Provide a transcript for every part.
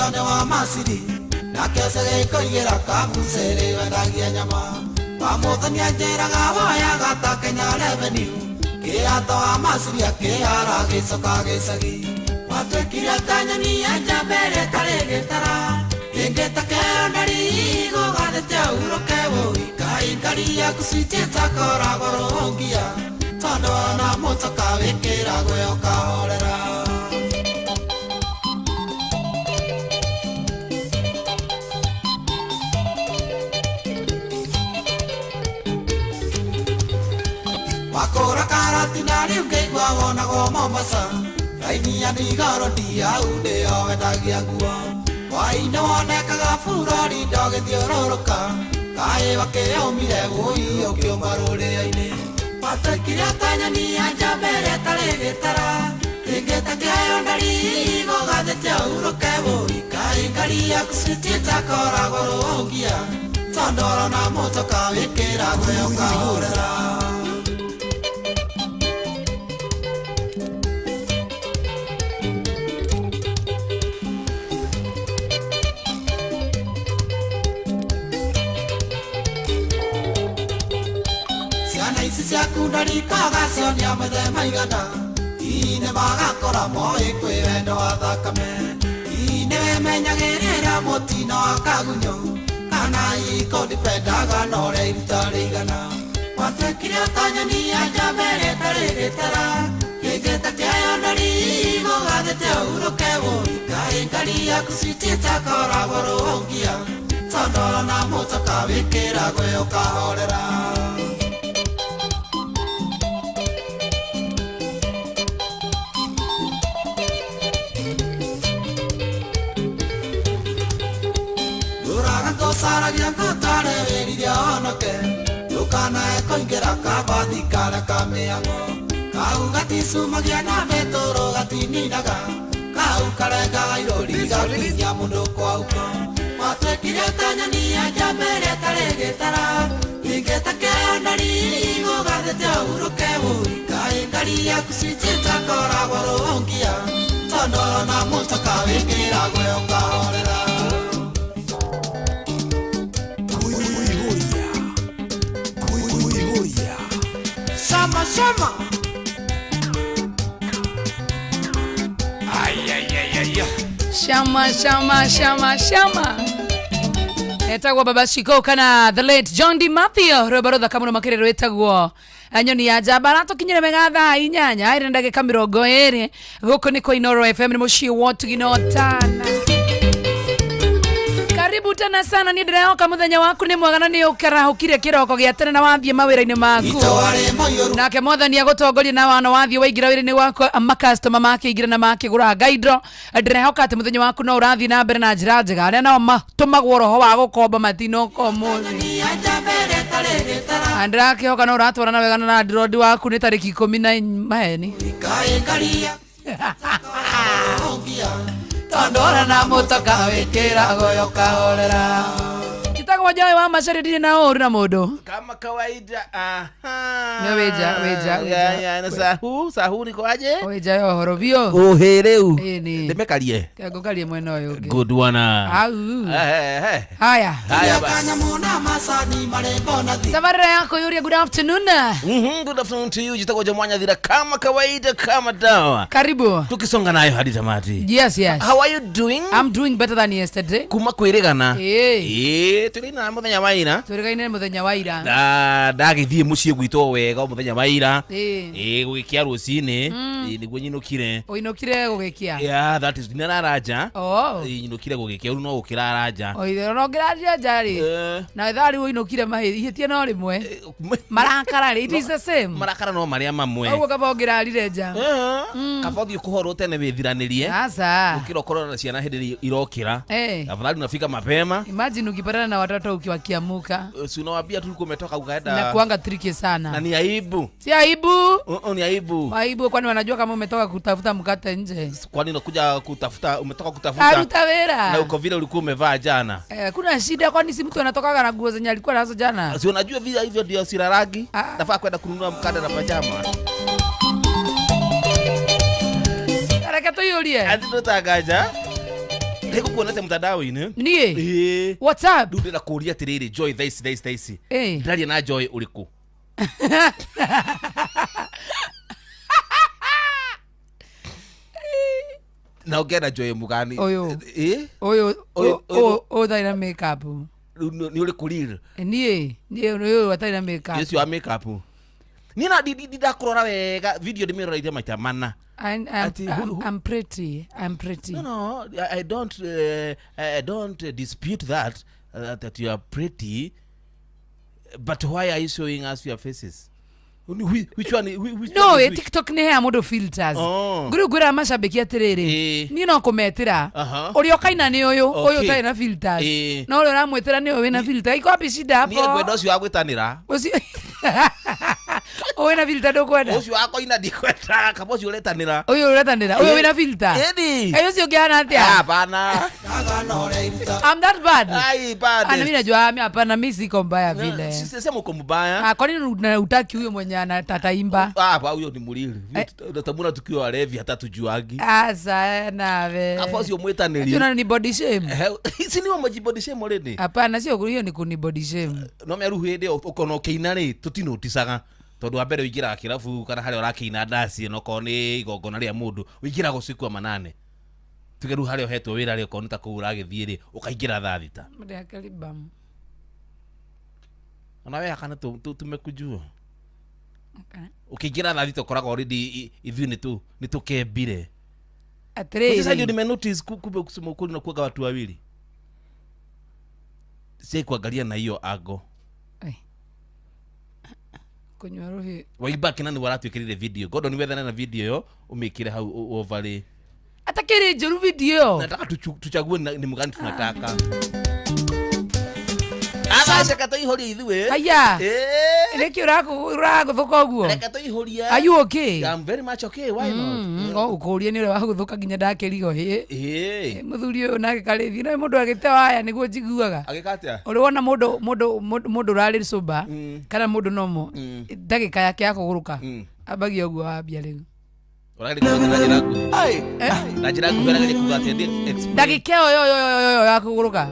Mutane wa masiri na kesege koigera kabusere wendagia nyama Wamutani ajeraga waya gata Kenya Revenue Kiato wa masiri akiara gicoka gicagi Watwekire tanyani anja mbere taregitara Ingeta keonari gogathete uroke woi Kai ya kusiteta kora gorongia Tondo na mutoka wikira gwe ukahorera Wakora karati nari ungeigwa wona go Mombasa Raini ya nigaro dia ude o wendagia nguo Waina wonekaga furori ndogithiũrũrũka Kaĩ wakĩyũmire wũi ũkĩũmarũrĩ-inĩ Watwekire tanyani anja mbere tarĩ gĩtara Rĩngĩ takĩayo ndari gũgathĩte ũrũke wũi Kaĩ ngari yaku citiĩtakoragwo rũngia Tondoro na mũtoka wĩkĩragwo ũkahũrĩra Siakundari kaga cionia mĩthemba igana Ine magakora moĩ kwĩ wendo wa thakame Ine wemenyagĩrĩra mũtino wa kagunyũ Kana ikũndipendaga na ũrĩa iruta rĩigana Watwekire tanyani anja mbere tarĩ gĩtara Rĩngĩ takĩayo ndari gũgathĩte ũrũke wũi Kaĩ ngari yaku citiĩtakoragwo rũngia Tondoro na mũtoka wĩkĩragwo ũkahorera Saragia kutare veriria onoke Lukana ekoingera kabathi kare kamĩang'o Kau gatisumagia na metoro gatininaga Kau karengaga irori gakinyia mũndũ kwa uko Watwekire tanyani anja mbere tarĩ gĩtara Rĩngĩ takĩayo ndari gũgathĩte ũrũke wũi Kaĩ ngari yaku citiĩtakoragwo rũngia Tondoro na mũtoka wĩkĩragwo ũkahorera Shama shama Shama etagwo Baba Shiko kana the late John D. Matthew Robarotha kamuno makirero etagwo anyoni ya jabara tukinyire megatha inyanya ire ndagika 20 guko niko Inoro FM ni mushi wotu ginotana Karibu tena sana ni ndĩrehoka kamuthenya waku nĩ mwega na nĩ ũkarahũkire kĩroko gĩa tene na wathie mawĩra-inĩ maku nake Mwathani agũtongoria na wana wathie waingira wĩra-inĩ waku customer makĩingira na makĩgũra gaidro ndĩrehoka atĩ mũthenya waku no ũrathie na mbere na njĩra njega arĩa nao matũmagwo roho wa gũkomba matinoka mũthĩ ndĩrakĩhoka no ũratwarana wega na ndĩrondi waku nĩ tarĩki 10 na maheni Tondora na mũtoka wĩkĩragwo ũkahorera Kitagwo Joy wa Macharia na ũru na mũndũ Kama kawaida Nĩ wĩja Ya sahu niko aje Wĩja yo horo bio Rĩu ndĩmekarie Ngũkarie mwena ũyũ ũngĩ Good one Haya Safari Safari yako Yuria good afternoon Good afternoon to you Jitagwo Jamwanya Dhira kama kawaida kama dawa Karibu Tukisonga nayo hadi tamati Yes How are you doing? I'm doing better than yesterday Kuma kwĩrĩgana Tulina muthenya wa ira. Turigaine muthenya wa ira. Ndagithie mucie gwito wega muthenya wa ira. Gugikia rucini niguo nyinukire. Oinukire gugikia. Yeah, that is dinaraja. Oh. Nyinukire gugikia ru no ukiraraja. Oithe no ngiraja jari. Na thari uinukire mahitie no rimwe. Marakara it is the same. Marakara no maria mamwe. Ogo kabongirarire ja. Kabothi kuhoro tene withiranirie. Sasa. Ukiro korona na ciana hindi irokira. Afadhali unafika mapema. Imagine ukipatana na watoto ukiwa kiamuka. Si unawaambia tu umetoka ukaenda. Na kuanga tricky sana. Na ni aibu. Si aibu. Ni aibu. Aibu kwani wanajua kama umetoka kutafuta mkate nje. Kwani unakuja kutafuta umetoka kutafuta. Arutavera. Na uko vile ulikuwa umevaa jana. Kuna shida kwani si mtu anatoka na nguo zenye alikuwa nazo jana. Si unajua vile hivyo ndio siraragi. Nafaa kwenda kununua mkate na pajama. Karaka to yulie. Ati tutagaja. Ndiko kuonete mtandao-ini. Nie. What's up? Ndu ndira kuria tiriri Joy thaisi. Ndari na Joy uriku. Na ugera Joy mugani. Oyo thaira makeup. Ni uriku real. Nie oyo thaira makeup. Yes, you are makeup. Nina dida kurora wega video ndimiro ite maita mana. I'm pretty. No, I don't dispute that you are pretty. But why are you showing us your faces? Which one? No, TikTok ne ha modo filters. Gura mashabiki atiriri. Ni no kumetira. Uri okaina ni uyu tai na filters. No uri ramwetera ni uyu na filter. Iko api shida hapo? Ni gwenda ucio agwitanira. Owe na filter dokwenda. Ucio wako ina dikwenda kabo ucio uretanira. Uyu uretanira. Uyu wina filter. Ayo sio gana atia. Hapana. I'm that bad. Ai bad. Ana mimi najua hapana mimi siko mbaya vile. Sisema uko mbaya. Kwa nini utaki huyo mwenye anatataimba? Huyo ni mulili. Unatamuna tukiwa walevi hata tujuagi. Asa nawe. Kabo ucio mwetaniri. Tuna ni body shame. Si ni wa body shame already. Hapana sio hiyo ni kuni body shame. No me ruhu hede ukono keina ri tutinotisaga. Tondu ambere wigira kirabu kana hali orakiina ndasi no koni igongona ria mundu wigira gusikwa manane tugeru hali ohetwo wira ri koni ta kuura githie ri ukaingira thathita mudi akalibam ona we akana tumekujua ukiingira thathita koraga already ithu ni tukembire atrei sasa ndio notice kumbe kusema ukuri na kuaga watu wawili si kuangalia na hiyo ago kunywa rohi waibaki nani waratwikirire video godo ni wethana na video yo umikire hau ovale atakire njuru video nataka tuchague ni mgani tunataka Shaka to ihori ithuwe. Aya. Reki uraguthuka guo. Reka to ihoria. Are you okay? I'm very much okay. Why not? Ukuria ni ure waguthuka ginya ndakirigo hi. Muthuri uyu nake karithi no mundu agite waya niguo njiguaga. Agikatia. Uri wona mundu rari soba kana mundu nomo. Ndagika yake ya kuguruka. Abagia uguo wambia riu. Uragiri kugira jiraku. Na jiraku bera gari kugate ndagika yo ya kuguruka.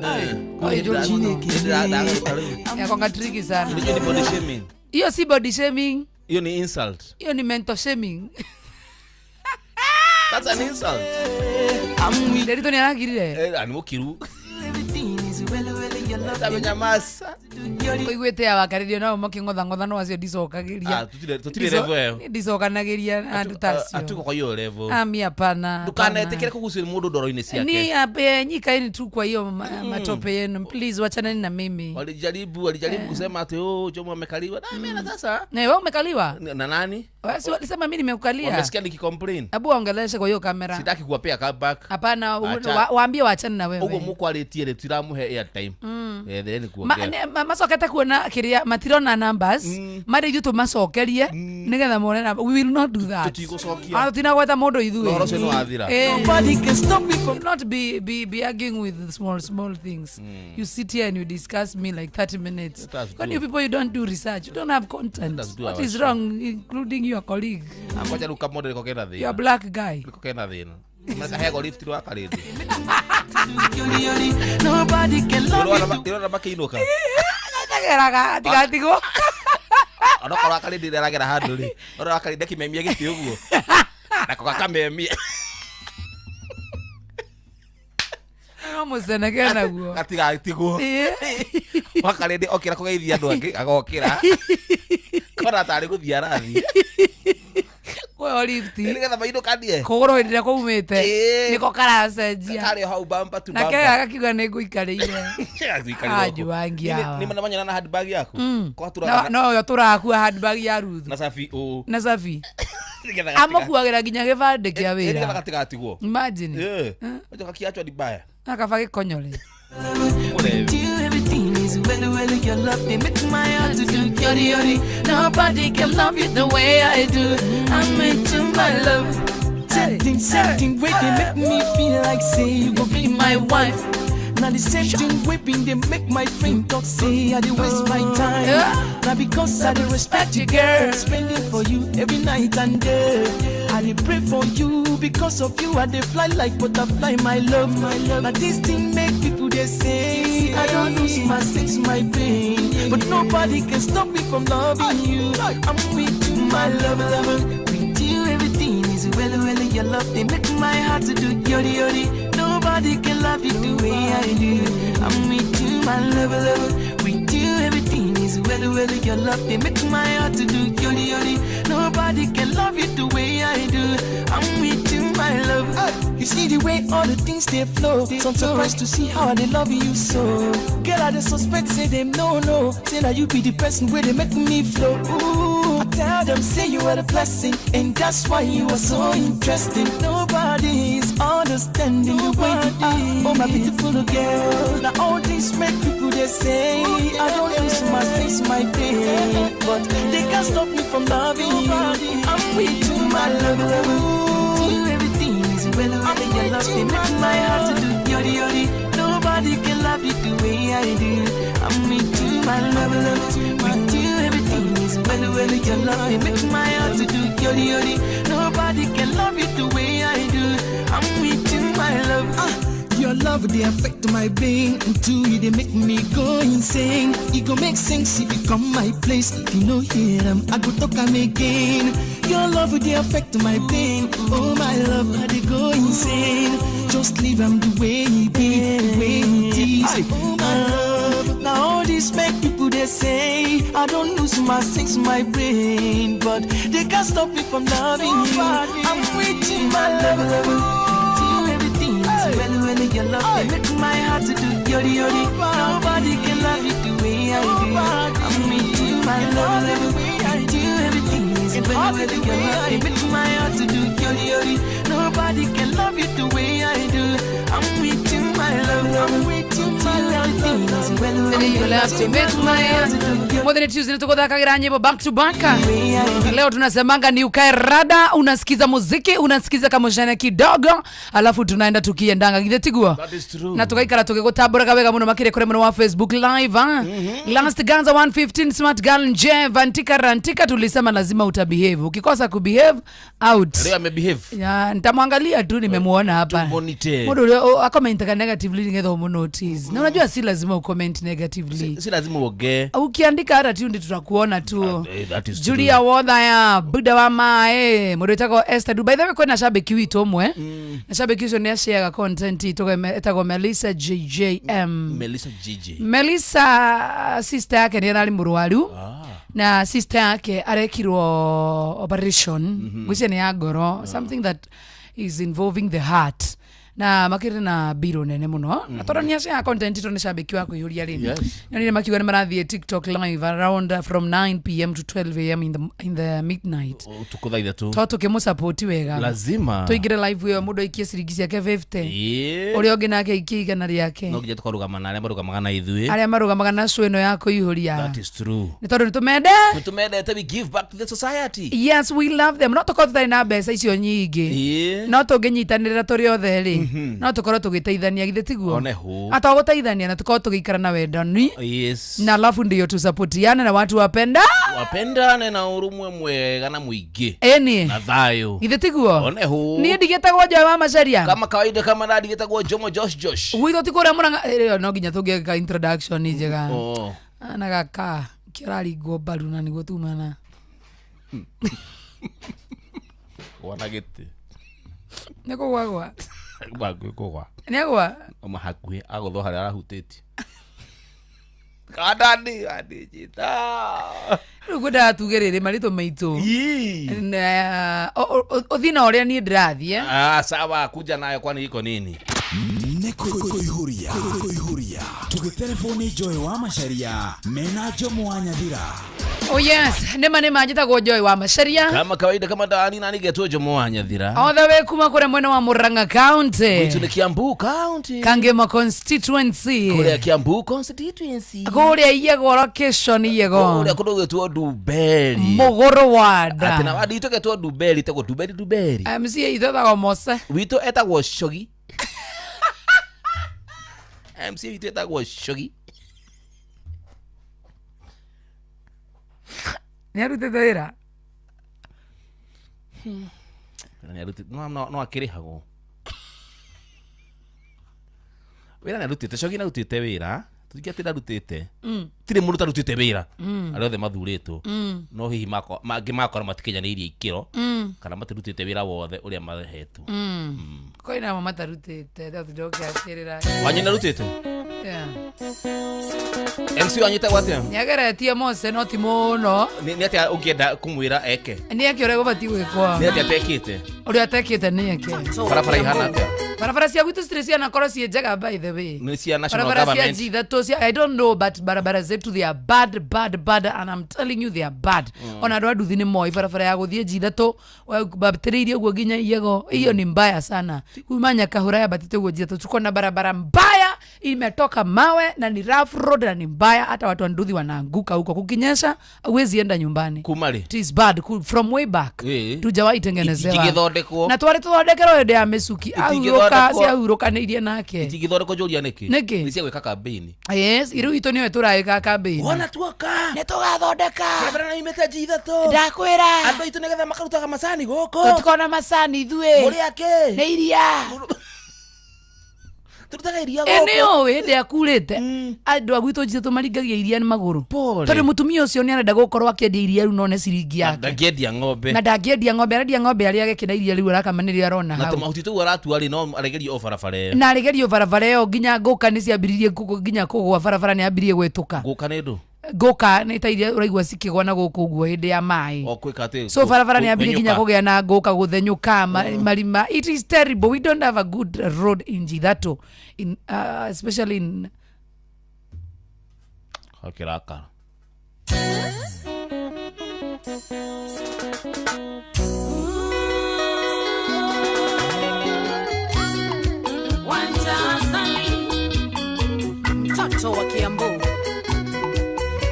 Ya konga tricky sana. Hiyo ni body shaming. Hiyo si body shaming. Hiyo ni insult. Hiyo ni mental shaming. That's an insult. Derito ni anagirire. Ani mukiru. Tabenya masa. Oigwete ya wakaririo na mukingotha no acio ndicokagiria. Tutire level. Ndicokanagiria andu tacio. Atuko kwa hiyo level. Ami hapana. Ndukanetekere kugucira mundu ndoro-ini ciake. Ni ape nyikaini tu kwa hiyo matope yenu. Please wachaneni na mimi. Walijaribu kusema ati Jomo amekaliwa. Na mimi na sasa. Na wewe umekaliwa? Na nani? Wasi walisema mimi nimekukalia. Wamesikia nikicomplain. Abu ongelesha kwa hiyo kamera. Sitaki kuwapea comeback. Hapana, waambie waachane na wewe. Ugo mukwaletie le tiramuhe airtime. Then kuongea. Masoketa kuona kiria matirona numbers. Mari yutu masokerie nigetha mone we will not do that. Tutigucokia. Tina gweta mundu ithuwe. Roroce no athira. Nobody can stop me from not be arguing with small things. You sit here and you discuss me like 30 minutes. When you people you don't do research, you don't have content. What is wrong including your colleague? Akoja luka model ko kena thina. You're a black guy. Ko kena thina. Maka hego lift ro akarithi. Nobody can love me. Iro na makiinuka. Ndageraga tigatigo. Ono kora akarithi nderagera handu ri. Oro akarithi kimemia giti uguo. Na ko kakamemia. Muzena kena guo. Gatigatigo. Wakarithi okira kugeithia andu angi agokira. Kora tari guthia rathi. Kwa lifti. Nigetha maindo kadie. Kogoro ndire kumite. Niko karacenjia. Kari hau bamba tu bamba. Nake akakiuga niguikarire. Aju wangi hawa. Ni manamanya na handbag yako. Kwa tura. No yo turakua handbag ya Ruth. Na Safi na Safi. Amokuagira ginya gibande kia wira. Nigetha gatigatigwo. Imagine. Ojo kakiachwa dibaya. Akafage konyole. Well, your love me make my heart to do yori. Nobody can love you the way I do. I'm into my love. Setting way they make me feel like say you gon' be my wife. Now the setting whipping they make my friend talk say I dey waste my time. Now because I dey respect you, girl, spending for you every night and day. I pray for you, because of you I dey fly like butterfly, my love, my love. But this thing make people they say I don't lose my sex, my pain, but nobody can stop me from loving you. I'm with you, my love, love. With you everything is well, well. Your love they make my heart to do yori yori. Nobody can love you the way I do. I'm with you, my love, love. With you everything is well, well. Your love they make my heart to do yori yori. Nobody can love you the way I do. I'm with you, my love. You see the way all the things they flow. So I'm surprised to see how they love you so. Girl, I just suspect, say them no. Say that you be the person where they make me flow. Ooh, I tell them, say you are the blessing, and that's why you are so interesting. Nobody is understanding the way you are. Oh, my beautiful girl. Now all these make people they say I don't lose my face, my pain, but they can't stop me from loving you. I'm with you, my love, love. You everything is well, well. Your love they make my heart to do yori yori. Nobody can love you the way I do. I'm with you, my love, love. With you everything is well, well. Your love they make my heart to do yori yori. Nobody can love you the way I do. I'm with you, my love. Your love, they affect my brain. And two, they make me go insane. It go make sense if you come my place. If you know hear them, I go talk them again. Your love, they affect my brain. Oh my love, they go insane. Just leave them the way he be, the way he is. Oh my love. Now all this make people they say I don't lose my sense, my brain, but they can't stop me from loving you. I'm with you, my love, love. Well, your love, they make my heart to do yori yori. Nobody can love you the way I do. I'm with you, my love, with you everything is well, your love, they make my heart to do yori yori. Nobody can love you the way I do. I'm with you, my love, I'm with you, my love. You love to make my heart to do. Modern Tuesday tukodhakagira nyimbo back to back. Leo tunasemanga ni ukae rada, unasikiza muziki, unasikiza kamoshana kidogo, alafu tunaenda tukiendanga githetigo. That is true. Na tukaikara tukigotambura kabega muno makire kure muno wa Facebook live. Last Ganza 115 Smart Girl Nje Vantika Rantika tulisema lazima utabehave. Ukikosa kubehave out. Leo amebehave. Ya nitamwangalia tu nimemuona hapa. Mudo akomenta negatively ngetho mu notice. Na unajua si lazima ucomment negatively. Si lazima uongee. Ukiandika hata tu ndio tutakuona tu. That is Julia Wodaya Buda wa mae mudo itako Esther Dubai. By the way kwa na shabiki wito mwe. Na shabiki hizo ni share content itoka Melissa JJM. Melissa JJ. Melissa sister yake ni ali murwaru. Na sister yake arekirwo operation which ni agoro, something that is involving the heart. Na makiri na biro nene muno. Na tora ni share content ito ni shabiki wako yuria lini. Yani makiwa ni marathi TikTok live around from 9 p.m. to 12 a.m. in the midnight. Tukuthaitha tu. Toto kemu support wega. Lazima. Tuigire live yo mudo ikie sirigisi yake 50. Uri ogi nake ikiga na riake. No gije tukarugama na maruga na ithui. Aria maruga na sweno yako yuria. That is true. Ni tondu nitumende. Nitumende we give back to the society. Yes, we love them. No tukotha na mbeca icio nyingi. No tunginyitanirira turi othe ri. No tukorwo tugiteithania githetigo. Oneho. Ata guteithania na tukorwo tugikara na wendani. Yes. Na alafu ndio tusapotiane na watu wapendane na urumwe mwega na muingi. Eni. Na thayo. Githetigo. Oneho. Ni ndigitagwo Joy wa Macharia. Kama kawaida kama na ndigitagwo Jomo Josh. Witho tikora muranga no ginya tugeka introduction ni njega. Ana gaka kirari go baluna ni gotumana. Wana gete. Neko wagwa. Bagwe kogwa. Negwa. Omahakwe agotho haria arahuteti. Kadani adijita. Rugoda tugerere marito maito. Na othina oria ni ndirathie. Sawa kuja nayo kwani iko nini? Kuihuria tugitelefoni Joy wa Macharia mena Jomo wa Nyathira. Oh yes, nema njitagwo Joy wa Macharia. Kama kawaida kama Dani nani getwo Jomo wa Nyathira. All the way kuma kure mwena wa Murang'a County. Witu ni Kiambu County. Kangema constituency. Kure Kiambu constituency. Kure yego location yego. Kure kuno getwo Dubeli. Mogoro wada. Atina wadi ito getwo Dubeli tego Dubeli. MC ithaga Mose. Witu etagwo Shogi. MC witu etagwo Shogi. Ni arutete wira. no akirihago wira na rutite cogi na rutite wira tugiatira rutite tire mundu tarutite wira ari othe mathuritwo no hihi mangi makora matikinyanirie ikiro kana matirutite wira wothe uria mahetwo koina mama tarutite ndokia tirira wanyina rutite MC wanyita gwatia nyageretie mose no ti muno ni atia ungienda kumwira eke ni eke ore gobati gwikwa ni atia tekite uri atekite ni eke barabara ihana atia barabara cia gwitu stress na koro cie njega by the way ni cia national barabara government cia jithato cia I don't know but barabara zetu they are bad and I'm telling you they are bad ona ndo nduthi ni moi barabara ya guthie jithato babteririe guo ginya yego hiyo ni mbaya sana kumanya kahura ya batite guo jithato tuko na barabara mbaya imetoka mawe na ni rough road na ni mbaya hata watu wa nduthi wanaanguka huko kukinyesha huwezi enda nyumbani kumali it is bad from way back tujawahi tengenezewa itigithondekwo na twari tuthondekero ende ya mesuki ahuroka cia hurokaneirie nake itigithondekwo juria niki ni cia gwika campaign yes iru ito niwe turaika campaign wona tuoka ne tugathondeka barabara na imete jithato ndakwira andu itu nigetha makarutaga macani guko tukona macani ithue muri ake ne iria turutaga iria guko eneo wende akurite andu agwito jithato maringagia iria ni maguru tondu mutumia ucio ni arenda gukorwo akiendia iria ru no ne ciringi yake ndangiedia ng'ombe na ndangiedia ng'ombe ari agekena iria ru arakamaniria arona na hau tumahuti tu aratuari no aregerio o barabara iyo na aregerio barabara iyo nginya nguka ni ciambiririe nginya kugwa barabara ni ambirie gwetuka nguka ni ndu nguka ni ta iria uraigua cikigwa na guku guo hindi ya mai okwika ati so barabara ni ambirie nginya kugea na nguka guthenyuka marima it is terrible we don't have a good road in Jithato in especially in hakiraka mtoto wa Kiambu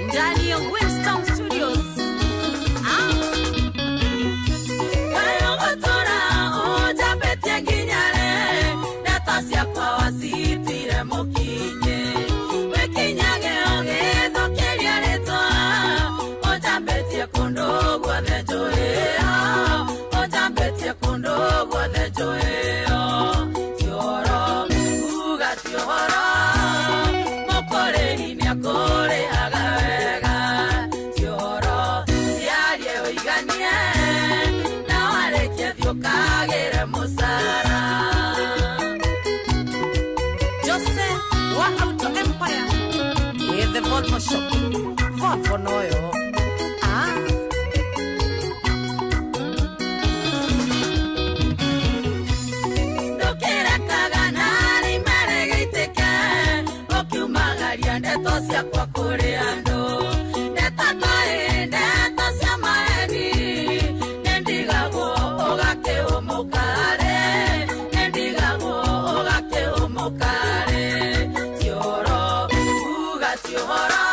ndani ya Winston Studios. Volvo noyo ndokera kaganari maregeiteke okiumagaria ndeto ciakwa kuri andu ndeto cia maeni nendigagwo ugakiumukare nendigagwo ugakiumukare cioro uga cioro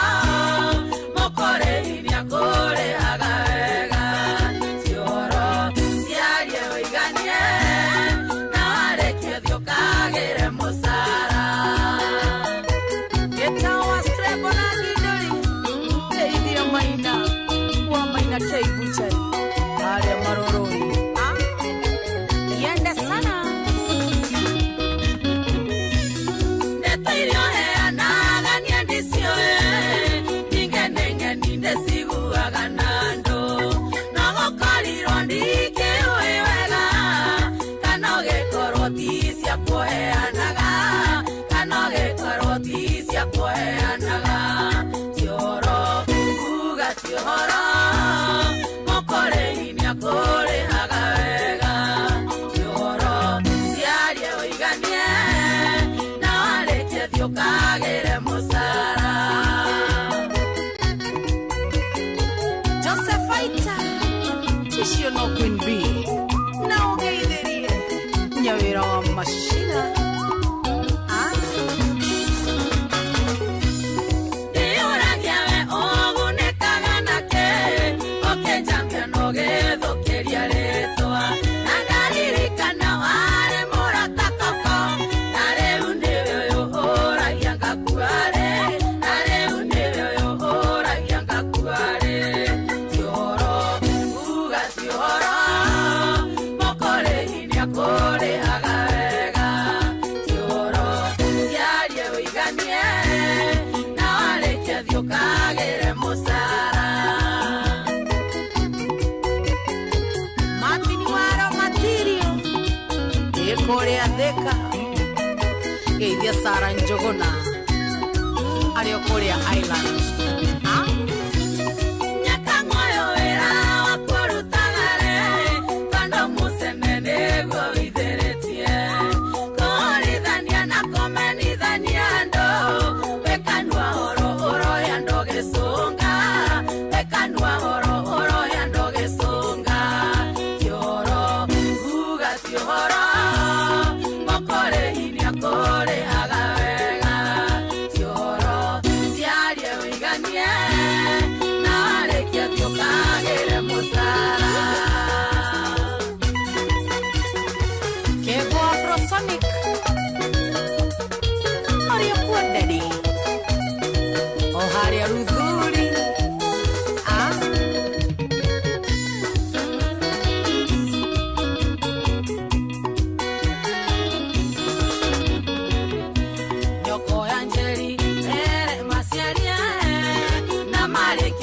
Cioro, Geithia Sara Njogona Ario Korea Island.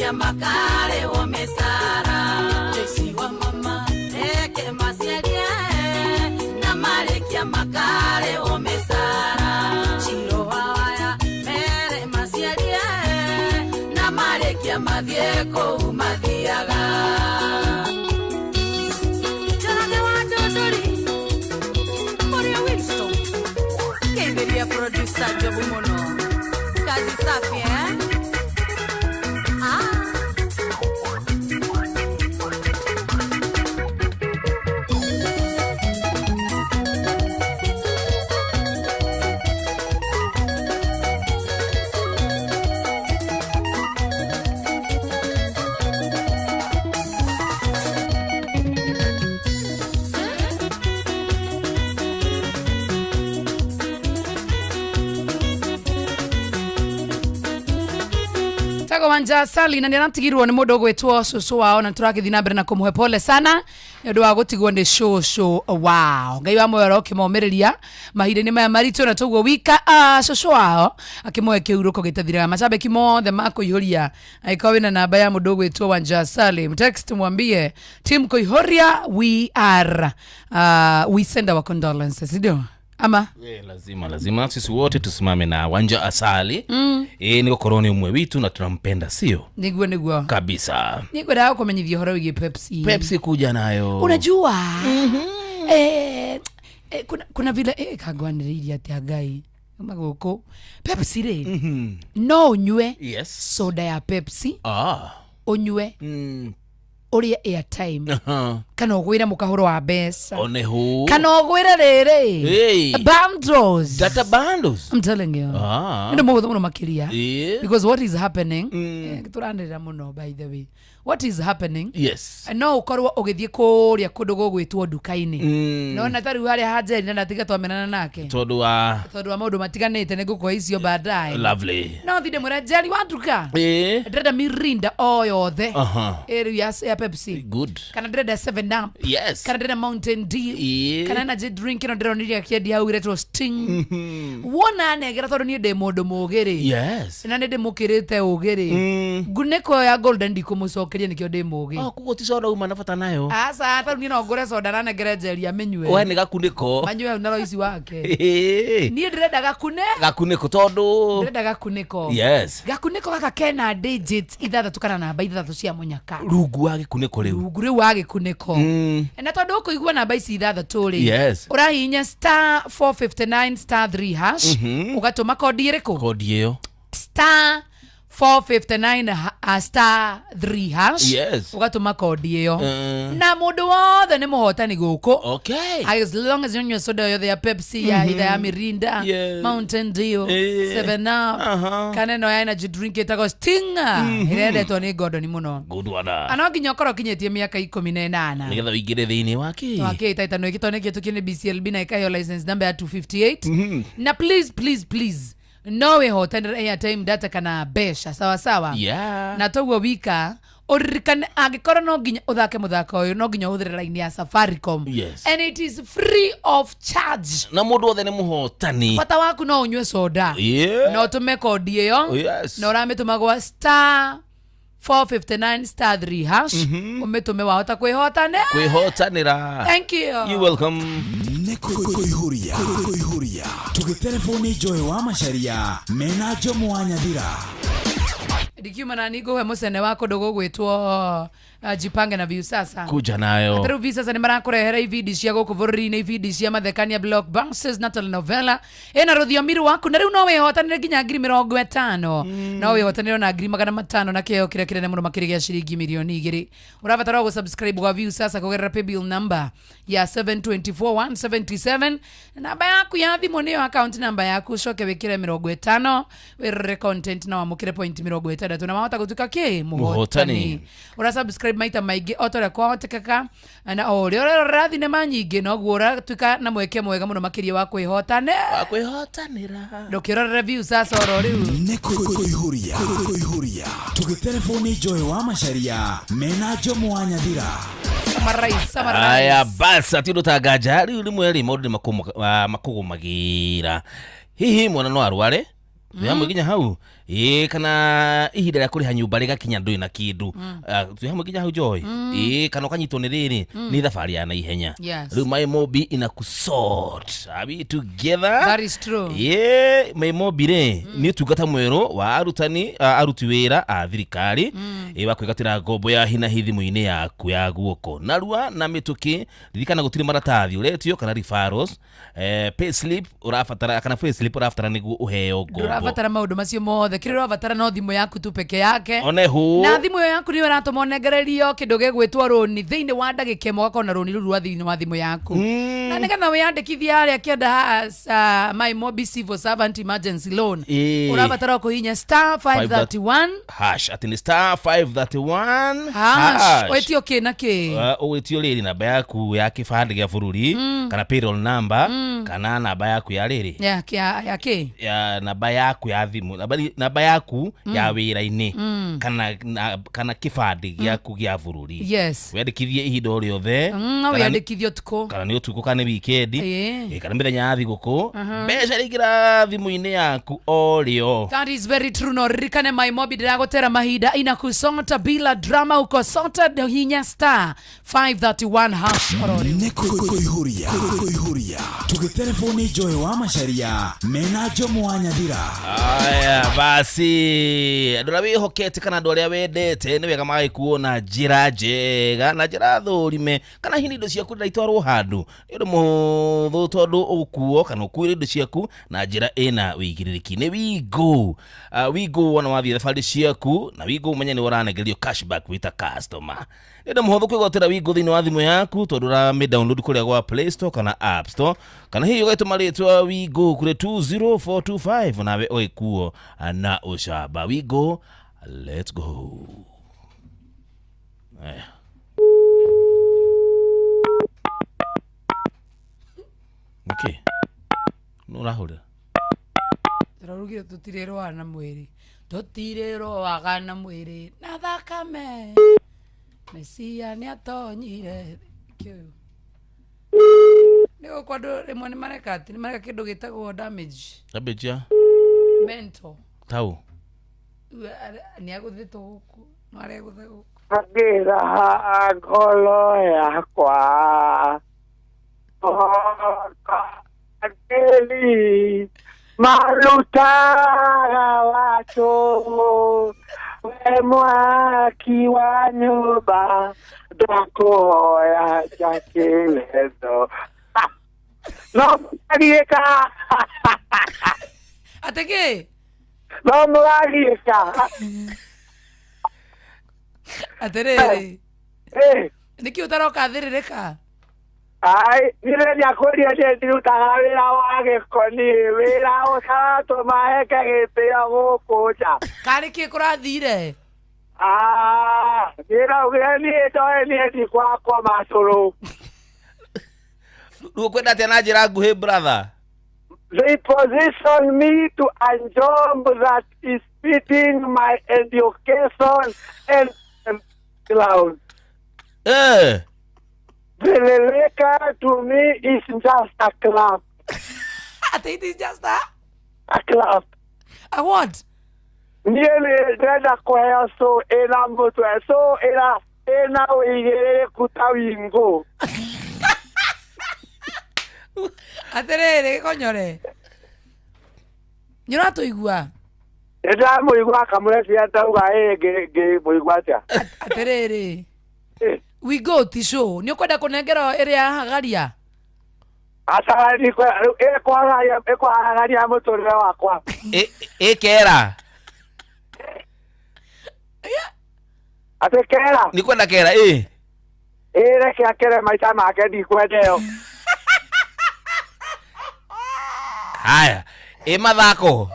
Makare o mesara Jesi wa mama eke masielie na malekia makare o mesara Chiro wawaya mere masielie na malekia madieko umadiaga Janane wa dodori Moria Winston Kenderia producer Jobu Mono Kazi safi Wanja Sali na niratigirwo ni mundu gwetwo Shosho wao na turakithi na mbere na kumuhe pole sana ndu wa gutigwo ni Shosho wao ngai wa moyo kimomiriria mahinde-ini maya maritu na toguo wika Shosho wao akimoe kiuruko gitathira macambeki mothe makuihuria aiko wina namba ya mundu gwetwo Wanja Sali text mwambie team kuihuria we send our condolences ndio ama lazima sisi wote tusimame na Wanja Asali niko koroni umwe witu na tunampenda sio niguo kabisa nigwenda kumenyithia horo wigi Pepsi kuja nayo unajua kuna vile kagwaniriria ati agai magoko Pepsi re no unywe soda ya Pepsi unywe Oria airtime kana ogwira mukahoro wa besa onehu kana ogwira rere bundles data bundles I'm telling you ndo mugutho muno makiria because what is happening turanira muno by the way what is happening no ukorwo ugithie kuria kundu gugwitwo dukaini no na tari hari hajeri na natiga twamenana nake tondu wa maundu matiganite niguko icio baadaye lovely no thide murajeri wa duka ndreda mirinda oyothe area ya Pepsi good kana ndreda 7 up kana ndreda Mountain Dew kana na je drink no ndroniria kiadi au retro Sting wona negera tondu ni de mundu mugiri na ndi mukirite ugiri guneko ya Golden ndikumucokeria nikio ndi mugi kugo ti soda uma nafata nayo asa tondu ni no ngure soda na negera jeria menywe we ni gakuniko manywe na roisi wake ni ndreda gakuniko tondu ndreda gakuniko gakuniko gaka kena digits ithathatũ kana namba ithathatũ cia munyaka rungu wa gikuniko riu rungu riu wa gikuniko na tondu kuigua namba ici ithathatũ ri urahinya *459*3# ugatuma kodi iriku kodi iyo *459*3# ugatuma kodi iyo na mundu wothe ni muhotani guku as long as you soda yothe ya Pepsi ya either ya Mirinda Mountain Dew 7 up kana no ya energy drink itago Sting iredetwo ni Gordon muno anoginya okoro kinyetie miaka 18 nigetha wingire thiini wake taitano ikitoneke tukine BCLB na ikayo license number ya 258 na please no we hotel airtime data kana besha sawa na toguo wika urikane agikora no ginya uthake muthako uyu no ginya uthire line ya Safaricom and it is free of charge na mundu othe ni muhotani pata waku no unywe soda no tume kodi iyo no uramituma gwa 459 star 3 hash umetumewa hota kwihotanira. Thank you. You welcome. Kuihuria tugitelefoni Joy wa Macharia mena Jomo wa Nyathira dikiuma na nigo he musene wako dogo gwetwo jipange na view sasa kuja nayo atero view sasa ni marakurehera ividi cia guku bururi-ini ividi cia mathekania blockbusters na telenovela ena ruthiomiri waku na riu no wihotanire nginya ngiri 50 no wihotanire na ngiri 500 na kio kire kire muno makiri gia ciringi milioni 2 urabatara go subscribe kwa view sasa kugerera paybill number ya 724177 namba yaku ya thimu niyo account number yaku coke wikire 50 wirire content na wamukire point 60 na mahota gutuka ki muhotani ura subscribe maita maigi otore kwa hotekeka na ori rathi ne manyingi no guora tuka na mweke mwega muno makiri wa kwihotanira ndokiro review sasa oro riu kuihuria tugitelefoni Joy wa Macharia mena Jomo wa Nyathira Samarai. Aya basi atindo tagaja riu rimwe ri maundu makugumagira hihi mwana no arware Tuyamu ginya hau kana ihinda rya kuriha nyumba rigakinya ndui na kindu tuyamu ginya hau Joy kana kanyito ni riri ni thabari ya na ihenya riu my mobi ina kusort are we together. That is true. My mobi re ni tungata mwero wa arutani aruti wira a thirikari bakwigatira ngombo ya hina hithimu-ini yaku ya guoko narua na mituki ririkana gutiri maratathi uretio kana referrals pay slip urafatara kana pay slip urafatara niguo uheo ngombo urafatara maundu macio mothe kiri urafatara no thimu yaku tu peke yake onehu na thimu yaku ni uratuma onegererio kindu gegwitwo roni thiini wa ndagika imwe wakona roni ruru wa thiini wa thimu yaku na nigetha wiyandikithia aria kienda my mobi civil servant emergency loan urafatara kuhinya star 531 hash atini star 531 hash wetio kina ki wetio riri namba yaku ya kibande gia bururi kana payroll number kana namba yaku ya riri ya ki ya namba yaku ya thimu namba yaku ya wira-ini kana kibande giaku gia bururi wiyandikithie ihinda o riothe wiyandikithio tuko kana ni utuko kana weekend kana mithenya ya thiguku mbeca rigira thimu-ini yaku o rio. That is very true. No rikane my mobi diragotera mahinda ina kusonta bila drama uko sonta hinya star 531 hash orori kuihuria tugitelefoni Joy wa Macharia mena Jomo wa Nyathira. Aya basi andora wihokete kana andu aria wendete ni wega magaikuona njira njega na njira thurime kana hini indo ciaku ndaitwarwo handu ni undu muthu tondu ukuo kana ukuire indo ciaku na njira ina wigiririki ni wigo wana wathie thabarĩ ciaku na wigo umenya ni waranegerio cashback wita customer ni undu muhuthu kwigotera wigo thiini wa thimu yaku tondu ra me download kuria gwa Play Store kana App Store kana hiyo gaituma ritwa wigo kure 20425 nawe oikuo na ushaba wigo. Let's go. Okay. Nurahura. Turarugire tutirerwa na mwiri. Tutirerwa na mwiri. Na thakame. Mesia ni atonyire. Kiu. Niko kwa ndo rimwe ni mareka kindu gitagwo damage ya mental tau ni aguthito guku no ari aguthe guku agira ngolo yakwa akeli marutaga watu we mwaki wa nyumba doko ya jakelezo no mwarika ateke no mwarika aterere niki utaroka thiririka ai nire nyakuria ndirutaga wira wa gikoni wira utatuma heke gitio guku nja kari ki kurathire nira ugeni ndoe ni kwakwa macuru ukwenda tena njira nguhi brother. They position me to a job that is fitting my education and cloud. Veleleka to me is just a club. I think it's just that? A club. A what? Niele ndenda kuhea so ena mutwe so ena uigirire kutawingo. Aterere konyore. Nyora tuigua. Eda muigua kamure cia tauga ge muigua tia. Aterere. We go to show. Ni ukwenda kunengero area hagaria. Asa ni kwa hagaria mutore wakwa. Kera. Kera. Ni kwenda kera Reke akere maisha make di kwendeo. Haya. Mathako.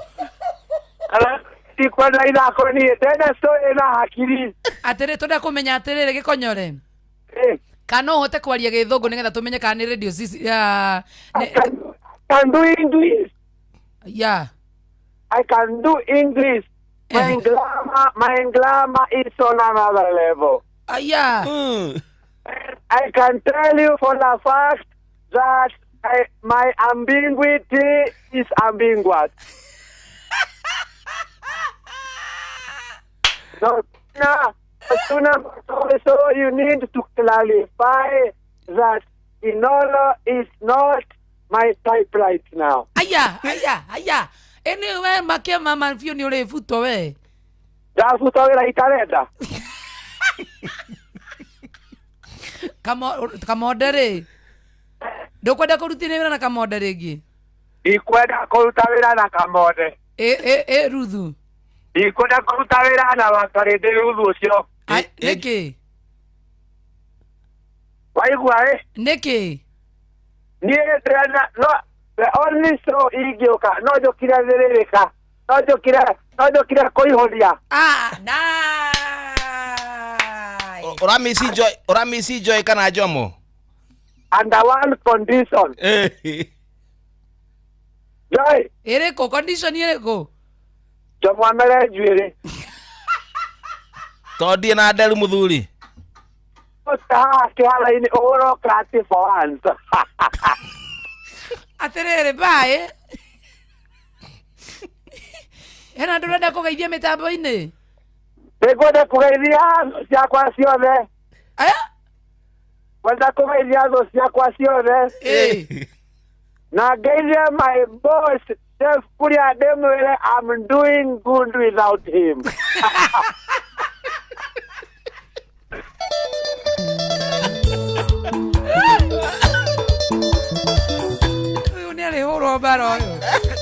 Ti kwenda ithako ni tena so ina hakiri. Atere tonda kumenya aterere gikonyore. Kana uhote kwaria githungu nigetha tumenye kana ni radio can do English. Yeah. I can do English. My glamour is on another level. Yeah. I can tell you for the fact that my ambiguity is ambiguous. So you need to clarify that Inola is not my type right now. Aya. Anyway, make mama fio ni ule futo we. Da futo we la itareda. Kamodere. Ndokwenda kurutira wira na kamodere ingi. Ikwenda kuruta wira na kamode. Ruthu. Ikwenda kuruta wira na wakarede ruthu ucio. Niki. Waigua Niki. Ni ndena no the only show igioka no jokira therereka. No jokira koihoria. Nice. Oramisi joy kana jomo. Under one condition. Joy. Ereko condition ereko. Jomo amere juire. Todi na Adelu muthuri. Kihala ini oro krati for hands. Aterere bae. Hena ndurenda kugeithia mitambo-ini. Tegode kugeithia ciakwa ciothe. Aya? Wenda kugeithia ciakwa ciothe. Na geithia my boss, Chef Kuria Demwele, I'm doing good without him.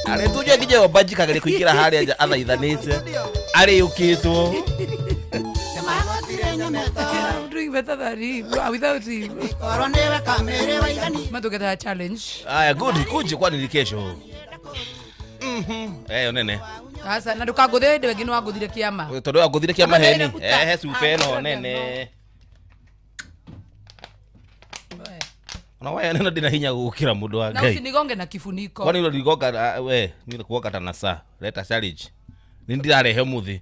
Ale tujue kije obaji kagere kuikira hali aja athaithanite ari ukitwo without him. Matugeta challenge. Aya good kuje kwa ni kesho. Onene. Sasa na ndukaguthe ndi wengine waguthire kiama. Tondu waguthire kiama heni. Supe no nene. Ona waya nena ndina hinya gukira mundu wa Ngai. Na usinigonge na kifuniko. Kwani uligonga we ni kuoka tana saa. Leta challenge. Ni ndirarehe muthi.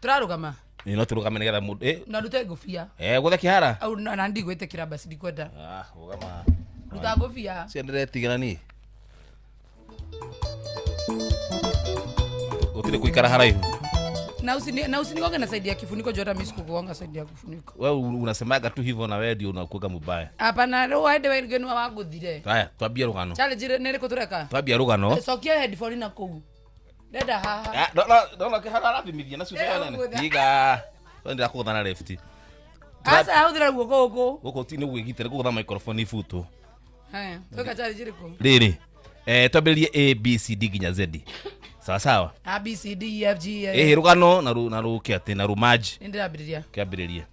Turarugama. Ni no turugame nigetha mundu na ndute ngufia. Guthe kihara. Au na ndigwite kira basi ndikwenda. Ugama. Ruta ngufia. Siendelee tigana ni. Utire kuikara haraihu. Na usinigonge na side ya kifuniko jota mimi sikugonga side ya kifuniko. Wewe unasemaga tu hivyo na wewe ndio unakuwa mbaya. Hapana, leo waende wengine waguthire. Haya, twambie rugano. Challenge nere kutureka. Twambie rugano. Sokia headphone na kuu. Dada haha. Ndona kihara arathimithia na ciuthi nene. Iga. Wenda kuguthana left. Asa hauthira guoko guko. Guko ti ni gwigitira kugutha microphone ifutu. Haya, toka challenge riko. Riri. Twambirie A B C D nginya Z. Sawa sawa. A B C D E F G. Rugano na ruke ati na rumaji. Ndiraambiriria. Kiambiriria.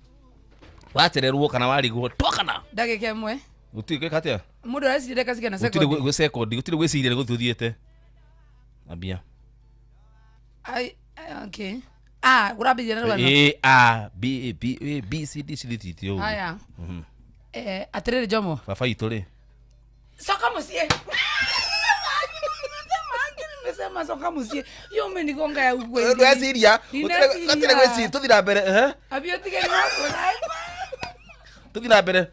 Watererwo kana warigwo twakana. Ndagike mwe. Utige katia. Mundu aracirire kasika na second. Utire gwe second, utire gwiciria gututhiete. Abia. Okay. Urambiriria na rugano. A B C D cilititio. Haya. Atiriri Jomo. Baba ituri. Soka musie. Nimesema soka musie. Yo umenigonga ya ugwe. Ndweciria. Utire gweciria tuthira mbere, Abio tige ni wako na. Tuthira mbere.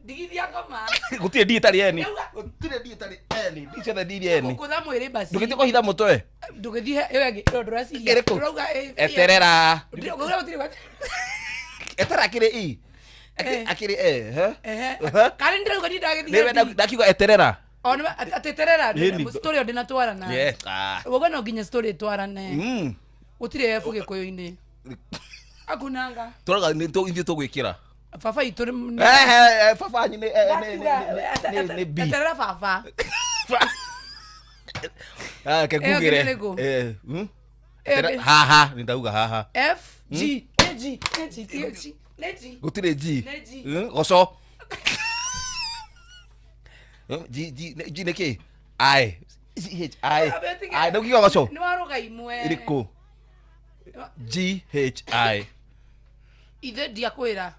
Digithia ngoma. Gutire ndi tari eni. Gutire ndi tari eni. Ndice the ndi eni. Kutha mwiri basi. Ndugite ko hitha mutwe. Ndugithie yoge ndora ciria. Ndurauga eterera. Ndurauga utire wat. Etera kire i. Akire Kari ndurauga ndi ndagithie. Nebe ndakiuga eterera. Ona ateterera story odina twarana. Yes. Woga no ginya story twarane. Utire efuge koyo-ini. Akunanga. Turaga ni to indi to gwikira. Fafa itu Fafa ni ne B. Aterera fafa. Kegugire. Ha nindauga ha. F G G G. Gutire G. Goso. G neke. I. I don't give a show. No aroga imwe. Iriko. GHI. Ithe ndiakwira.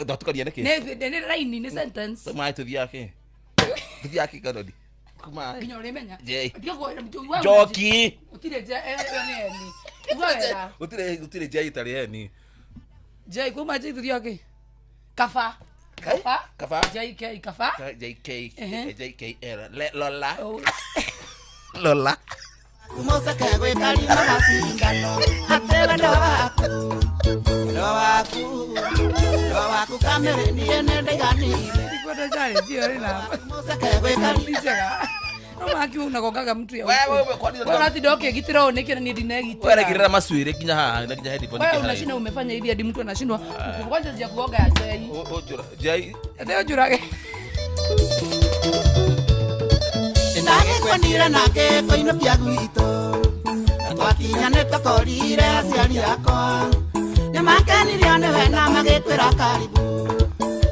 Ndatukaria neke. Ne line ni sentence. Mai tu yake. Tu yake kanodi. Kuma. Nginya urimenya. Joki. Utire je ni. Ugawera. Utire je itari eni. Je kuma je tu yake. Kafa. Kafa. JK kafa. JKL. Lola. Lola. Kumosa kagwe kali magasingano atera doaku kamere ni ene gani ikoto jale sio ina kumosa kagwe kali sega no maki unagogaga mtu ya wewe kwani bora ati doke gitira oneke ni dine gitira wewe girira maswire kinya ha na kinya headphone wewe unashinda umefanya hivi hadi mtu anashindwa kwanza ya kuoga ya jai ojura jai ndio jurage ndage kwanira nake koino piaguito atwakinya ne tokorire aciari akwa nĩmakenire one wena magĩkwĩra karibu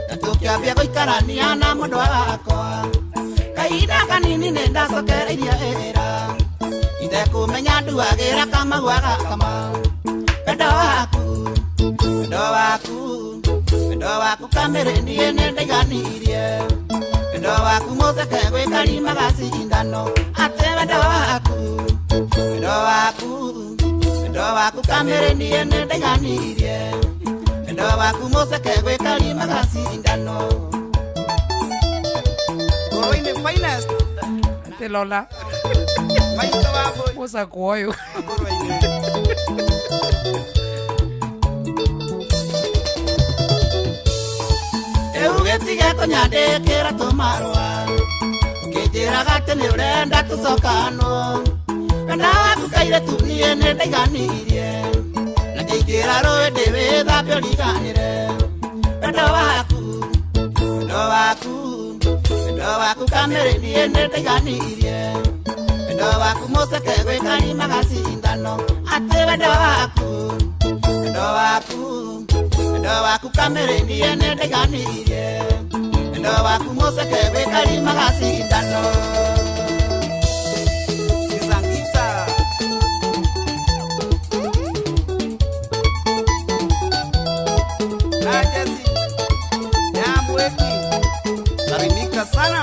na tũkĩambia gũikarania na mũndũ wakwa kahinda kanini nĩ ndacokereirie wĩra itekũmenya nduagĩra kamagwaga kama wendo waku kamere niĩ nĩ ndaiganirie wendo waku mũceke gwĩkari magacindano atĩ wendo waku kamere niĩ nĩ ndaiganirie wendo waku mũceke gwĩkari magacindano Ngoro-inĩ finest te Lola maitho wa musa kuoyo Eugetige kũnyandĩkĩra tũmarũa ũkĩnjĩraga atĩ nĩ ũrenda tũcokanwo wenda waku kairĩtu niĩ nĩ ndaiganirie na ngaingĩra rũĩ ndĩwĩthambe ũriganĩre wendo waku kamere niĩ nĩ ndaiganirie wendo waku mũceke gwĩkari magacindano atĩ wendo waku kamere niĩ nĩ ndaiganirie wendo waku mũceke gwĩkari magacindano Sizangita Najezi Nyambweki Salimika sana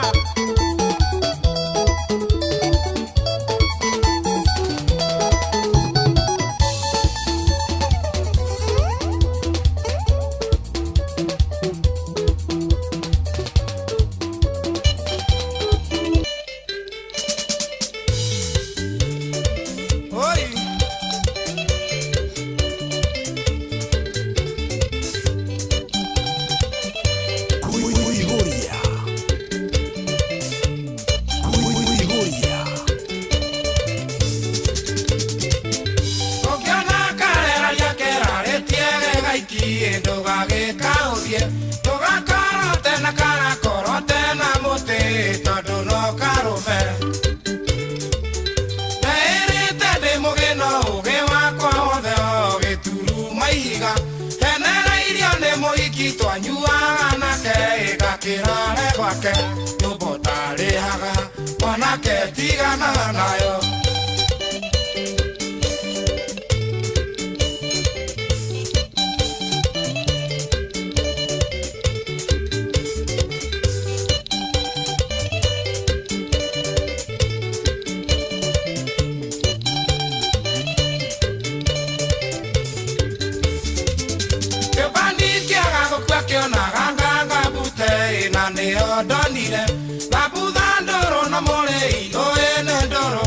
nĩkĩo ndonire ngabutha ndũrũ na mũrĩ itũĩ nĩ ndũrũ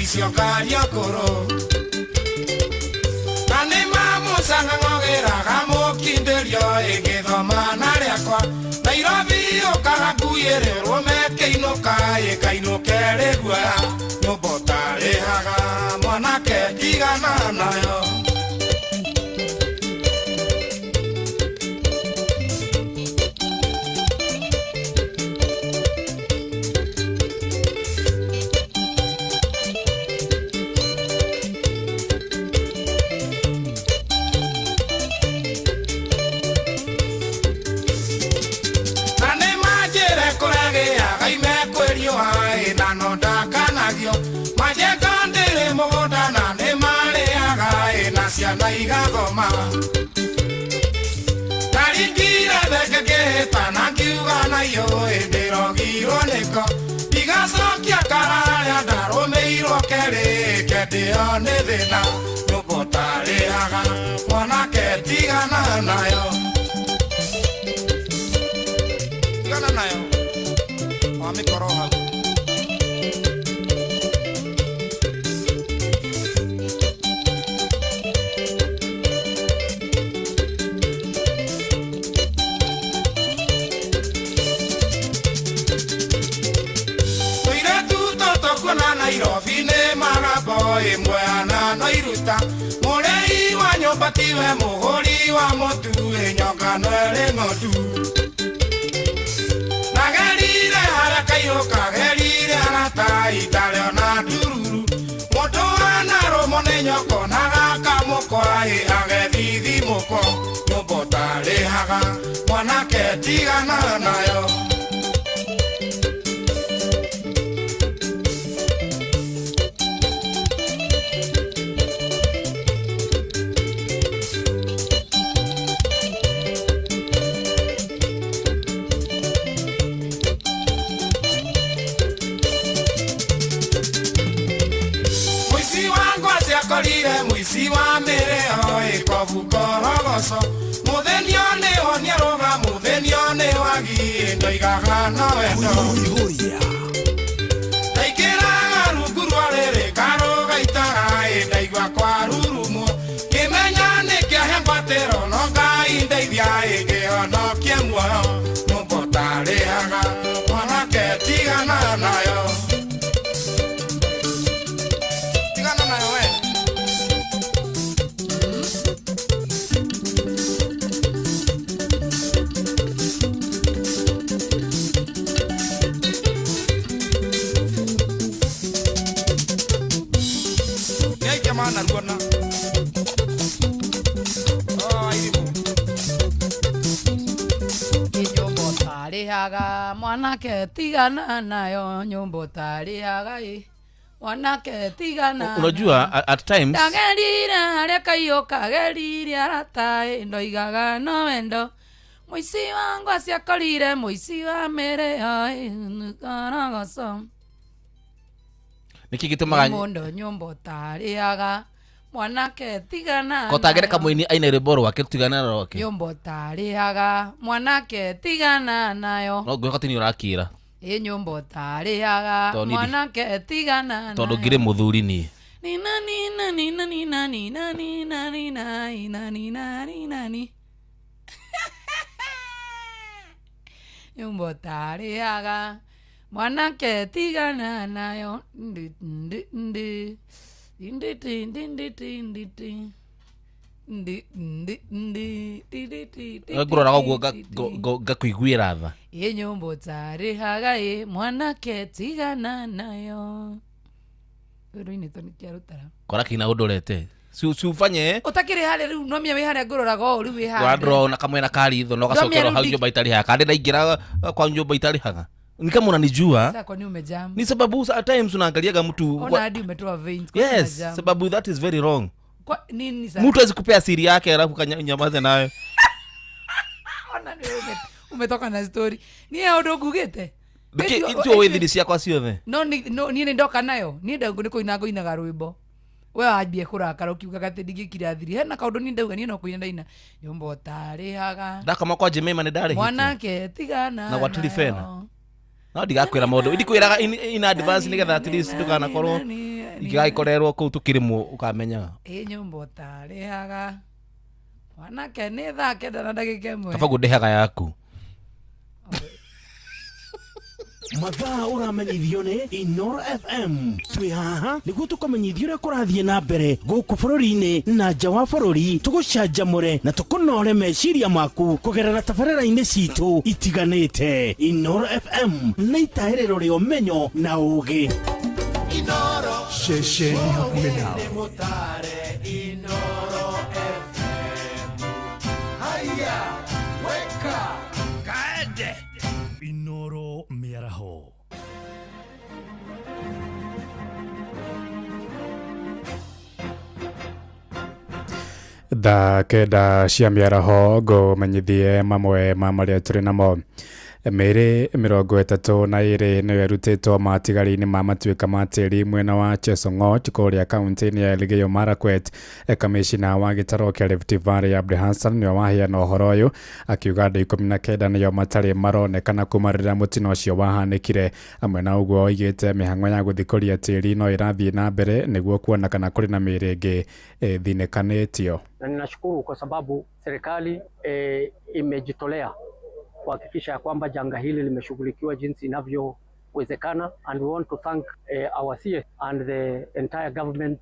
icio ngaria kũrũ na nĩmamũcang'ang'ogĩraga mũkindĩrio ĩgĩthoma na rĩakwa Nairobi ũkagakuĩrĩrwo mekĩinũka ĩkainũke rĩ guoya nyũmba ũtarĩhaga mwanake ndigana nayo ciana igathoma taringira theke kĩhĩtana ngiuga nayo ndĩrogirwo nĩko igacokia kararĩa ndarũmĩirwo kerĩke ndĩo nĩ thĩna nyũmba ũtarĩhaga mwanake tigana nayo wamĩkoro hau Nairobi nĩ magambo ĩmwe na noiruta mũrĩi wa nyũmba tiwe mũhũri wa mũtu nyongano ĩrĩ ng'ondu nagerire harĩa kairũ kagerire arata itarĩ ona ndururu mũndũ wanarũmwo nĩ nyoko na gaka mũkwa agethithi mũko nyũmba ũtarĩhaga mwanake tigana nayo Mũici wa mĩrĩo ĩkobu korogoco mũthenio nĩho nĩarũga mũthenio nĩ wagi ndoigaga no wendo ndaingĩraga rungu rwa rĩrĩ karũga itara ndaigua kwarurumwo ngĩmenya nĩkĩahe ngwatĩro no Ngai ndeithia ngĩhonokie muoyo nyũmba ũtarĩhaga mwanake tigana nayo we mana ruona nyũmba ũtarĩhaga mwanake tigana nayo nyũmba ũtarĩhaga mwanake tigana unajua at times ndagerire harĩa kaiyũ kagerire arata ndoigaga no wendo mũici wa ngwacĩ akorire mũici wa mĩrĩo korogoco niki gitumaga mũndũ nyũmba ũtarĩhaga mwanake tigana kotagereka mũini aina rwĩmbo rwake tigana roke nyũmba ũtarĩhaga mwanake tigana nayo no ngwĩka tini ũrakira nyũmba ũtarĩhaga mwanake tigana nayo tondũ ngĩrĩ mũthuri niĩ nina nina nina nina nina nina nina nina nina nina nyũmba ũtarĩhaga mwanake tigana nayo ngũroraga ũguo ngakũiguĩra tha nyũmba ũtarĩhaga mwanake tigana nayo rũinĩ tũnĩkĩarutara kora kina ũndorete siufanye utakiri hali riu no mia wihare ngororaga o riu wihare wadro na kamwe na karitho no gacokero hau nyumba itari haga kandi ndaingira kwa nyumba itari haga ni kama unanijua sasa kwa nini umejam ni sababu at times unaangaliaga mtu ona hadi umetoa veins kwa yes sababu that is very wrong kwa nini sasa mtu azikupea siri yake alafu kanyamaze nayo ona umetoka na story ni audo gugete Niki wewe dhidi cia kwa ciothe no ni ndoka nayo ni ndangu niko inaga rwimbo we ambie kurakara ukiuga gati ndigikira thiri hena kaundu ni ndauga ni no kuina ndaina nyumba utarihaga ndakama kwa Jemima ni ndari mwanake tigana na watiri fena no ndigakwira maundu ndikwiraga in advance nigetha at least ndukana korwo igikorerwo ku tukirimu ukamenya nyumba utarihaga mwanake ni thake ndana ndagike mwe kaba gudehaga yaku mathaa uramenyithio ni Inoro FM twi haha niguo tukomenyithio uria kurathie na mbere guku bururi-ini na nja wa bururi tugucanjamure na tukunore meciria maku kugerera tabarĩra-inĩ citu itiganĩte. Inoro FM na itaĩrĩro rĩa ũmenyo na ũũgĩ. Inoro ceceni hakuhĩ nawe. Inoro FM haya weka kaende Inoro mĩaraho. Thaa kenda cia mĩaraho ngũmenyithie mamwe ma marĩa tũrĩ namo. Mĩrĩ 32 nĩyo ĩrutĩtwo matigari-inĩ ma matuĩka ma tĩri mwena wa Chesongoch kũrĩa kaunti-inĩ ya Elgeyo Marakwet. Kamishina wa gĩtaro kĩa Rift Valley Abdi Hassan nĩwe waheana ũhoro ũyũ akiuga andũ 19 nĩo matarĩ maronekana kuma rĩrĩa mũtino ũcio wahanĩkire. Amwe na ũguo oigĩte mĩhang'o ya gũthikũria tĩri no ĩrathiĩ na mbere nĩguo kuona kana kũrĩ na mĩrĩ ĩngĩ thinĩkanĩtio. Na ninashukuru kwa sababu serikali imejitolea kuhakikisha kwamba janga hili limeshughulikiwa jinsi inavyowezekana, and we want to thank our CS and the entire government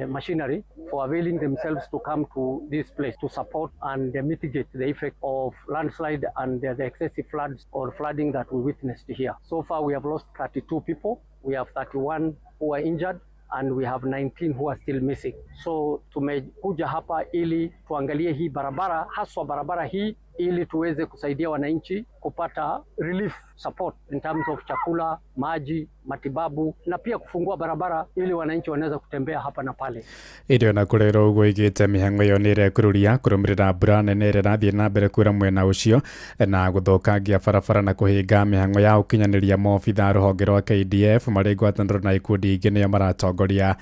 machinery for availing themselves to come to this place to support and mitigate the effect of landslide and the excessive floods or flooding that we witnessed here. So far we have lost 32 people, we have 31 who are injured and we have 19 who are still missing. So tumekuja hapa ili tuangalie hii barabara, haswa barabara hii, ili tuweze kusaidia wananchi kupata relief support in terms of chakula, maji, matibabu na pia kufungua barabara ili wananchi wanaweza kutembea hapa na pale. Irio na kurero uguo igite mihang'o iyo nire kururia kurumirira mbura nene ire rathie na mbere kura mwena ucio na guthokangia barabara na kuhinga mihang'o ya ukinyaniria maobitha ruhonge rwa KDF mari ngwataniro na ikundi ingi niyo maratongoria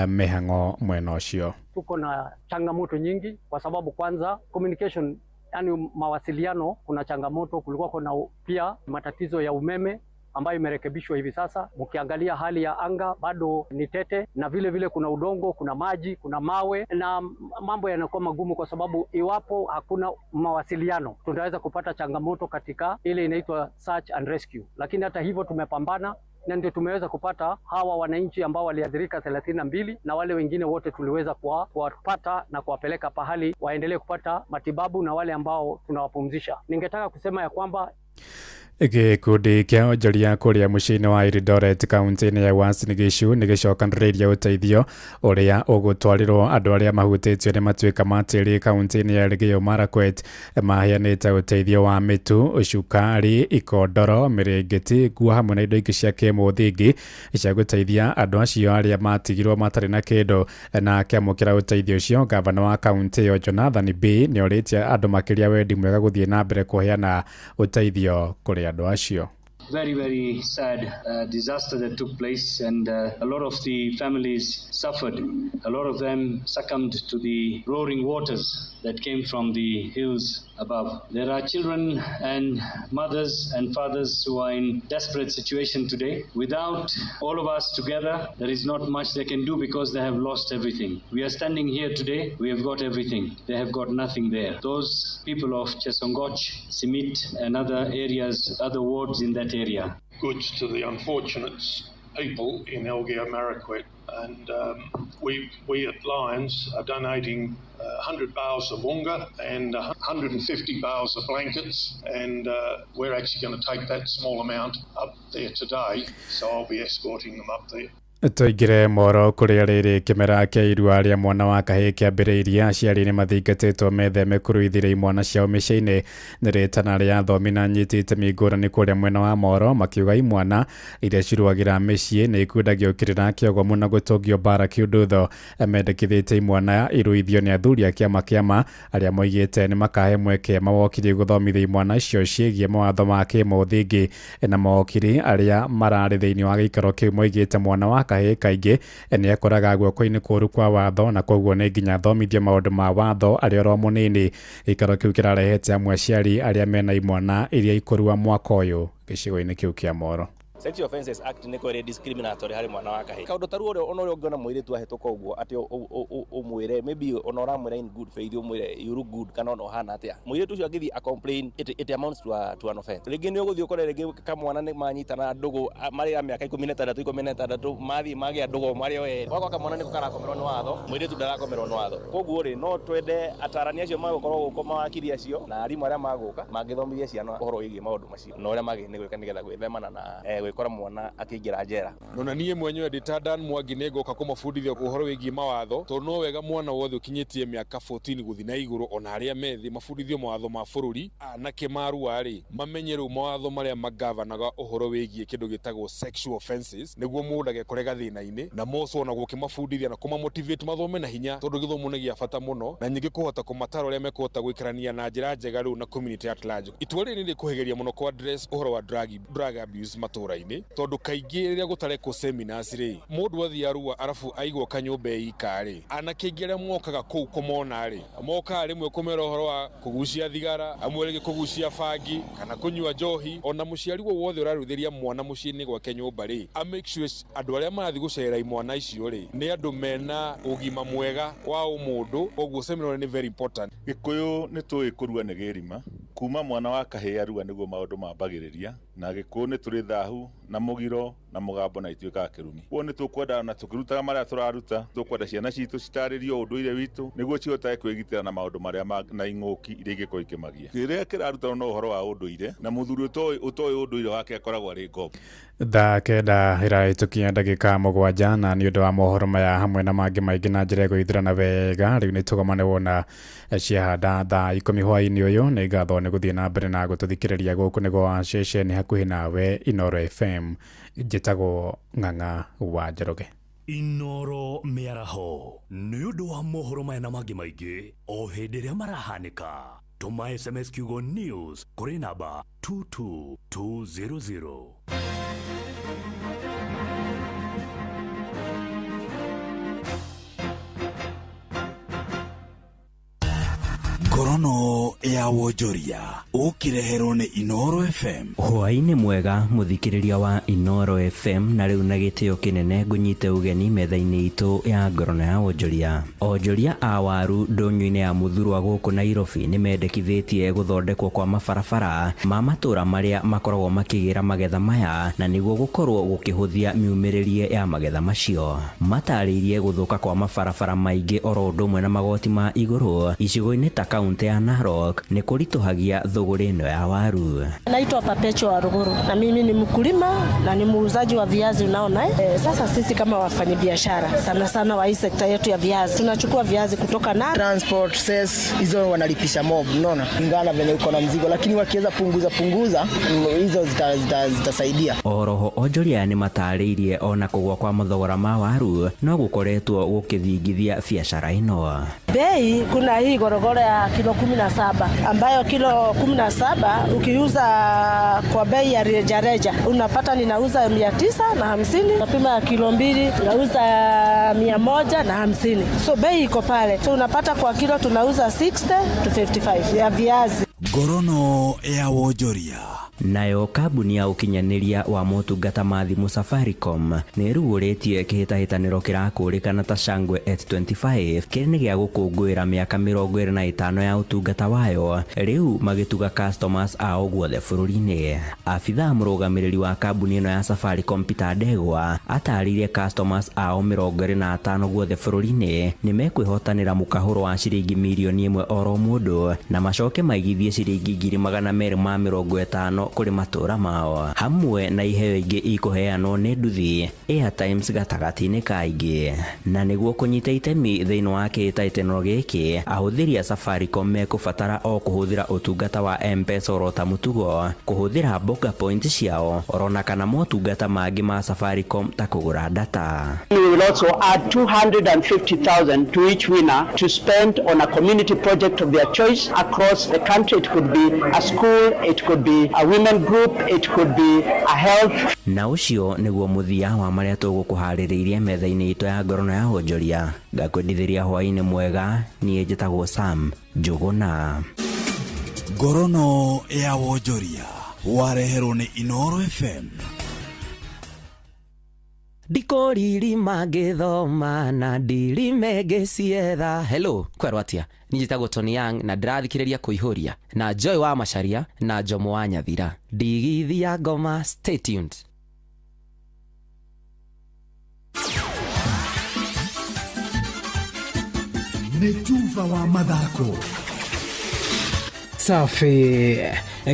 mihang'o mwena ucio. Tuko na changamoto nyingi kwa sababu kwanza communication, yani mawasiliano, kuna changamoto. Kulikuwa kuna pia matatizo ya umeme ambayo imerekebishwa hivi sasa. Mkiangalia hali ya anga bado ni tete, na vile vile kuna udongo, kuna maji, kuna mawe, na mambo yanakuwa magumu kwa sababu iwapo hakuna mawasiliano tunaweza kupata changamoto katika ile inaitwa search and rescue. Lakini hata hivyo tumepambana na ndio tumeweza kupata hawa wananchi ambao waliathirika 32 na wale wengine wote tuliweza kuwapata na kuwapeleka pahali waendelee kupata matibabu na wale ambao tunawapumzisha. Ningetaka kusema ya kwamba gikundi kia onjoria kuria muciini wa Eldoret kaunti-ini ya Uasin Gishu nigicokaniriria uteithio uria ugutwarirwo andu aria mahutitio ni matuika ma tiri kaunti-ini ya Elgeyo Marakwet. Maheanite uteithio wa mitu, cukari, ikondoro, miringiti, nguo hamwe na indo ingi cia kimuthingi cia guteithia andu acio aria matigirwo matari na kindu. Na akiamukira uteithio ucio, gavana wa kaunti yo Jonathan B ni oritie andu makiria wendi mwega guthie na mbere kuheana uteithio kuri andu acio. Very, very sad disaster that took place, and a lot of the families suffered. A lot of them succumbed to the roaring waters that came from the hills above. There are children and mothers and fathers who are in desperate situation today. Without all of us together, there is not much they can do because they have lost everything. We are standing here today, we have got everything. They have got nothing there. Those people of Chesongoch, Simit and other areas, other wards in that area. Goods to the unfortunate people in Elgeyo Marakwet, and we at Lions are donating 100 bales of unga and 150 bales of blankets, and we're actually going to take that small amount up there today, so I'll be escorting them up there. Tuigire moro kuria riri kimera kia irua ria mwana wa kahii kiambiriirie aciari ni mathingatitwo metheme kuruithira imwana ciao miciini ni ritana ria athomi na anyiti itemi ngurani kuria mwena wa moro makiuga imwana iria ciruagira micii ni ikundagio kirira kiogo muno gutungio bara kiundutho. Mendekithite imwana iruithio ni athuri a kiama aria moigite ni makahe mweke mawokiri guthomithia imwana icio ciigie mawatho ma kimuthingi na mawokiri aria marari thiini wa gikaro kiu moigite mwana wa kahĩ kaingĩ nĩ ekoraga guoko-inĩ kũru kwa watho na koguo nĩ nginya thomithio maũndũ ma watho arĩ oro mũnini. Gĩikaro kĩu kĩrarehete amwe aciari arĩa mena imwana iria ikũrua mwaka ũyũ gĩcigo-inĩ kĩu kĩa Moro. Sexual Offences Act nĩ kwere discriminatory harĩ mwana wa kahĩĩ. Kaũndũ taruo ũrĩa ũngĩona mũirĩtu ahĩtũka ũguo atĩ ũmwĩre maybe ona ũramwĩra in good faith ũmwĩre you look good kana ona ũhana atĩa. Mũirĩtu ũcio angĩthiĩ a complain it amounts to an offense. Rĩngĩ nĩ ũgũthiĩ ũkore rĩngĩ kamwana nĩ manyitana ndũgũ marĩ a mĩaka 16 mathiĩ magĩa ndũgũ marĩ o erĩ. Gwakwa kamwana nĩ karakomerwo nĩ watho, mũirĩtu ndarakomerwo nĩ watho. Koguo rĩ no twende atarani acio magũkorwo gũkoma mawakiri acio na arimũ arĩa magũka mangĩthomithia ciana ũhoro wĩgiĩ maũndũ macio na ũrĩa magĩrĩirwo gwĩka nĩgetha gwĩthemana na gwĩkora mwana akĩingĩra njera. Na niĩ mwenyewe ndĩ Dan Mwangi nĩ ngoka kũmabundithia ũhoro wĩgiĩ mawatho tondũ no wega mwana wothe ũkinyĩtie mĩaka 14 gũthiĩ na igũrũ ona arĩa methi mabundithio mawatho ma bũrũri anake marua rĩ mamenye rĩu mawatho marĩa magavanaga ũhoro wĩgiĩ kĩndũ gĩtagwo sexual offenses nĩguo mũndũ agekore gathĩna-inĩ na moco ona gũkĩmabundithia na kũmamotivate mathome na hinya tondũ gĩthomo nĩ gĩa bata mũno na nyingĩ kũhota kũmatara ũrĩa mekũhota gũikarania na njĩra njega rĩu na community at large. Itua rĩrĩ nĩ rĩkũhĩgeria mũno kwa address ũhoro wa drug abuse matũũra-inĩ tondũ kaingĩ rĩrĩa gũtarekwo seminars rĩ mũndũ athiĩ arua arabu aigwo kanyũmba ika rĩ anake aingĩ arĩa mokaga kũu kũmona rĩ mokaga rĩmwe kũmera ũhoro wa kũgucia thigara amwe rĩngĩ kũgucia bangi kana kũnyua njohi ona mũciari wothe ũrarũithĩria mwana mũciĩ-inĩ gwake nyũmba rĩ a make sure andũ arĩa marathiĩ gũcerera imwana icio rĩ nĩ andũ mena ũgima mwega wa ũmũndũ koguo seminar nĩ very important. Gĩkũyũ nĩ tũĩ kũrua nĩ gĩrima kuma mwana wa kahĩĩ arua nĩguo maũndũ mambagĩrĩria na Gĩkũyũ nĩ tũrĩ thahu na mũgiro na mũgambo na ituĩkaga kĩrumi. Kuo nĩ tũkwenda na tũkĩrutaga marĩa tũraruta tũkwenda ciana citũ citarĩrio ũndũire witũ nĩguo cihotage kwĩgitĩra na maũndũ marĩa na ing'ũki iria ingĩkorwo ikĩmagia. Kĩrĩa kĩraruta no ũhoro wa ũndũire na mũthuri ũtoĩ ũndũire wake akoragwo arĩ ngombo. Thaa kenda ĩrahĩtũkia ndagĩka 7 na nĩ ũndũ wa mohoro maya hamwe na mangĩ maingĩ na njĩra ĩgũithĩrana wega rĩu nĩ tũgomane wona ciahanda thaa 10 hwaĩ-inĩ ũyũ nĩ ngatho nĩ gũthiĩ na mbere na gũtũthikĩrĩria gũkũ nĩguo wa ceceni hakuhĩ nawe Inoro FM njĩtagwo Ng'ang'a wa Njoroge. Inoro mĩaraho nĩ ũndũ wa mohoro maya na mangĩ maingĩ o hĩndĩ ĩrĩa marahanĩka tũma SMS kiugo news kũrĩ namba 22200. Ngorono ya wonjoria ũkireherwo nĩ Inoro FM. Hwaĩ-inĩ mwega mũthikĩrĩria wa Inoro FM na rĩu na gĩtĩo kĩnene ngũnyite ũgeni metha-inĩ itũ ya ngorono ya wonjoria. Onjoria a waru ndũnyũ-inĩ ya Muthurwa gũkũ Nairobi nĩ mendekithĩtie gũthondekwo kwa mabarabara ma matũũra marĩa makoragwo makĩgĩra magetha maya na nĩguo gũkorwo gũkĩhũthia miumĩrĩrie ya magetha macio. Matarĩirie gũthũka kwa mabarabara maingĩ oro ũndũ ũmwe na magoti ma igũrũ icigo-inĩ ta kaunti ya Narok ni kulitohagia thogore ino ya waru. Naitwa Perpetua Ruguru na mimi ni mkulima na ni muuzaji wa viazi unaona sasa sisi kama wafanyabiashara sana sana wa hii sekta yetu ya viazi tunachukua viazi kutoka na transport sales hizo wanalipisha mob unaona ingana vile uko na mzigo lakini wakiweza punguza hizo zitasaidia. Oroho onjoria ni matarĩirie ona kugwa kwa mathogora ma waru no gukoretwo gukithingithia biashara ino. Bei kuna hii gorogoro ya kilo 17 ambayo kilo 17 ukiuza kwa bei ya rejareja unapata ninauza 950 napima kilo 2 nauza 150 so bei iko pale so unapata kwa kilo tunauza 60 to 55 ya viazi. Ngorono ya wonjoria. Nayo kambuni ya ukinyanĩria wa motungata ma thimũ Safaricom nĩ rugũrĩtie kĩhĩtahĩtanĩro kĩrakũrĩkana ta Shangwe H25 kĩrĩ nĩ gĩa gũkũngũĩra mĩaka 25 ya ũtungata wayo rĩu magĩtuga customers ao guothe bũrũri-inĩ. Abithaa mũrũgamĩrĩri wa kambuni ĩno ya Safaricom Peter Ndegwa atarĩirie customers ao 25 guothe bũrũri-inĩ nĩ mekwĩhotanĩra mũkahũro wa ciringi mirioni 1 oro mũndũ na macoke maigithie ciringi 250 kuri matũũra mao hamwe na iheo ingĩ ikuheanwo nĩ nduthi Airtimes gatagati-inĩ kaingĩ. Na nĩguo kũnyita itemi thĩinĩ wa kĩhĩtahĩtanĩro gĩkĩ ahũthĩri a Safaricom mekũbatara o kũhũthĩra ũtungata wa M-Pesa oro ta mũtugo kũhũthĩra Boga Point ciao orona kana motungata mangĩ ma Safaricom ta kũgũra data. We will also add 250,000 to each winner to spend on a community project of their choice across the country. It could be a school, it could be a women group, it could be a health. Na ucio niguo muthia wa maria tugukuhaririirie metha-ini itu ya ngorono ya wonjoria. Ngakwendithiria hwaini mwega, nie njitagwo Sam Njuguna. Ngorono ya wonjoria wareherwo ni Inoro FM. Dikoriri magithoma na ndiri megecietha. Hello, kwerwatia. Nijitagwo Tony Young na ndirathikiriria kuihuria na Joy wa Macharia na Jomo wa Nyathira. Ndigithia ngoma, stay tuned. Netuva wa mathako. Safi.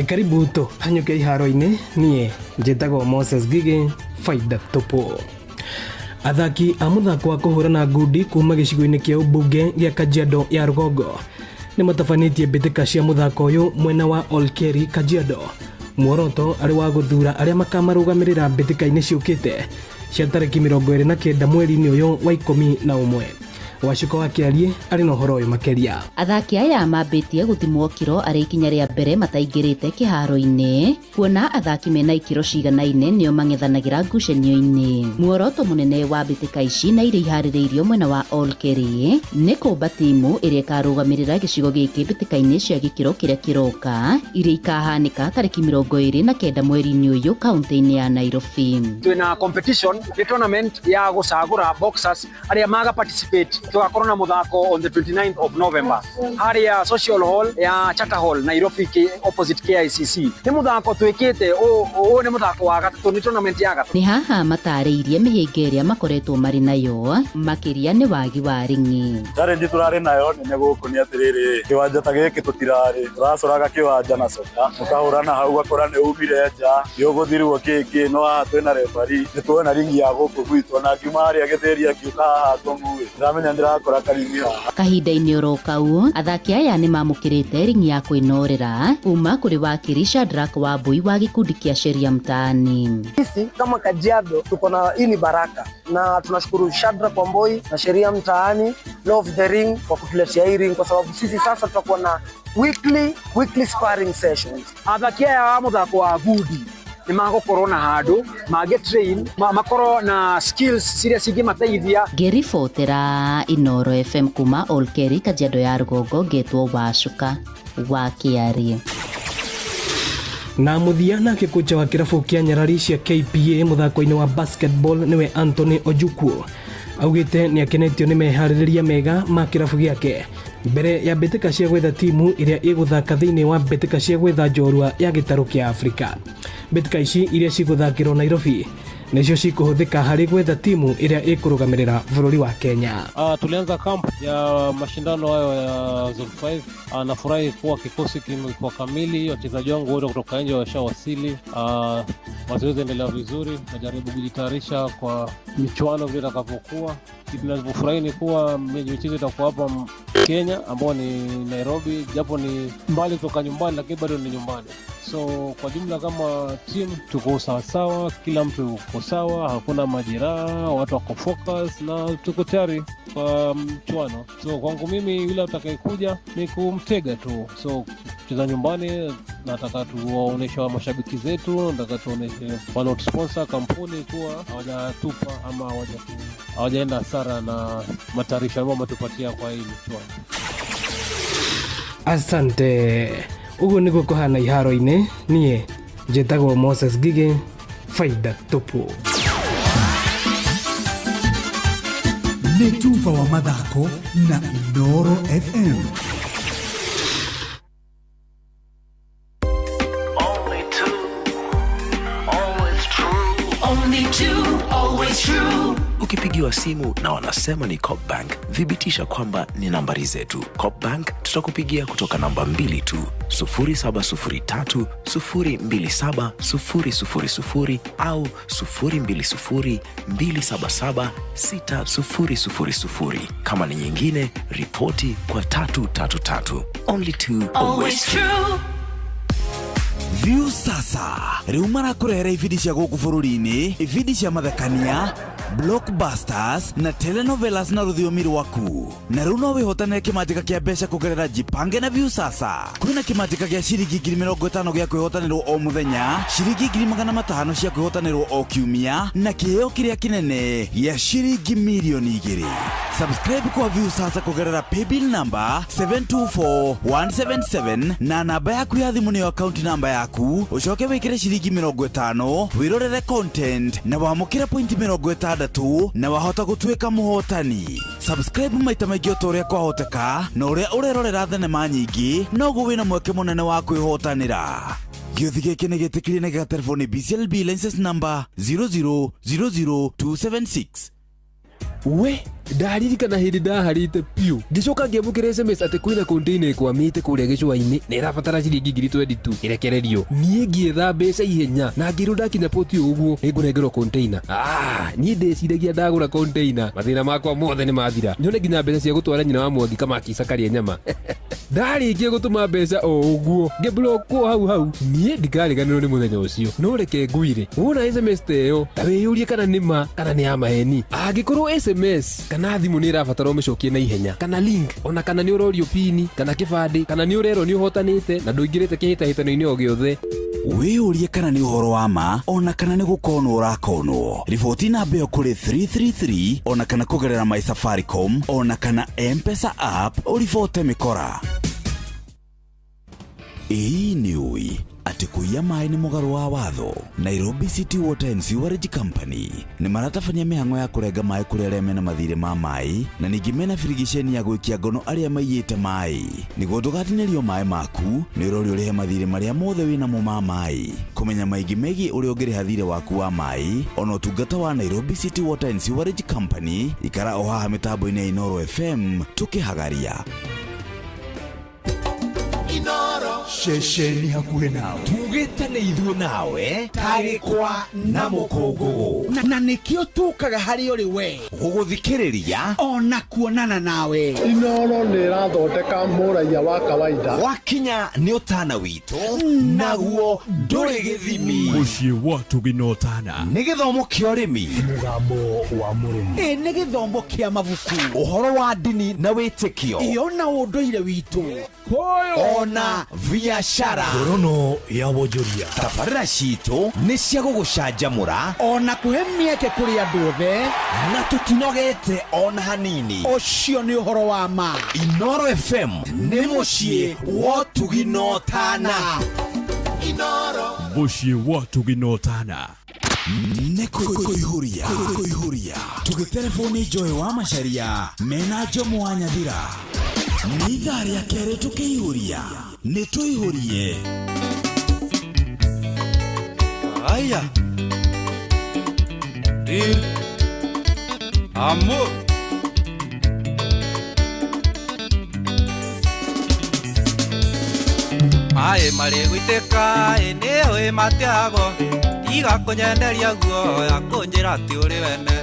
Karibu to hanyuke iharo-ini. Nie njitagwo Moses Gige, faida topo. Athaki a muthako wa kuhurana ngundi kuma gicigo-ini kia ubunge gia Kajiado ya Rugongo ni matafanitie mbitika cia muthako uyu mwena wa Olkeri Kajiado. Muoroto ari wa guthura aria makamarugamirira mbitika-ini ciukite cia tariki 29 mweri-ini uyu wa 11. Waciko wa Kiarie ari no horo uyu makeria. Athaki aya mambitie guthimwo kiro ari ikinya ria mbere mataingirite kiharo-ini, kuona athaki mena ikiro ciganaine nio mang'ethanagira ngucanio-ini. Muoroto munene wa mbitika ici na iria ihaririirio mwena wa Olkeri ni kumba timu iria ikarugamirira gicigo giki mbitika-ini cia gikiro kiria kiroka iria ikahanika tariki 29 mweri-ini uyu kaunti-ini ya Nairobi. Twina competition ni tournament ya gucagura boxers aria maga participate tugakorwo na muthako on the 29th of November haria social hall ya Charter Hall Nairobi opposite KICC. Ni muthako twikite o ni muthako wa gatatu, ni tournament ya gatatu. Ni haha matariirie mihinga iria makoretwo mari nayo makiria ni wagi wa ringi. Challenge turari nayo ni guku ni atiriri kiwanja ta giki tutirari turacoraga kiwanja na soka tukahurana hau gakora ni umire nja yoguthirwo kiki no twina referee ni tuona ringi ya guku gwitu na ngimari agithiria kiuka haha tongui ndamenya ndirakora karingi haha. Kahinda-ini orokau athaki aya ni mamukirite ringi ya kwinorera kuma kuri wakiri Shadrack Wambui wa gikundi kia Sheria Mtaani. Sisi kama Kajiado tuko na hii ni baraka na tunashukuru Shadrack Wambui na Sheria Mtaani Love the Ring kwa kutuletea hii ring, kwa sababu sisi sasa tutakuwa na weekly sparring sessions. Athaki aya muthako wa ngundi ni magokorwo na handu mage train makoro na skills siria singi mateithia. Ngiribotera Inoro FM kuma Olkeri Kajiado ya Rugongo, ngetwo Wacuka wa Kiarie. Na muthiana kikucha wa kirabu kia Nyarari cia KPA muthako-ini wa basketball niwe Anthony Ojukwu augite ni akenetio ni mehaririria mega ma kirabu giake mbere ya mbitika cia gwetha timu iria iguthaka thiini wa mbitika cia gwetha njorua ya gitaru kia Afrika. Mbitika ici iria ciguthakirwo Nairobi nicio cikuhuthika hari gwetha timu iria ikurugamirira bururi wa Kenya. Tulianza kampu ya mashindano hayo ya Zone 5. Nafurahi kuwa kikosi kimekuwa kamili, wachezaji wangu wote kutoka nje washawasili. Mazoezi endelea vizuri, najaribu kujitayarisha kwa michuano vile itakavyokuwa. Kitu ninachofurahi ni kuwa michezo itakuwa hapa Kenya ambao ni Nairobi, japo ni mbali kutoka nyumbani lakini bado ni nyumbani. So kwa jumla kama team tuko sawa, kila mtu uko sawa, hakuna majeraha, watu wako focus na tuko tayari kwa mchuano. So kwangu mimi yule atakayekuja ni kumtega tu. So kucheza nyumbani, nataka tuwaoneshe mashabiki zetu, nataka tuoneshe wale sponsor kampuni kuwa hawajatupa ama hawajaenda hasara na matayarisho ambayo wametupatia kwa hii mchuano. Asante. Ugu niguo kuhana iharo-ini. Nie njitagwo Moses Gige, faida topo. Netuva wa mathako na Inoro FM. Ukipigiwa simu na wanasema ni Copbank, thibitisha kwamba ni nambari zetu. Copbank tutakupigia kutoka namba 2 tu, 0703 027 000 au 020 277 6000. Kama ni nyingine, ripoti kwa 333. Only two, always true. Viusasa riu marakurehera ibindi cia guku bururi-ini, ibindi cia mathekania, blockbusters na telenovelas na rũthiomi rwaku. Na riu no wihotanire kimanjika kia mbeca kugerera Jipange na Viusasa. Kwina kimanjika gia ciringi 50,000 gia kwihotanirwo o muthenya, ciringi 500,000 cia kwihotanirwo o kiumia, na kiheo kiria kinene gia ciringi milioni 2. Subscribe kwa Viusasa kugerera paybill number 724177 na namba yaku ya thimu niyo account number yaku, ucoke wikire ciringi 50 wirorere content na wamukire point 60 na wahota gutuika muhotani. Subscribe maita maingi utoria kwahoteka, na uria urerorera thenema nyingi noguo wina mweke munene wa kwihotanira. Gĩothi gĩkĩ nĩ gĩtĩkĩrie na gĩa telefoni BCLB license number 0000276. We ndaririkana hindi ndaharite piu ngicoka ngiamukira SMS ati kwina container ikwamite kuria gicua-ini na irabatara ciringi 22 irekererio. Nie ngietha mbeca ihenya na ngiru ndakinya poti uguo ningũnengerwo container. Nie ndĩciragia ndagũra container, mathĩna makwa mothe nĩ mathira, nyone nginya mbeca cia gũtwara nyina wa Mwangi Kamaki Karia nyama. Ndarĩkia gũtũma mbeca o ũguo ngĩblockwo hau nie ndikariganĩrwo nĩ mũthenya ũcio. No reke ngwire, wona SMS teyo ta wĩyũrie kana nĩ ma kana nĩ ya maheni. Angĩkorwo SMS kana thimu nĩ ĩrabatara ũmĩcokie na ihenya, kana link, ona kana nĩ ũrorio pini kana kĩbandĩ, kana nĩ ũrerwo nĩ ũhotanĩte na ndũingĩrĩte kĩhĩtahĩtano-inĩ o gĩothe. Wĩyũrie kana nĩ ũhoro wa ma, ona kana nĩ gũkonwo ũrakonwo. Riboti namba ĩyo kũrĩ 333, ona kana kũgerera My Safaricom, ona kana M-Pesa app ũribote mĩkora. Ĩĩ nĩũĩ atĩ kũiya maĩ nĩ mũgarũ wa watho. Nairobi City Water and Sewerage Company nĩ maratabania mĩhang'o ya kũrenga maĩ kũrĩ arĩa mena mathirĩ ma maĩ, na ningĩ mena birigiceni ya gũikia ngono arĩa maiyĩte maĩ. Nĩguo ndũgatinĩrio maĩ maku, nĩ ũrori ũrĩhe mathirĩ marĩa mothe wĩnamo ma maĩ. Kũmenya maingĩ megiĩ ũrĩa ũngĩrĩha thirĩ waku wa maĩ, ona ũtungata wa Nairobi City Water and Sewerage Company, ikara o haha mĩtambo-inĩ ya Inoro FM tũkĩhagaria. Inoro shesheni hakuhe nawe tugitane ithuĩ nawe tarĩkwa na mũkũngũgũ na nĩkĩo tukaga harĩ ũrĩ we gũgũthikĩrĩria ona kuonana nawe. Inoro nĩ ĩrathondeka mũraiya wa kawaida. Wakinya nĩ ũtana witũ naguo ndũrĩ gĩthimi. Mũciĩ wa Tuginotana nĩ gĩthomo kĩa ũrĩmi, mũgambo wa mũrĩmi, nĩ gĩthomo kĩa mabuku, ũhoro wa ndini na wĩtĩkio, ona ũndũire witũ, ona biashara, ngorono ya wonjoria. Tabarĩra citũ nĩ cia gũgũcanjamũra ona kũhe mĩeke kũrĩ andũ othe, na tũtinogete ona hanini. Ũcio nĩ ũhoro wa ma. Inoro FM nĩ mũciĩ wa Tuginotana. Inoro mũciĩ wa Tuginotana nĩ kũihũria tũgĩtelefoni Joy wa Macharia mena Jomo wa Nyathira. Nĩ ithaa rĩa kerĩ tũkĩihũria, nĩ tũihũrie. Aya Dil Amor Maĩ marĩ gũitĩka nĩ ũĩ matiago, iga kũnyenderia guoya kũnjĩra atĩ ũrĩ wene.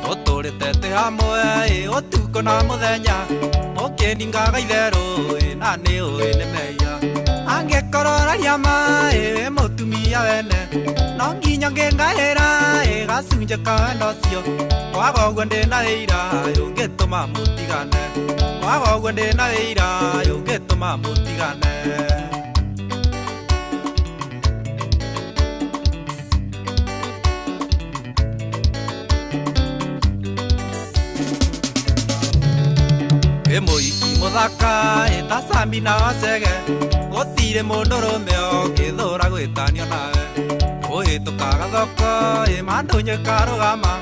Tũtũrĩte tĩ hamwe ũtukũ na mũthenya, ũkĩningaga itherũ na nĩ ũĩ nĩ meya. Angĩkorwo ũraria maĩ wĩ mũtumia wene, no nginya ngĩngaĩra gacunjĩ ka wendo ũcio. Kwaga ũguo ndĩna wĩira ũngĩtũma mũtigane, kwaga ũguo ndĩna wĩira ũngĩtũma mũtigane. Mũiki mũthaka ta Sambi na Wacege, gũtirĩ mũndũrũme ũngĩthũra gwĩtanio nawe. Ũhĩtũkaga thoko mandũnyũ karũgama,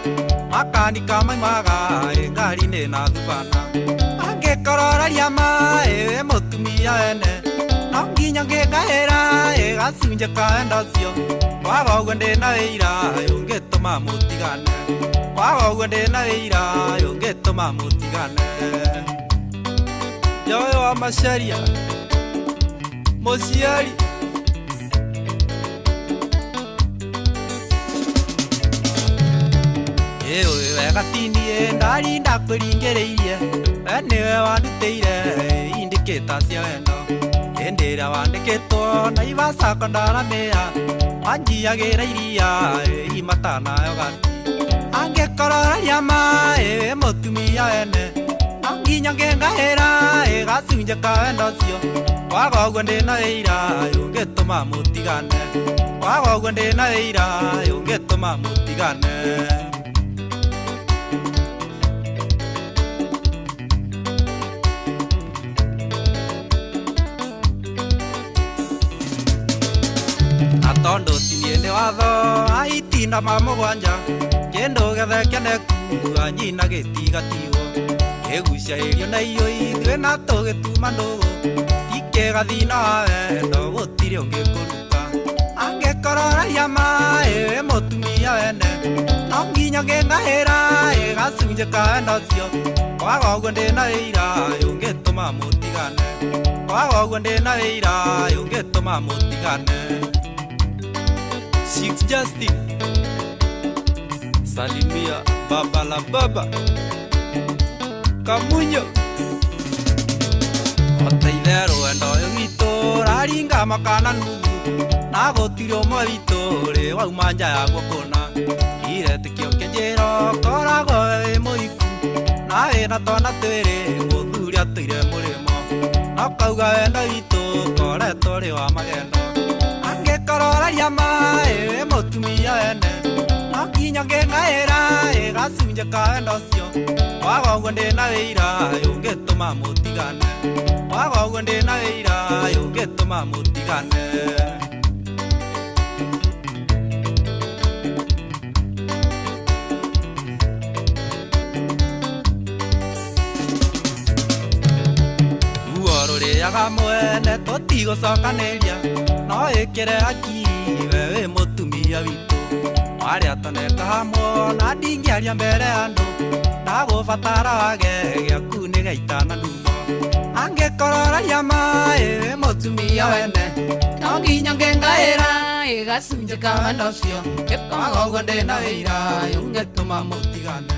makanika maimaga ngari-inĩ na thubana. Angĩkorwo ũraria maĩ wĩ mũtumia wene, no nginya ngĩngaĩra gacunjĩ ka wendo ũcio. Kwaga ũguo ndĩna wĩira ũngĩtũma mũtigane, kwaga ũguo ndĩna wĩira ũngĩtũma mũtigane. Joy wa Macharia mũciari ũĩ wega tini ndarinda kwĩringĩrĩirie, we nĩwe wandutĩire indicators cia wendo. endera wandikitwo na Ivasa kondaramia wanjiagira iria imatana yogati angekororia mae mutumia wene anginya ngengahera gasunje kawendo cio waga uguo ndina wira ungituma mutigane waga uguo ndina wira ungituma mutigane atondo tiniende watho aitinda mamugwanja kendo gethekene kuga nyina gitigatiwo kegucia irio na iyo ithwe na tugituma ndugu ikega thina wendo gutire ungikuruta angekororaria mae mutumia wene no nginya ngengahira gasunje kawendo cio waga uguo ndina wira ungituma mutigane waga uguo ndina wira ungituma mutigane Six Justin Salimia baba la baba Kamunyo Oteithero endo yito raringa makana nugu na gotiro mwito re wa umanja ya gukona ire tikio kenjero korago we muiku na we na tona twere guthuria tuire murimo na kauga wendo wito kore tore wa magendo angekororaria mae mutumia wene akinya ngengahera gasunje kawendo cio waga uguo ndina wira ungituma mutigane waga uguo ndina wira ungituma mutigane uoruriaga mwene tutigũcokaniria no ikire hakiri wewe mutumia witu aria toneka hamwe na ndingiaria mbere andu ndagubatara wage giaku ni gaitana ndumo angekororaria mae mutumia wene no nginya ngengahira gasunje kawendo cio waga uguo ndina wira ungituma mutigane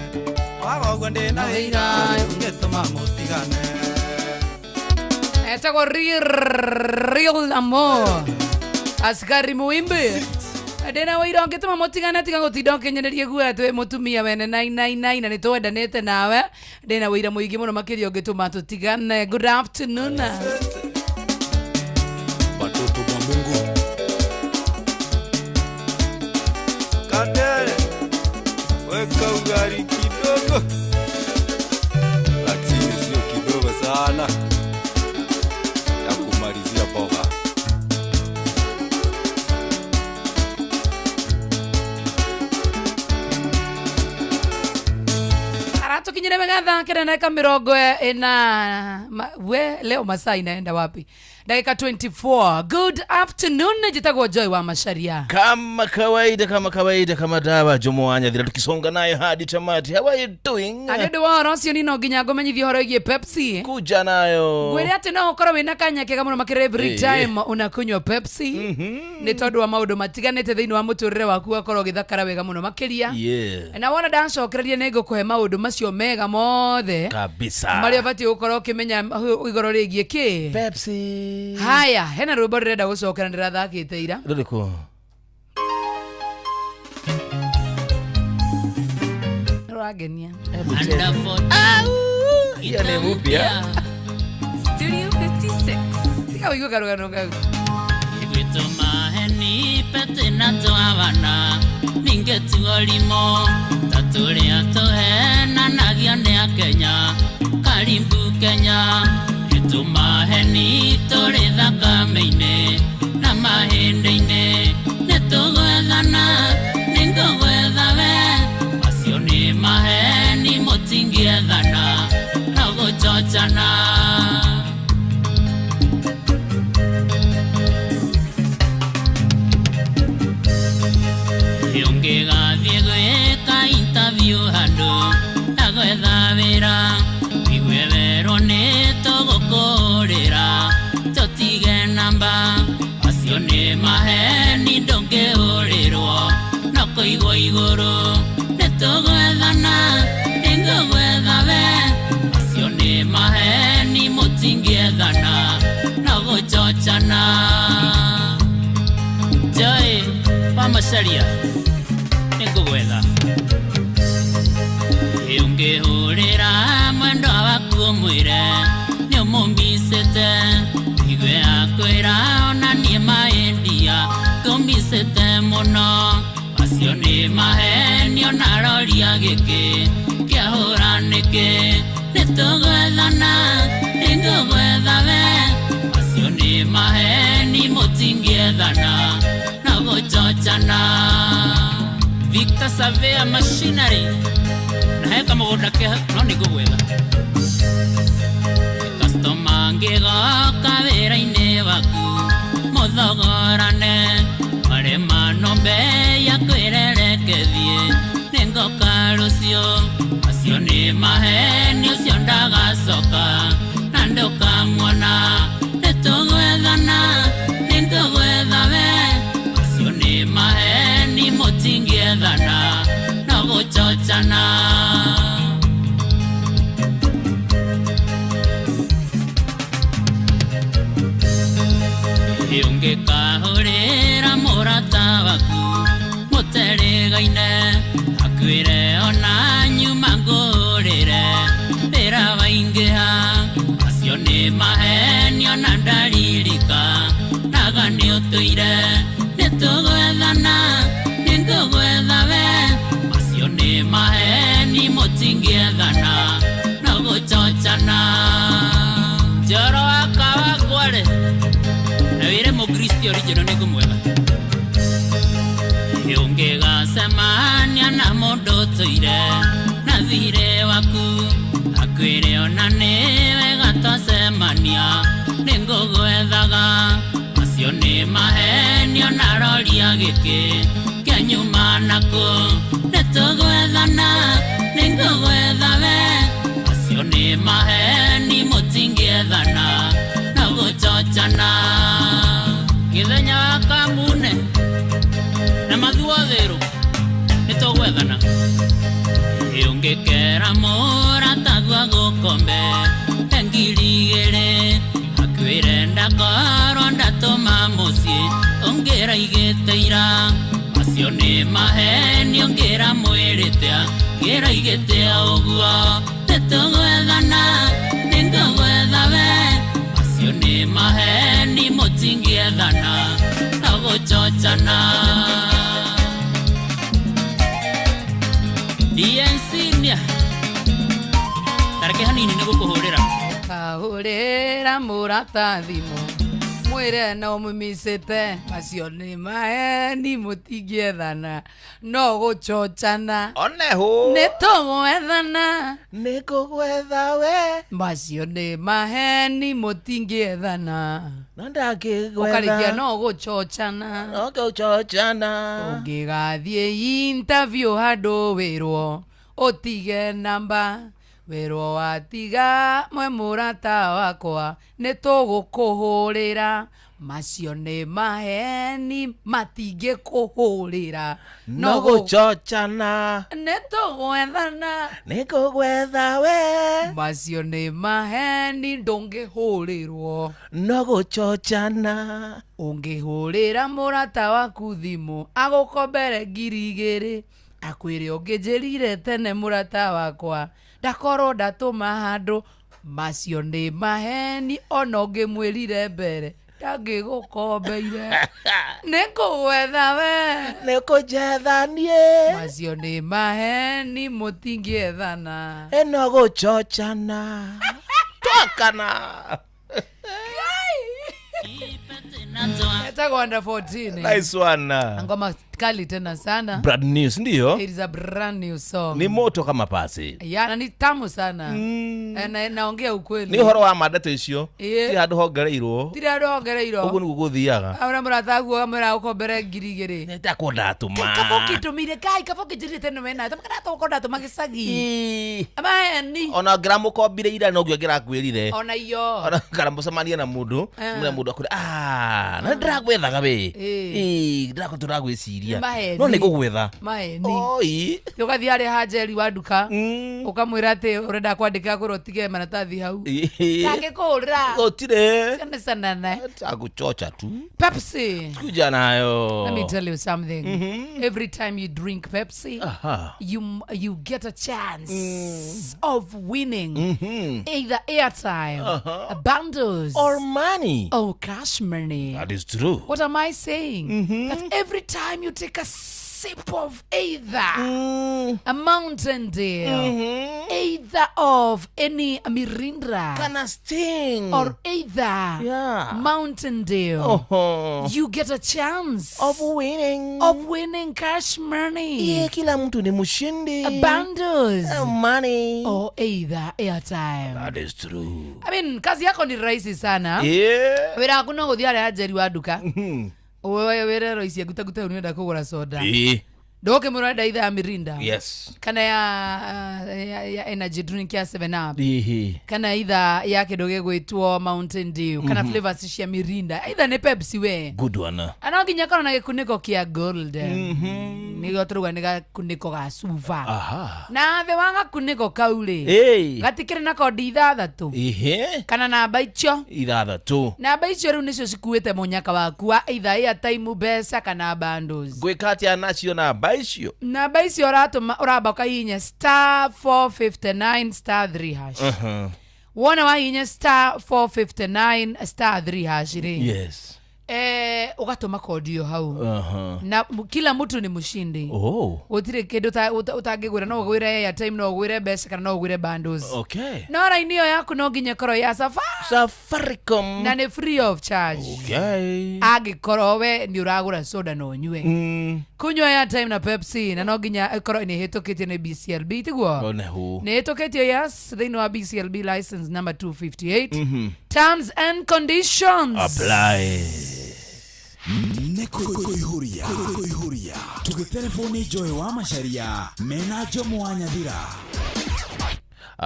waga uguo ndina wira ungituma mutigane etagwo real amor askari muimbe ndina wira ungituma mutigane tiga gutinda ukinyererie guoya twi mutumia wene 999 na nitwendanite nawe ndina wira muingi muno makiria ungituma tutigane. Good afternoon watoto wa Mungu kadere weka ugali kidogo lakini sio kidogo sana ya kumalizia boga tukinyire megatha kenda ndagika mirongo ina we leo masaa inaenda wapi? Dakika 24. Good afternoon, jitagwo Joy wa Masharia. Kama kawaida kama dawa Jomoanya thira tukisonga nayo hadi tamati. How are you doing? Adedo wa Rosio nino nginya ngomenyithio horo igie Pepsi. Kuja nayo. Gwere ati no ukoro wina kanya kega muno makire every time unakunywa Pepsi. Ni tondu wa maundu matiganite thiini wa muturire waku akoro githakara wega muno makiria. Na wona dancokererie nego kuhe maundu macio mega mothe. Kabisa. Maria bati ukoro ukimenya igoro rigie ki Pepsi. Haya, hena rwimbo rurenda gucokera ndirathakite ira. Ruriko. Rwagenia. Iya ni mupya. Studio 56. Tika wigo karugano kagu. Igwito maheni pete na toavana. Ninge tugolimo. Taturi atohena nagione ya Kenya. Karimbu Kenya. Tumaheni tore thakame-ine na mahĩndĩ-inĩ nĩtũgwethana nĩngũgwethawe acio nĩ maheni mũtingĩethana no gũcochana ũngĩgathiĩ gwĩka interview handũ agwetha wĩra igwe werwo nĩ tũgũkũrĩra tũtige namba acio nĩ maheni ndũngĩũrĩrwo no kũigwo igũrũ nĩtũgwethana nĩngũgwethawe acio nĩ maheni mũtingĩethana no gũcocha caria nĩngũgwetha ũngĩhũrĩra mwendwa waku ũmwĩre nĩũmũmbicĩte igwe akwĩra ona niĩ maendia tũmbicĩte mũno acio nĩ maheni ona roria gĩkĩ kĩahũra nĩkĩ nĩtũgwethana nĩngũgwetha we acio nĩ maheni mũtingĩethana na gũchochana Victor Savea Machinery heka mũgũnda ke no nĩngũgwetha customer ngĩgoka wĩra-inĩ waku mũthogorane marema nombe yakwĩrerekethie nĩngoka rũciũ acio nĩ maheni ũcio ndagacoka na ndũkamuona nĩtũgwethana nĩngũgwetha we acio nĩ maheni mũtingĩethana na gũchochana ũngĩkahũrĩra mũrata waku mũterĩgaine akwĩre ona nyuma ngũrĩre wĩra waingĩha acio nĩ maheni ona ndaririka naga nĩũtũire nĩtũgwethana nĩngũgwetha we acio nĩ maheni mũtingĩethana na gũchochana Njoro wa Kawangware na wĩre mũkristi original nĩngũmwetha ũngĩgacemania na mũndũ ũtũire na thirĩ waku akwĩre ona nĩ wega twacemania nĩngũgwethaga acio nĩ maheni ona roria gĩkĩ kĩanyuma nakũ nĩtũgwethana nĩngũgwetha we acio nĩ maheni mũtingĩethana na gũchochana Gĩthenya wa Kambune na Mathuotherũ nĩtũgwethana ũngĩkera mũratagu agũkombe ngiri igĩrĩ akwĩre ndakorwo ndatũma mũciĩ ũngĩraigĩte ira acio nĩ maheni ũngĩra mwĩrĩte ngĩraigĩte ũguo nĩtũgwethana nĩngũgwetha we acio nĩ maheni mũtingĩethana na gũchochana DNC nia tareke hanini nĩgũkũhũrĩra kahũrĩra mũrata thimũ mwĩre no mũmicĩte acio nĩ maheni mũtingĩethana no gũchochana oneho nĩtũgwethana nĩngũgwetha we acio nĩ maheni mũtingĩethana na ndangĩgwetha ũkarĩkia no gũchochana ũngĩgathiĩ interview handũ wĩrwo ũtige namba wĩrwo watiga mwe mũrata wakwa nĩtũgũkũhũrĩra macio nĩ maheni matingĩkũhũrĩra no gũchochana nĩtũgwethana nĩngũgwetha we macio nĩ maheni ndũngĩhũrĩrwo no gũchochana ũngĩhũrĩra mũrata waku thimũ agũkombere ngiri igĩrĩ akwĩre ũngĩnjĩrire tene mũrata wakwa ndakorwo ndatũma handũ macio nĩ maheni ona ũngĩmwĩrire mbere ndangĩgũkombeire nĩngũgwetha we nĩkũnjetha niĩ macio nĩ maheni mũtingĩethana no gũchochana twakana etagwo under 14 nice one ngoma kali tena sana brand news ndio it is a brand new song ni moto kama pasi yana ni tamu sana naongea ukweli ni horo wa mandeto icio ti handu hongereirwo uguo niguo guthiaga awra murataguo amera ukombere ngiri igiri nitakwenda tuma kabokitumire kai kabokijirite tena mena tamkana tokonda tumagicagi amani ona ngiramukombire ira no ngio ngirakwirire ona iyo ona ngaramucemania na mundu akure na ndiragwethaga we ndirakutura gwiciria kwendia Maheni. no nĩ gũgwetha Maheni. oi Ugathi ari hajeri wa nduka ukamwira ati urenda kwandika kuro tige maratathi hau ngakikura gotire sana sana na aguchocha tu Pepsi. kuja nayo. Let me tell you something. Every time you drink Pepsi, you get a chance of winning either airtime, bundles, or money, or cash money. That is true. What am I saying? That every time you take a sip of either a Mountain Dew, either of any Mirinda, Kana Sting, or either Mountain Dew, you get a chance of winning cash money. Kila mtu ni mshindi. Bundles, money, or either airtime. That is true. I mean, kazi yako ni rahisi sana. Yeah. Wira hakuna guthiare hajeri wa nduka. Wewe wera roisi gutaguta unenda kugura soda. Ndoke murada either ya Mirinda. Yes. Kana ya energy drink ya 7up. Kana either ya kidoge gwitwo Mountain Dew. Kana flavors cia Mirinda. Either ne Pepsi we. Good one. Anoginya kana na gikuniko kia gold. Nigo turuga ni gakuniko ga suva. Na the wanga kuniko kaule. Gatikire na kodi ithathatu. Kana namba icio. Ithathatu. Namba icio riu nicio cikuite munyaka waku wa either airtime besa kana bundles. Gwikati anacio namba icio. Namba icio uramba kahinya *459 *3#. Wona wahinya *459 *3#. Yes. Ugatuma kodi yo hau. Na kila mtu ni mshindi. Utire kindu utangigwira no ugwire airtime no ugwire besa kana no ugwire bundles. Okay. No line yo yaku no nginya koro ya Safaricom. Na ni free of charge. Okay. Agikoro we ni uragura soda no nywe. Kunywa airtime na Pepsi na no nginya koro ni hitukitie ni BCLB tiguo. Ni hitukitie yes they know BCLB license number 258. Terms and conditions apply. Kuihuria tugitelefoni Joy wa Macharia mena Jomo wa Nyathira.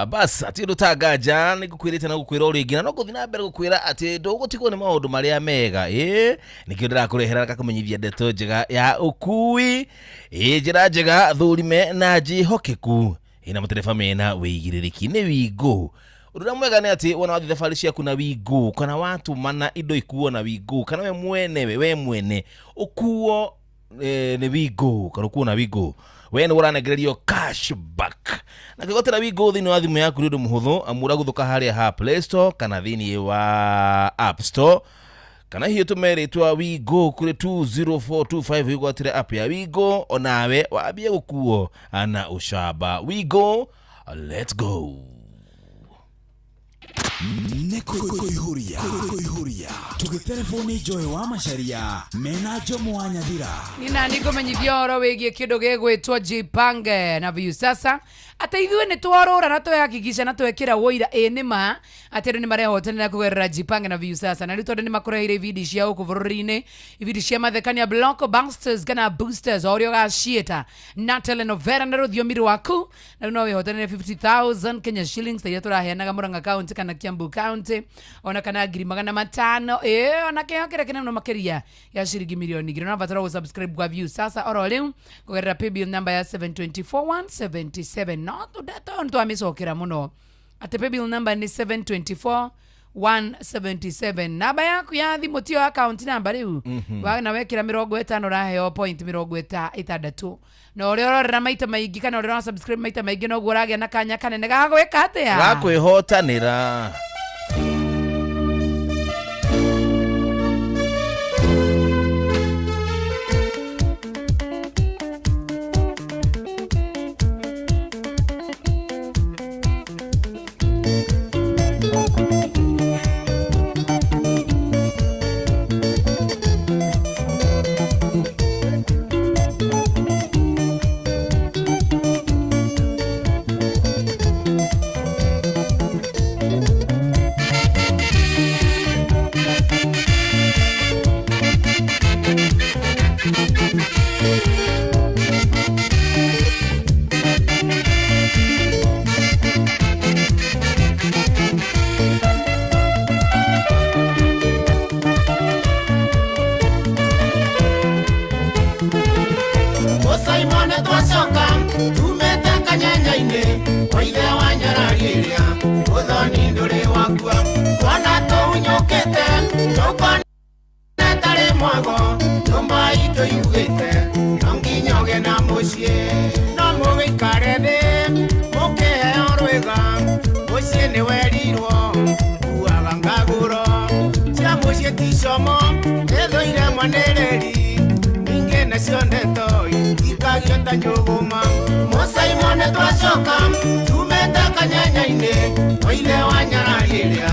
Bas ati rutagaja ni gukwirite na gukwira uringi na no guthi na mbere gukwira ati ndugutigwo ni maundu maria mega nikio ndirakurehera kakumenyithia ndeto njega ya ukui njira njega thurime na njihokeku ina matereba mena wigiririki ni wingu. Urura mwega ni ati wona wathi thabari ciaku na wingu kana watu mana indo ikuo na wingu kana we mwene ukuo ni wingu kana ukuo na wingu we ni uranegererio cashback na kigotera wingu thini wa thimu yaku rindu muhuthu amura guthuka haria ha Play Store kana thini wa App Store kana hiyo tumeritwa wingu kuri 20425 igotire app ya wingu onawe wabie gukuo ana ushaba wingu. Let's go. Kuihuria tugitelefoni Joy wa Macharia mena Jomo wa Nyathira. Nina nikumenyithia oro wigie kindu gigwitwo Jipange na viu sasa ata ithuĩ nĩ twarũra na twehakikisha na twekĩra woira nĩma atĩ andũ nĩ marehotanĩra kũgerera Jipange na viu sasa na rĩu tondũ nĩ makũreheire ibindi cia gũkũ bũrũri-inĩ ibindi cia mathekania blockbusters kana boosters o ũrĩa ũgaciĩta na telenovela na rũthiomi rwaku na rĩu no wĩhotanĩre 50,000 Kenya shillings ta iria tũraheanaga Murang'a County kana Kiambu County ona kana 500,000 ona kĩheo kĩrĩa kĩnene makĩria ya ciringi milioni 2 na batara gũsubscribe kwa view sasa oro rĩu kũgerera paybill number ya 724177 no ndeto amicokera muno ate paybill number ni 724177 namba yaku ya thimu tio account number rĩu na wekĩra 50 raheo point 60 no ũrĩa ũrorera maita maingĩ kana ũrĩa subscribe maita maingĩ no ũragĩa na kanya kanene ga gwĩka atĩa ga kwĩhotanĩra. werirwo kuaga ngagũro cia mũciĩ ticomo ethoire mwanĩrĩri ningĩ nacio ndeto ikagio ta njũgũma mũcaimone twacoka tumĩte kanyenya-inĩ oile wa nyarari ĩrĩa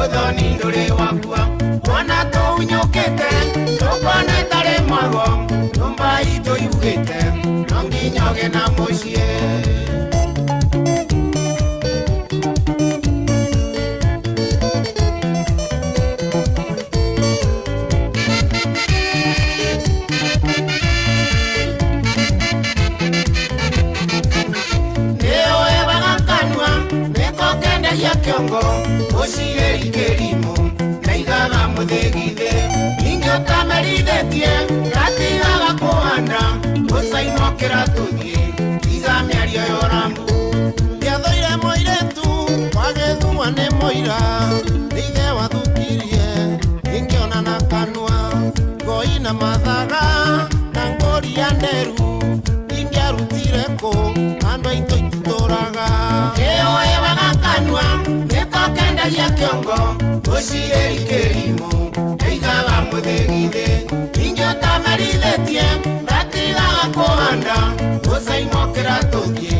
ũthoni ndũrĩ wakua wona tũunyũkĩte tũkona itarĩ mwago nyũmba itũ yugĩte no nginyoge na mũciĩ ya kiongo ucireri kĩrimũ na igaga mũthĩgithĩ ingĩ ũtamerithĩtie gatigaga kũhanda ũcainokĩra tũthiĩ iga mĩario yorambu ndiathoire mũirĩtu wagĩthumwa nĩ mũira ithe wathukirie ingĩona na kanua ngoi na mathaga na ngũri ya nderu ingĩarutire kũ andũ aitũ itũtũraga kĩoewaga kanua nĩko kendagia kĩongo ũcireri kĩrimũ ĩigaga mũthĩgithĩ ingĩ ũtamerithĩtie gatigaga kũhanda ũcainokĩra tũthiĩ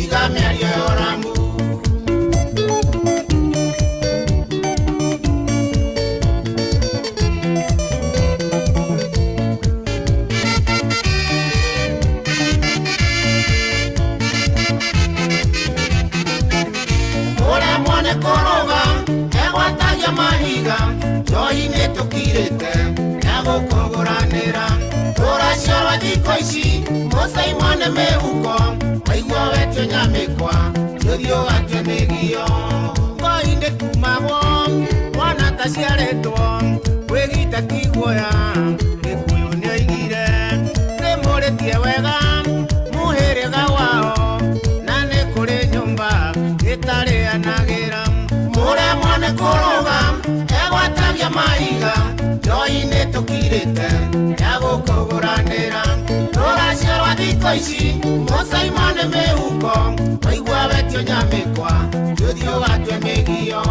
iga mĩario yorambu koroga egwatagia mahiga njohi-inĩ tũkirĩte egũkũgũranĩra tũraciarwo thikũ ici mũcaimone mĩhuko waigua wetio nyamĩkwa tũthiĩ ũgatue mĩgio ngoi-inĩ tumagwo mwana taciarĩtwo kwĩgita tiguoya gĩkũyũ nĩoigire nĩmũrĩtie wega mũhĩrĩga wao na nĩ kũrĩ nyũmba ĩtarĩanagĩra mũremone kũrũga egwatagia mahiga njohi-inĩ tũkirĩte egũkũgũranĩra tũraciarwo thikũ ici mũcaimone mĩhuko waigua wetio nyamĩkwa tũthiĩ ũgatue mĩgio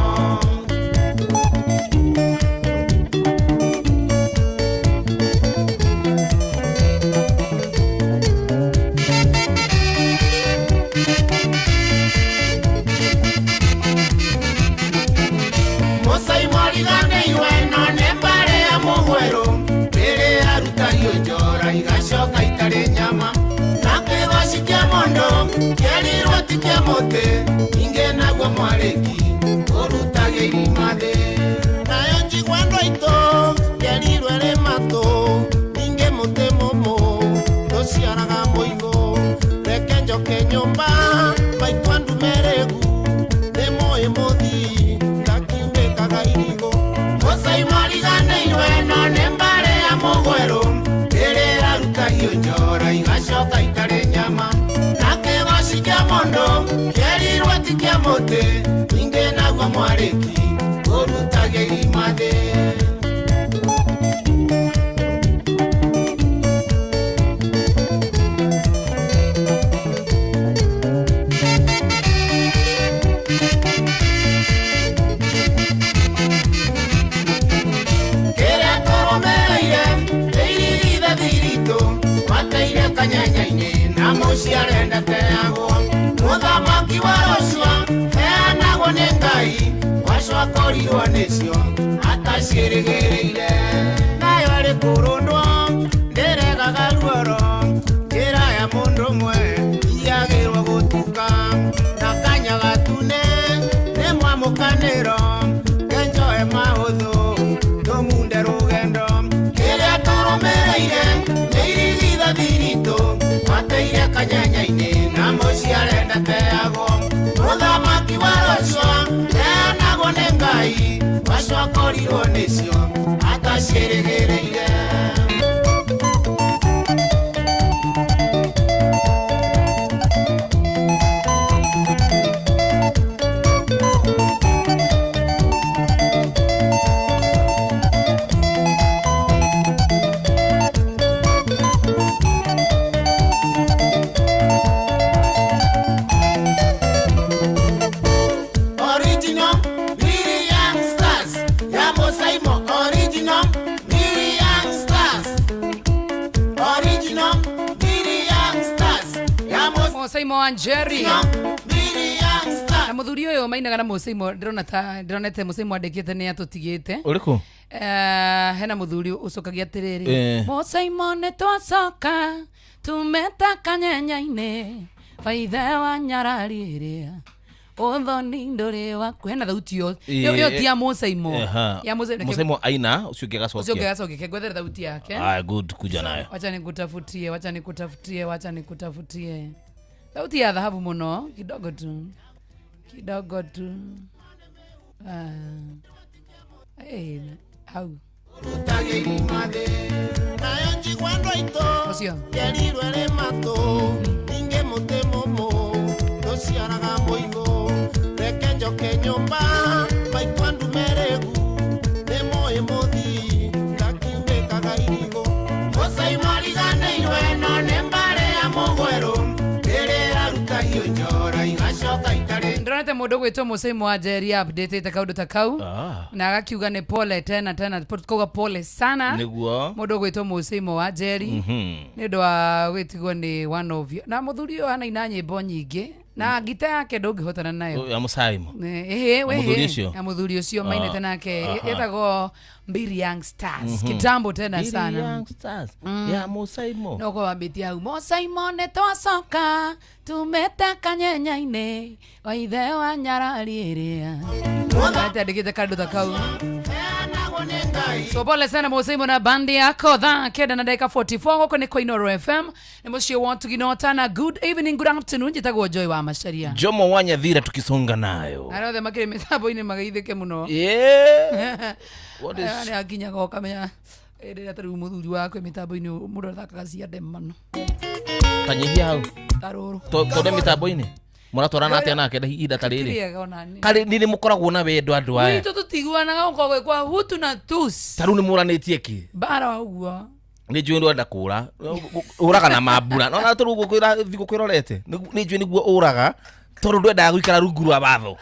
njora igacoka itarĩ nyama na kĩgoci kĩa mondo kĩerirwo ti kĩa mũtĩ ingĩ naguo mwarĩki ũrutaga irima thĩ nayo njigua andũ aitũ kĩerirwo ĩrĩ matũ ingĩ mũtĩ mũmũ tũciaraga mũigũ reke njoke nyũmba maitũ andumeregu nĩmũĩ mũthii ndakiumĩkaga irigũ mũcaimariganĩirwo ĩno nĩ mbarĩ ya mũgwerũ ĩrĩrarutagio njora igacoka itarĩ nyama na kĩgoci kĩa mondo kĩerirwo ti kĩa mũtĩ ingĩ naguo mwarĩki ũrutaga irima thĩ kanyanya-inĩ na mũciĩ arenda teagwo mũthamaki wa Rũcua heanagwo nĩ Ngai wacua korirwo nĩcio ataciĩrĩgĩrĩire nayo arĩ kũrũndwo ndĩregaga ruoro njĩra ya mũndũ ũmwe iagĩrwo gũtuka na kanya gatune nĩ mwamũkanĩro ngenjoe mahũthũ tũmunde rũgendo kĩrĩa tũrũmĩrĩire nĩ irigitha thiritũ wateire kanyanya-inĩ na mũciĩ arenda teagwo mũthamaki wa Rũcua heanagwo nĩ Ngai wacua korirwo nĩcio ataciĩrĩgĩrĩire original Mosaimo wa Njeri na muthuri uyu mainaga na Mosaimo ndironete Mosaimo andikite ni atutigite uriku hena muthuri ucokagia atiriri Mosaimo ni twacoka tumeta kanyenyaine waithe wa nyarariria Othoni ndore wakwe na thauti yo ti ya Mosaimo ya Mosaimo aina ucio gacokia kegwethere thauti yake good kuja nayo wacha nikutafutie thauti ya dhahabu muno kidogo tu hau nayo njigwandwa ito yerirwe rĩ matũ ninge mũtĩ mũmũ ndũciaraga mũigũ reke njoke nyũmba maitwa ndumeregu nĩ mũĩ mũthi ngakiumĩkaga irigũ Mosaimo riganĩirwe no nĩ mbarĩ ya mũgwerũ rĩrĩ rarutagio njora igacoka itarĩ ndĩronete mũndũ gwĩtwo Mosaimo wa Njeri update kaũndũ ta kau na agakiuga nĩ pole tena kauga pole sana nĩguo mũndũ gwĩtwo Mosaimo wa Njeri nĩ ũndũ wa gwĩtigwo nĩ one of you na mũthuri ũyũ anaina nyĩmbo nyingĩ na gita yake ndũngĩhotana nayo ya Mosaimo ya mũthuri ũcio mainete nake yetagwo Mbiri Young Stars kitambo tena sana Mbiri Young Stars ya Mosaimo no kwa wambĩti hau Mosaimo nĩ twacoka tumeta kanyenyaine waithe wa nyarariria andĩkĩte kaũndũ ta kau so pole sana Mosaimo na bandi yako thaa kenda na dakika 44 gũkũ nĩ kwa Inooro FM nĩ mũciĩ wa Tuginota na good evening good afternoon njĩtagwo Joy wa Macharia Jomo wa Nyathira tukisonga nayo arothe makĩrĩ mĩtambo-inĩ magaithĩke mũno what is nĩ akinyaga ũkamenya rĩrĩa tarĩu mũthuri wakwe mĩtambo-inĩ mũndũ athakaga cia ndemano tanyihia hau tarũrũ tondũ mĩtambo-inĩ mũratwarana atĩa nake ihinda ta rĩrĩ karĩ nĩ mũkoragwo na wendo andũ aya witũ tũtiguanaga gũkorwo kwa hutu na tus tarĩu nĩ mũranĩtie kĩ bara ũguo nĩ njũĩ ndwenda kũra ũraga na mambura no na tũrũ thikũ kwĩrorete nĩ njũĩ nĩguo ũraga tondũ ndwendaga gũikara rungu rwa watho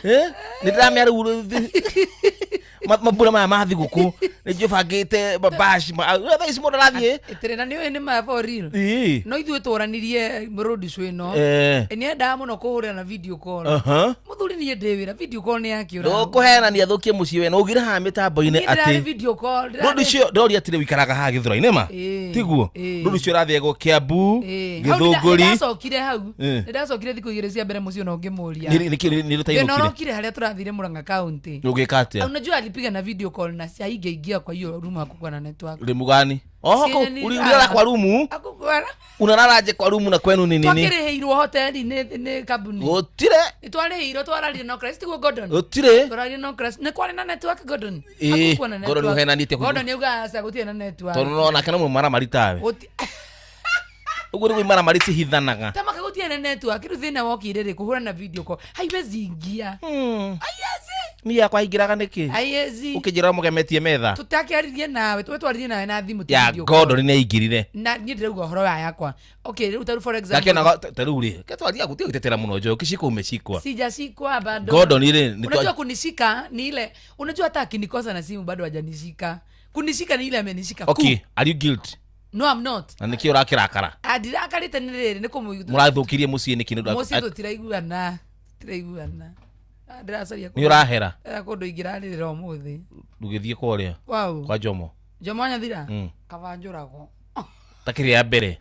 nĩ ndĩramĩa rĩu mambura maya ma thigũkũ nĩ njũĩ bangĩte babash thaa ici mũndũ arathiĩ ĩtĩrĩ na nĩũĩ nĩ ma for real no ithuĩ tũranirie road show ĩno nĩ endaga mũno kũhũrĩra na video call mũthuri niĩ ndĩ wĩra video call nĩ yakĩũra ndũkũheanania athũkie mũciĩ we na ũgire haha mĩtambo-inĩ atĩ video call road show ndĩroria atĩrĩ wĩikaraga haha Gĩthũra-inĩ ma tiguo road show ĩrathiĩgwo Kiambu Gĩthũngũri ndacokire hau ndacokire thikũ igĩrĩ cia mbere mũciĩ no ngĩmũria nĩrũtainũkire harĩa tũrathire Murang'a county ũgĩka atĩa unajua alipiga na video call na haingeingia kwa hiyo room hakukuwa na network rimu gani ulilala kwa room unalalaje kwa room na kwenu ni nini twakĩrĩhĩirwo hoteli nĩ kambuni gũtirĩ nĩtwarĩhĩirwo twararire no Christ tiguo Gordon gũtirĩ twararire no Christ nĩ kwarĩ na network Gordon hakukuwa na network Gordon henanĩtie Gordon yauga aca gũtirĩ na network tondũ no nake no mũmara maritawe ũguo nĩguo imara marĩ cihithanaga tamaka gũtirĩ na network rĩu thĩna wokire rĩ kũhũra na video call haiwezi ingia ni yakwa ingiraga nĩkĩ ũkĩnjĩra mũgemetie metha tũtakĩaririe nawe twaririe nawe na thimũ ya Gordon nĩ aingirire na niĩ ndĩrauga ũhoro wa yakwa okay rĩu tarĩu for example lakini tarĩu rĩ ketwaria gũtiga gũtetera mũno njoyo kishiko umeshikwa sijashikwa bado Gordon ile unajua kunishika ni ile unajua hata akinikosa na simu bado hajanishika kunishika ni ile amenishika okay are you guilty no I'm not na nĩkĩ ũrakirakara ndirakarĩte nĩ rĩrĩ nĩ kũmũigua mũrathũkirie mũciĩ nĩkĩ mũciĩ tũtiraiguana ndĩracaria nĩ ũrahera kũndũ ingĩrarĩrĩra ũmũthĩ ndũgĩthiĩ kũrĩa kwa Jomo Jomo Nyathira kabanjũragwo takĩrĩ ya mbere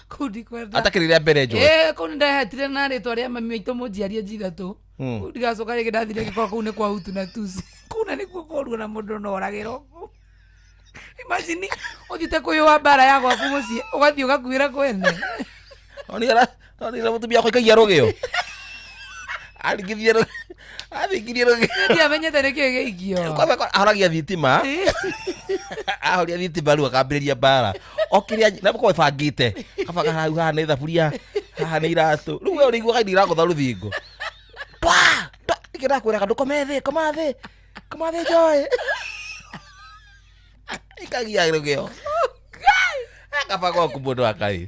kundi kwenda atakĩrĩ ya mbere njoe kũu nĩndahetire na rĩtwa rĩa mami aitũ mũnjiarie njithatũ ndigacoka rĩngĩ ndathire gĩkorwo kũu nĩ kwa hutu na tusi kũu na nĩkuo kũruo na mũndũ no oragĩrwo imagine ũthiĩte kũyũa mbara ya gwaku mũciĩ ũgathiĩ ũgakuĩra kwene onira mũtumia wakwa ikagia rũgĩo arigithie athikirie ndio amenyete nĩkĩĩ gĩikio ahoragia thitima ahoria thitima rĩu akambĩrĩria mbara okĩrĩa na mũkorwo bangĩte kabaga hau haha nĩ thaburia haha nĩ iratũ rĩu we ũrĩigua kaindi iragũtha rũthingo ikĩrakwĩra kandũ koma thĩ Joy ikagia rũgĩo kabaga oku mũndũ akai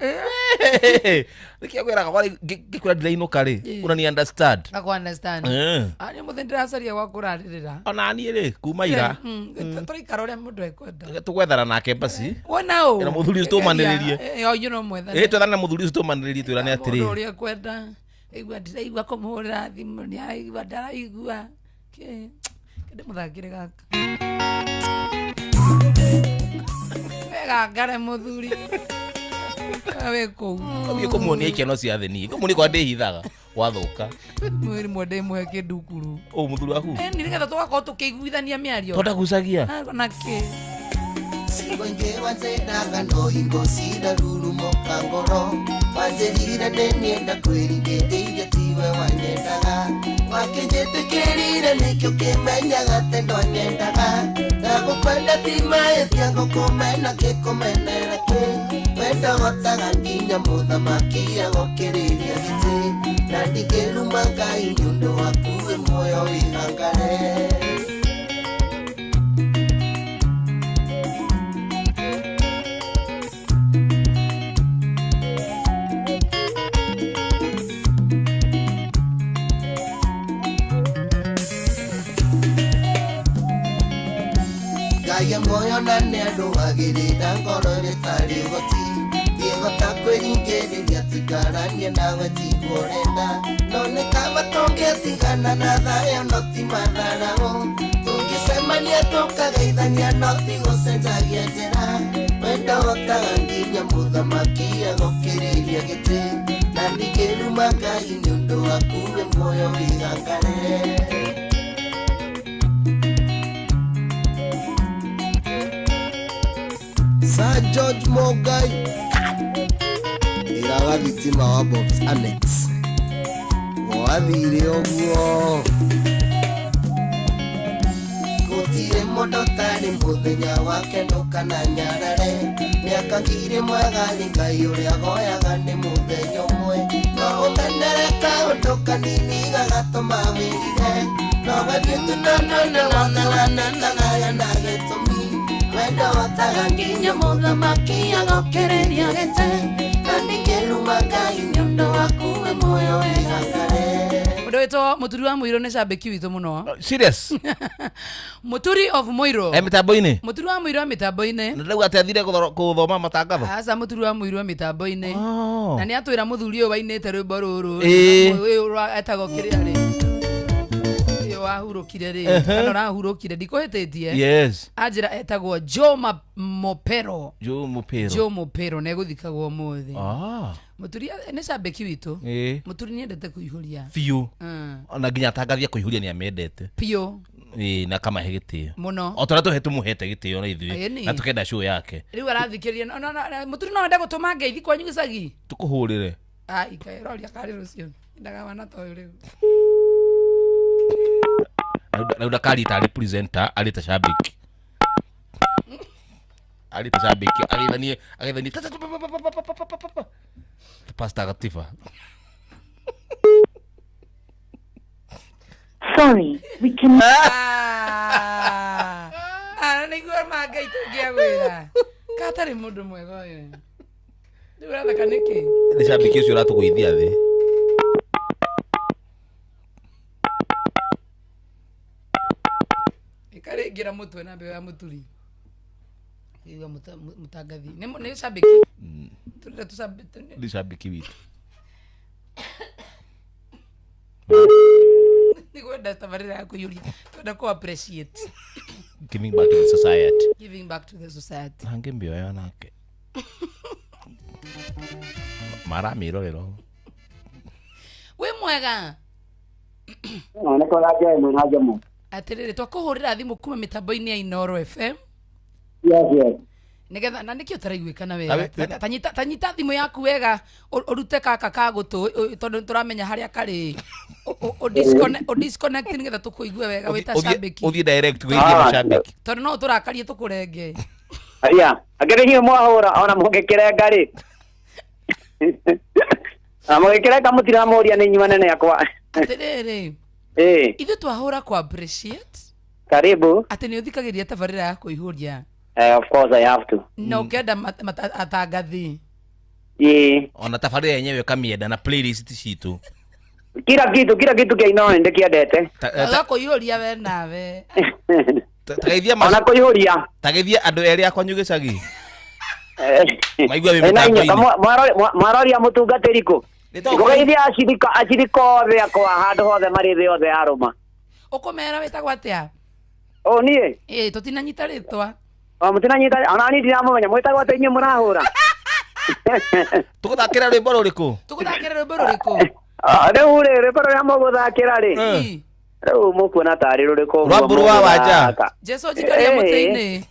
Nikia kwera kwa ngikura ndiraino kari. Unani understand? Ako understand. Ani muthendera acaria gwa kuraririra. Ona ni ri kuma ira. Tũraikara ũrĩa mũndũ ekwenda. Tũgwethana nake basi. Wona ũ. Ina mũthuri ũcio tũmanĩrĩrie. You know mwethana. Twethana na mũthuri ũcio tũmanĩrĩrie twĩrane atĩrĩ. Mũndũ ũrĩa ekwenda. Igua ndiraigua kũmũhũrĩra thimũ nĩ aigua ndaraigua. Kĩndĩ mũthakĩre gaka. Wega ngare mũthuri. Awe kũu. Ũthiĩ kũmuonia ikeno cia thĩ kũmuonia kwa ndĩhithaga wathoka. Mwĩrĩ mwende mwe kĩndukuru. Ũũ mũthuri waku. Nĩ nĩgetha tũgakorwo tũkĩiguithania mĩario. Tũtagucagia. Nake. Sigonje wanzendaga no hingo sida lulu mokangoro wanzerira nenienda kweli ngeteire tiwe wanyendaga wakenjetekerire nikyo kimenyaga tendo nyendaga nagukwenda timae tiago komena kikomenera ke wenda gotaga nginya muthamaki agokiriria giti na ndigeruma ngai nyundo wakuwe moyo wihangare. Gaya moyo na nendo agirira ngoro ritari goti Diegota kwĩringĩrĩria tuikaranie nawe tikorenda none kama tũngĩtigana na thayũ no ti matharaũ tũngĩcemania tũkageithania no ti gũcenjagia njĩra wenda hotaga nginya mũthamaki agokĩrĩria gĩtĩ na ndingĩruma ngai nĩ ũndũ waku we muoyo wĩgangare. Sir George Mogai iraga thitima wa Box Annex wathire ũguo gũtirĩ mũndũ tarĩ mũthenya wake ndũkana nyarare mĩaka ngiri mwega nĩ Ngai ũrĩa goyaga nĩ mũthenya ũmwe no ũkenere kaũndũ kanini gagatũma wĩrire no gathiĩ tũtondone wothagananaga na gĩtũmi wenda hotaga nginya mũthamaki agokĩrĩria gĩtĩ na ndingĩruma Ngai nĩ ũndũ waku we muoyo wĩgangare. Mũndũ wĩtwo Mũturi wa Mũirũ nĩ cambĩki witũ mũno. Serious? Mũturi of Mũirũ. Mĩtambo-inĩ? Mũturi wa Mũirũ mĩtambo-inĩ. Na rĩu athire gũthoma matangatho? Aca Mũturi wa Mũirũ mĩtambo-inĩ. Na nĩ atwĩra mũthuri ũyũ wainĩte rwĩmbo rũrũ. Ũyũ etagwo kĩrĩa rĩ? Wahurũkire rĩ kana rahurũkire ndikũhĩtĩtie. Yes. Anjĩra etagwo Joe Mopero. Joe Mopero. Joe Mopero nĩ gũthikagwo ũmũthĩ. Mũturi nĩ cambĩki witũ. Mũturi nĩ endete kũihũria. Biũ. Ona nginya atangathia kũihũria nĩ amendete. Biũ. Na kamahe gĩtĩo. Mũno. O tũrĩa tũmũhete gĩtĩo na ithuĩ na tũkenda show yake. Rĩu arathikĩrĩria Mũturi no enda gũtũma ngeithi kwanyu gĩcagi. Tũkũhũrĩre. Ikaĩroria karĩ rũciũ. Ndagabana toyo rĩu. Lauda kali ta representer alita shabiki. Alita shabiki agithani pasta gatifa. Sorry, we can nĩguo mangai tũngĩagwĩra katarĩ mũndũ mwega ũyũ rĩu ũratheka nĩkĩ nĩ shabiki ũcio ũratũgũithia thĩ. Ikaringira mutwe na mbeo ya Mũturi. Igua mutangathi. Nĩ shabiki. Tũrenda tũshabiki. Nĩ shabiki witũ. Nĩgwenda tabarĩra ya kũiyũria. Twenda kũ appreciate. Giving back to the society. Giving back to the society. Hange mbio yo nake. Mara mirorero. We mwega. Nĩ kũragia ĩmwe na jamu. Atĩrĩrĩ twakũhũrĩra thimũ kuma mĩtambo-inĩ ya Inooro FM. Yes. Nĩgetha na nĩkĩo ũtaraiguĩkana wega. Tanyita thimũ yaku wega ũrute kaka kagũtũ tondũ tũramenya harĩa karĩ. Disconnect nĩgetha tũkũigue wega wĩta shabiki. Ũthiĩ direct gwĩthia shabiki. Tondũ no tũrakarie tũkũrenge. Aria, angĩrĩhio mwahũra ona mũgĩkĩrenga rĩ. Mũgĩkĩrenga mũtiramoria nĩ inyuĩ nene yakwa. Atĩrĩrĩ. Ithuĩ twahũra kũ appreciate. Karibu. Atĩ nĩ ũthikagĩria tabarĩra ya kũihũria. Of course I have to. Na ũkenda atangathi. ona tabarĩra yenyewe kamienda na playlist citu kila kitu kia Inooro ndikiendete agakuihũria we nawe tageithia ona kuihũria tageithia andũ erĩ akwa nyugicagi maigua wĩ mwaroria mũtungatĩri kũ kugeithia acirika othe akwa handũ hothe marĩ thĩ yothe ya Rũma ũkũmera wĩtagwo atĩa niĩ tũtinanyita rĩtwa mũtinanyita ona niĩ ndiramũmenya mwĩtagwo atĩa inyuĩ mũrahũra tũgũthakĩra rwĩmbo rũrĩkũ rĩu rwĩmbo rũrĩa mũgũthakĩra rĩu mũkuona tarĩ rũrĩkũ rwambũrũ wa wanja Jesu njikaria mũtĩ-inĩ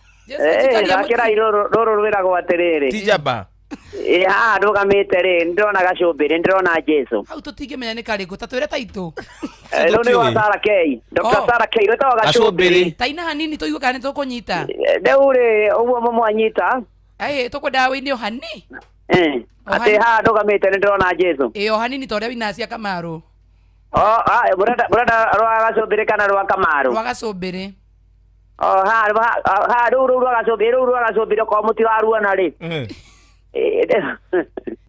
thakĩra rũrũ rwĩragwo atĩrĩrĩ tijamba haha ndũgamĩte rĩ ndĩrona gacũmbĩrĩ ndĩrona Jesu hau tũtingĩmenya nĩ karĩkũ ta twĩre taitũ rĩu nĩ wa Sarah K Dr. Sarah K rwĩtagwo gacũmbĩrĩ taina hanini tũigue kana nĩ tũkũnyita rĩu rĩ ũguo mwanyita tũkwendaga wĩine o hanini atĩ haha ndũgamĩte nĩ ndĩrona Jesu o hanini ta ũrĩa winacia Kamarũ mũrenda rwa gacũmbĩrĩ kana rwa Kamarũ rwa gacũmbĩrĩ rĩu rwa gacũmbĩrĩ ko mũtiraruana rĩ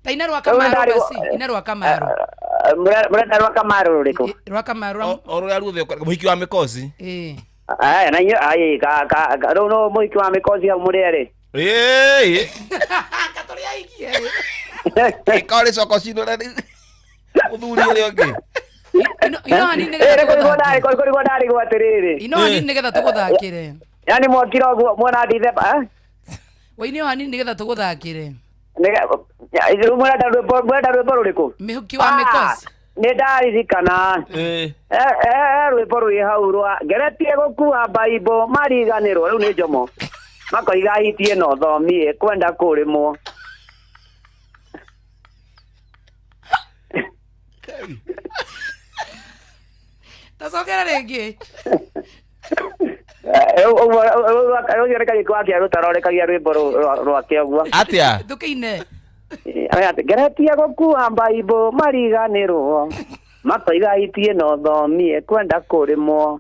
taina rwa Kamarũ basi ina rwa Kamarũ mũrenda rwa Kamarũ rũrĩkũ rwa Kamarũ rũrĩa ruothe mũhiki wa mĩkosi na inyuĩ rĩu no mũhiki wa mĩkosi hau mũrĩ erĩ katũrĩa ikie ĩka ũrĩ coko cino na mũthuri ũrĩa ũngĩ ino hanini kũrigwo ndarĩgwo atĩrĩrĩ ino hanini nĩgetha tũgũthakĩre yani mwokira ũguo muona ndithemba waini o hanini nĩgetha tũgũthakĩre mwenda rwĩmbo rũrĩkũ mĩhuki wa mĩkosi nĩ ndaririkana rwĩmbo rwĩ hau rwa ngeretie gũkua Bible mariganĩrwo rĩu nĩ Njomo makoiga hitie no thomi kwenda kũrĩmwo tacokera rĩngĩ ũguo rekagia kwakia rũtarorekagia rwĩmbo rwake ũguo atĩa thũkĩine ngeretie gũkua Bible mariganĩrwo makoiga hitie no thomi kwenda kũrĩmwo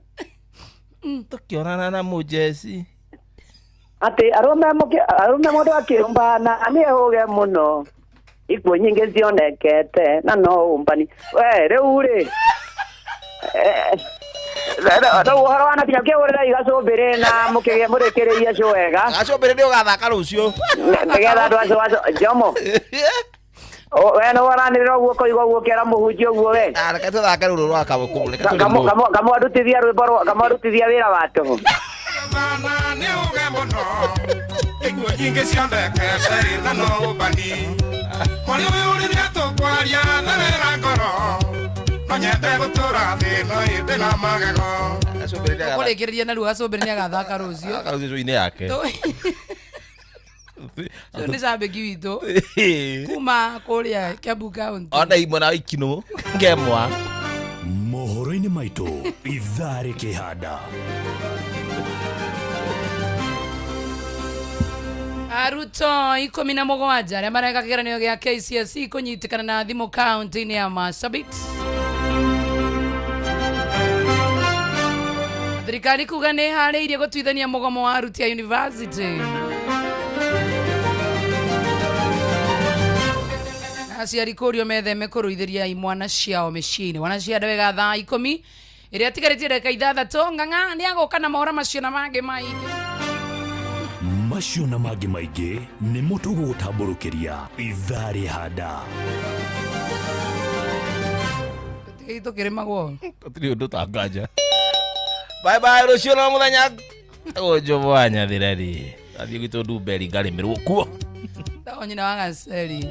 tũkĩonana na mũjeci atĩ arũme mũndũ akĩũmbana nĩ hũge mũno ikuũ nyingĩ cionekete na no ũmbani rĩu rĩ rĩu ũhoro wa nakinya kĩhũrĩrai gacũmbĩrĩ na mũkĩgĩa mũrĩkĩrĩirie cio wega gacũmbĩrĩ nĩ ũgathaka rũciũ nĩgetha andũ acio Njomo we nĩ woranĩrĩra ũguo koiga ũguo kĩara mũhunjia ũguo we reke tũthake rũrũ rwa kamwandutithia wĩra wa tũhũ nĩ ũge mũno ikuũ nyingĩ cionekete na no ũmbani mwarĩ ũyũ rĩrĩa tũkwaria tharera ngoro no nyende gũtũra thĩ ĩno ĩndĩ na magego ũkũrĩkĩrĩria na rĩu gacũmbĩrĩ nĩ agathaka rũciũ rũciũ-inĩ yake ũyũ nĩ cambĩki witũ kuma kũrĩa Kiambu County ona imwe na ikinũ ngemwa mohoro-inĩ maitũ ithaa rĩkĩhanda arutwo 17 arĩa mareka kĩgeranio gĩa KCSE kũnyitĩkana na thimũ kaunti-inĩ ya Marsabit. Thirikari kuga nĩ harĩirie gũtuithania mũgomo wa aruti a university. Aciari kũrio metheme kũruithĩria imwana ciao mĩciĩ-inĩ. Wanacianda wega thaa 10 ĩrĩa tigarĩtie ndagĩka 6 ng'ang'a nĩ agũka na mohoro macio na mangĩ maingĩ. Macio na mangĩ maingĩ nĩ mũtugo gũtambũrũkĩria ithaa rĩhanda. Tũkĩrĩmagwo tũtirĩ ũndũ tanganja. Bye bye rũciũ na mũthenya Njomo wa Nyathĩrari athiĩ gwitũ Ndumberi ngarĩmĩrwo kuo tao nyina wa Gaceri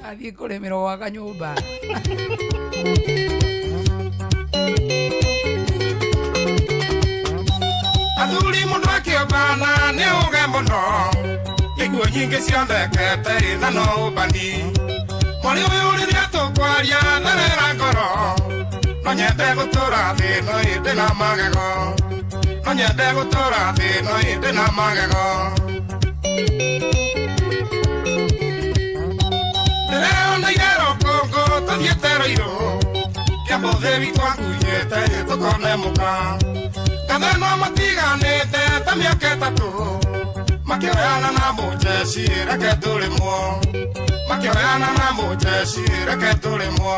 athiĩ kũrĩmĩrwo gwa kanyũmba. athuri mũndũ akĩũmbana nĩ ũge mũno ikuũ nyingĩ cionekete na no ũmbani mwarĩ ũyũ rĩrĩa tũkwaria tharera ngoro no nyende gũtũra thĩ ĩno ĩndĩ na magego no nyende gũtũra thĩ ĩno ĩndĩ na magego ndĩreyoneire rũkũngũ tũthiĩte rũirũ Kiambu thĩri twakunyĩte tũkone mũka katheno matiganĩte ta mĩaka 3 makioyana na mujeci reke tulimwo makioyana na mujeci reke tulimwo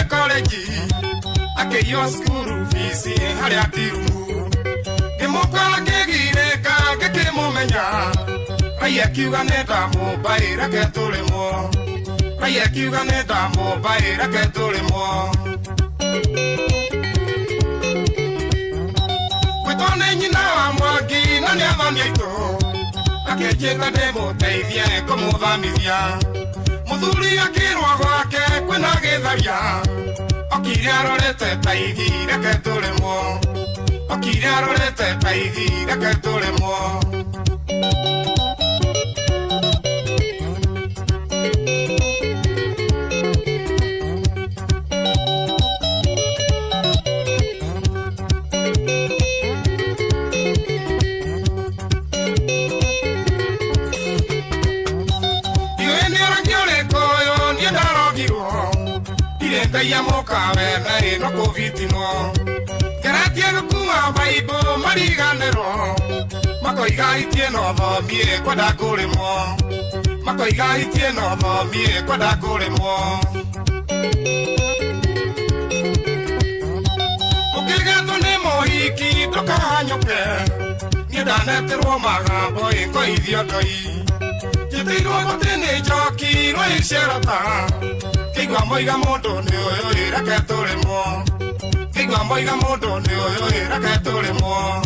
college akeyo skuru fisi hali atirumu imokala kegireka gekimumenya ayekiuga neta mubaira ketulimo ayekiuga neta mubaira ketulimo kwetone nyina wa mwaki nani avamia ito akejeka demo teithia komuthamithia muthuri akirwa gwake kwina githaria okire arorete taithi reke tulimwo okire arorete taithi reke tulimwo ya mokawe nari no kovitino keratia kuwa baibo mariganero makoiga itie no thomie kwenda kulimo makoiga itie no thomie kwenda kulimo ukigeto ni mohiki tokanyoke nyedaneterwo magambo iko ithiotoi jitirwo gotene joki no icerota kigwa moiga mundu ni uyu reke tulimwo kigwa moiga mundu ni uyu reke tulimwo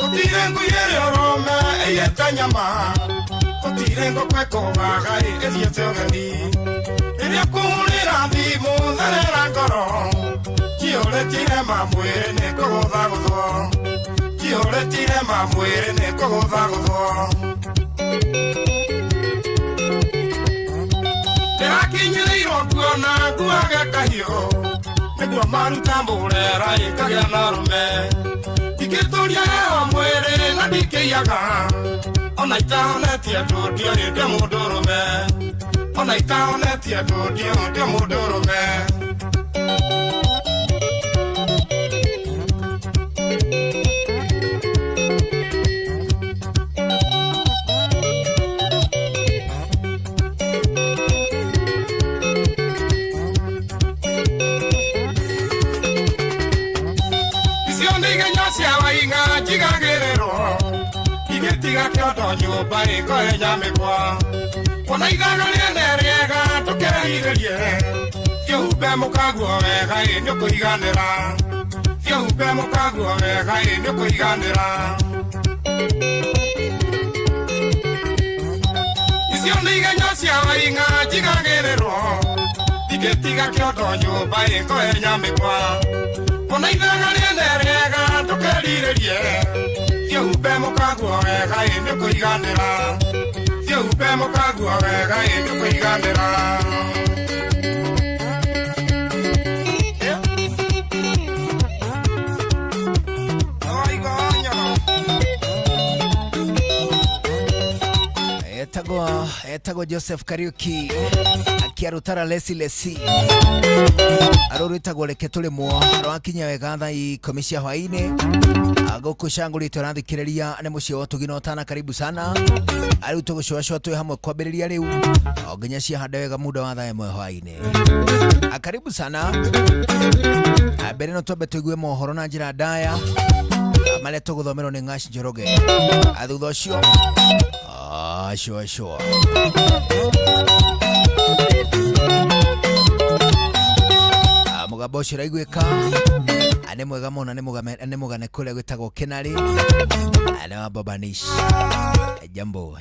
utirengu yerorome eyetanyama Tirengo kweko wagai ethiete ogeni Iria kumulira thimu tharera ngoro Kioretire mamwire ni kugutha guthwo Kioretire mamwire ni kugutha guthwo Ndirakinyirirwo kuona nguage kahio Niguo maruta mburera ikagĩa na rume Ikituria hewa mwiri na ndikĩiyaga Ona itaonetia ndudio ndio mundurume Ona itaonetia ndudio ndio mundurume Isiondiga nyasia wainga jigagerero Igetiga kyoto nyumba ikoe nyamikwa Ona igana liene riega tukeigerie Fiuhumbe mukaguo wega ĩnĩ ũkũiganĩra Fiuhumbe mukaguo wega ĩnĩ ũkũiganĩra Icio nĩ igenya cia waing'a njigagĩrĩrwo Igetiga kyoto nyumba ikoe nyamikwa Ona igana liene riega tukerirĩrie Fiuhumbe mukaguo wega ĩnĩ ũkũiganĩra Fiuhumbe mukaguo wega ĩnĩ ũkũiganĩra Etago Joseph Kariuki akiarutara lesi arurutagwo reke tulimwo rwakinya wega thaa ikũmi cia hwainĩ gũkũcangũrĩtwo rathikĩrĩria nĩ mũciĩ wa Tũgina Otana karibu sana ariu tũgũcũacũa twĩ hamwe kwambĩrĩria rĩu o nginya ciahande wega muda wa thaa ĩmwe hwainĩ karibu sana mbere no twambe tũigue mohoro na njĩra ndaya marĩa tũgũthomerwo nĩ Ng'aci Njoroge thutha ũcio sure. mũgambo ũcio ũraiguĩka nĩ mwega mũno nĩ mũgane kũrĩa gwĩtagwo Kenari nĩ wa Babanish. Jambo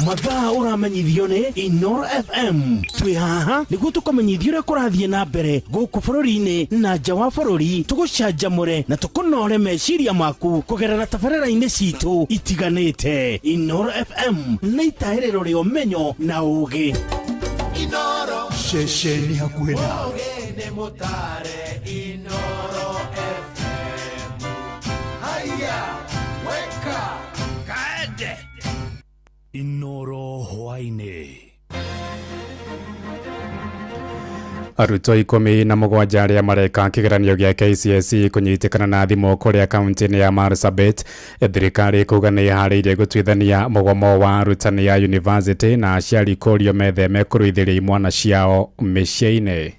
mathaa ũramenyithio nĩ Inoro FM. Twĩ haha nĩguo tũkamenyithio ũrĩa kũrathiĩ na mbere gũkũ bũrũri-inĩ na nja wa bũrũri, tũgũcanjamũre na tũkũnore meciria maku kũgerera tabarĩra-inĩ citũ itiganĩte. Inoro FM nĩ itahĩrĩro rĩa ũmenyo na ũũgĩ. Inoro ceceni hakuhĩ nawe. nĩ mũtare Inoro FM. Haya weka kaende Inoro hwainĩ. Arutwo 17 arĩa mareka kĩgeranio gĩa KCSE kũnyitĩkana na thimũ kũrĩa kaunti-inĩ ya Marsabit, thirikari kuga nĩ ĩharĩirie gũtuithania mũgomo wa arutani ya university na aciari kũrio metheme kũruithĩria imwana ciao mĩciĩ-inĩ.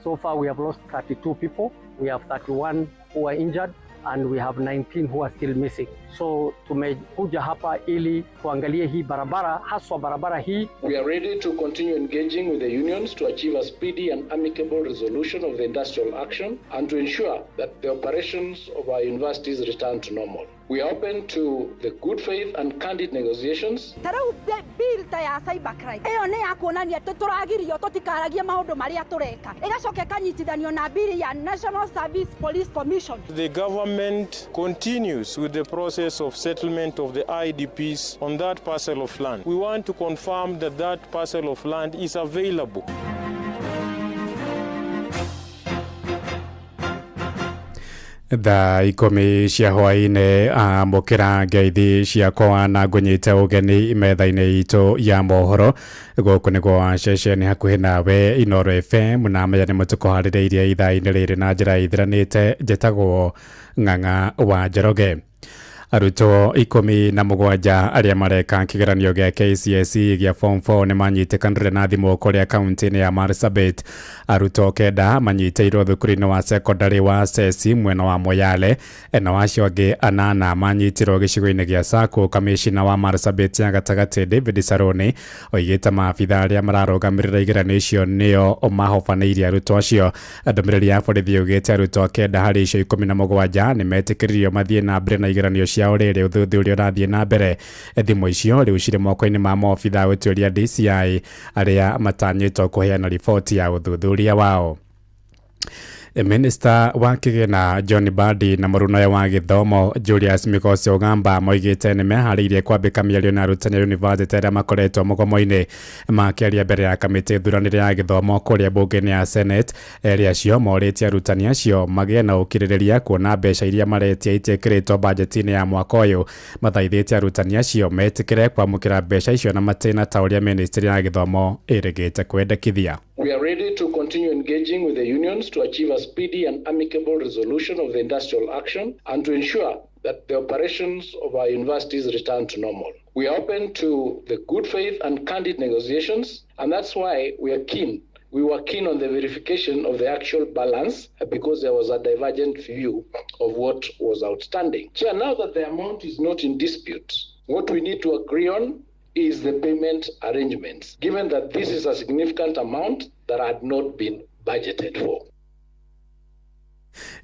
So far, we have lost 32 people. We have 31 who are injured, and we have 19 who are still missing. So tumekuja hapa ili tuangalie hii barabara, haswa barabara hii. We are ready to continue engaging with the unions to achieve a speedy and amicable resolution of the industrial action and to ensure that the operations of our universities return to normal. We are open to the good faith and candid negotiations. Tarau bill ta ya cybercrime eyo ne yakuonania tuturagirio tutikaragie maundu maria tureka igacoke kanyitithanio na bill ya National Service Police Commission. The government continues with the process of settlement of the IDPs on that parcel of land. We want to confirm that that parcel of land is available. Thaa 10 cia hwaĩ-inĩ amũkĩra ngeithi ciakwa na ngũnyite ũgeni metha-inĩ itũ ya mohoro gũkũ nĩguo ceceni hakuhĩ nawe Inoro FM na menya nĩ mũtũkũharĩrĩirie ithaa-inĩ rĩrĩ na njĩra ithiranĩte. Njĩtagwo Ng'ang'a wa Njoroge. Arutwo 17 arĩa mareka kĩgeranio gĩa KCSE gĩa form 4 nĩ manyitĩkanire na thimũ kũrĩa kaunti-inĩ ya Marsabit. Arutwo 9 manyitĩirwo thukuru-inĩ wa secondary wa Sesi mwena wa Moyale, na acio angĩ 8 manyitirwo gĩcigo-inĩ gĩa Sako. Kamishina wa Marsabit ya gatagatĩ David Saroni oigĩte maabitha arĩa mararũgamĩrĩra igeranio icio nĩo mahobanĩirie arutwo acio. Ndũmĩrĩri ya borithi oigĩte arutwo 9 harĩ icio 17 nĩ metĩkĩririo mathiĩ na mbere na igeranio ciao rĩrĩ ũthuthuria ũrathiĩ na mbere. Thimũ icio rĩu cirĩ moko-inĩ ma maobitha ũtuĩria DCI arĩa matanyĩtwo kũheana riboti ya ũthuthuria wao. Minister wa kĩgĩna John Mbadi na mũrũnawe wa gĩthomo Julius Migosio Ogamba moigĩte nĩ meharĩirie kwambĩka mĩario na arutani a university arĩa makoretwo mũgomo-inĩ. Makĩaria mbere ya kamĩtĩ thuranĩre ya gĩthomo kũrĩa mbunge-inĩ ya Senate, erĩ acio morĩtie arutani acio magĩe na ũkirĩrĩria kuona mbeca iria maretia itiĩkĩrĩtwo bajeti-inĩ ya mwaka ũyũ. Mathaithĩtie arutani acio metĩkĩre kwamũkĩra mbeca icio na matĩna ta ũrĩa ministry ya gĩthomo ĩrĩgĩte kwendekithia. We are ready to continue engaging with the unions to achieve a speedy and amicable resolution of the industrial action and to ensure that the operations of our universities return to normal. We are open to the good faith and candid negotiations, and that's why we were keen on the verification of the actual balance because there was a divergent view of what was outstanding. Chair, now that the amount is not in dispute, what we need to agree on is the payment arrangements, given that this is a significant amount that had not been budgeted for.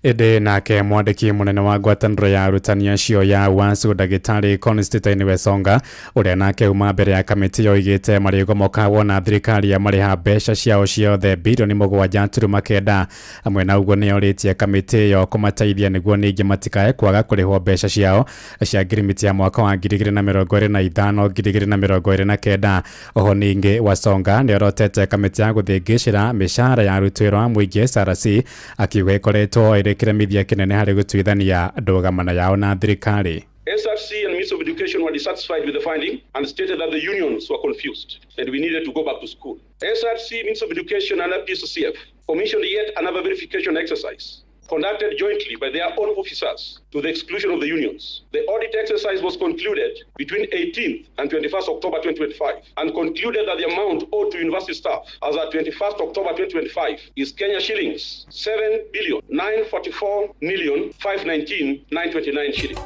Ĩndĩ nake mwandĩki mũnene wa ngwatanĩro ya arutani acio ya UASU Ndagĩtarĩ Constantine Wesonga ũrĩa nake uma mbere ya kamĩtĩ oigĩte marĩgomo kawona thirikari ya marĩha mbeca ciao ciothe birioni 7.9. Hamwe na ũguo nĩ orĩtie kamĩtĩ ĩyo kũmateithia nĩguo ningĩ matikae kwaga kũrĩhwo mbeca ciao cia ngirimiti ya mwaka wa 2025-2029. Oho ningĩ Wasonga nĩ orotete kamĩtĩ ya gũthĩngĩcĩra mĩcara ya arutwo a mũingĩ SRC akiuga ĩkoretwo ĩrĩkĩremithia kĩnene harĩ gũtuithania ndũgamana yao na thirikari. SRC and Minister of Education were dissatisfied with the finding and stated that the unions were confused and we needed to go back to school. SRC, Minister of Education and FDCCF commissioned yet another verification exercise conducted jointly by their own officers to the exclusion of the unions. The audit exercise was concluded between 18th and 21st October 2025 and concluded that the amount owed to university staff as at 21st October 2025 is Kenya shillings 7,944,519,929 shillings.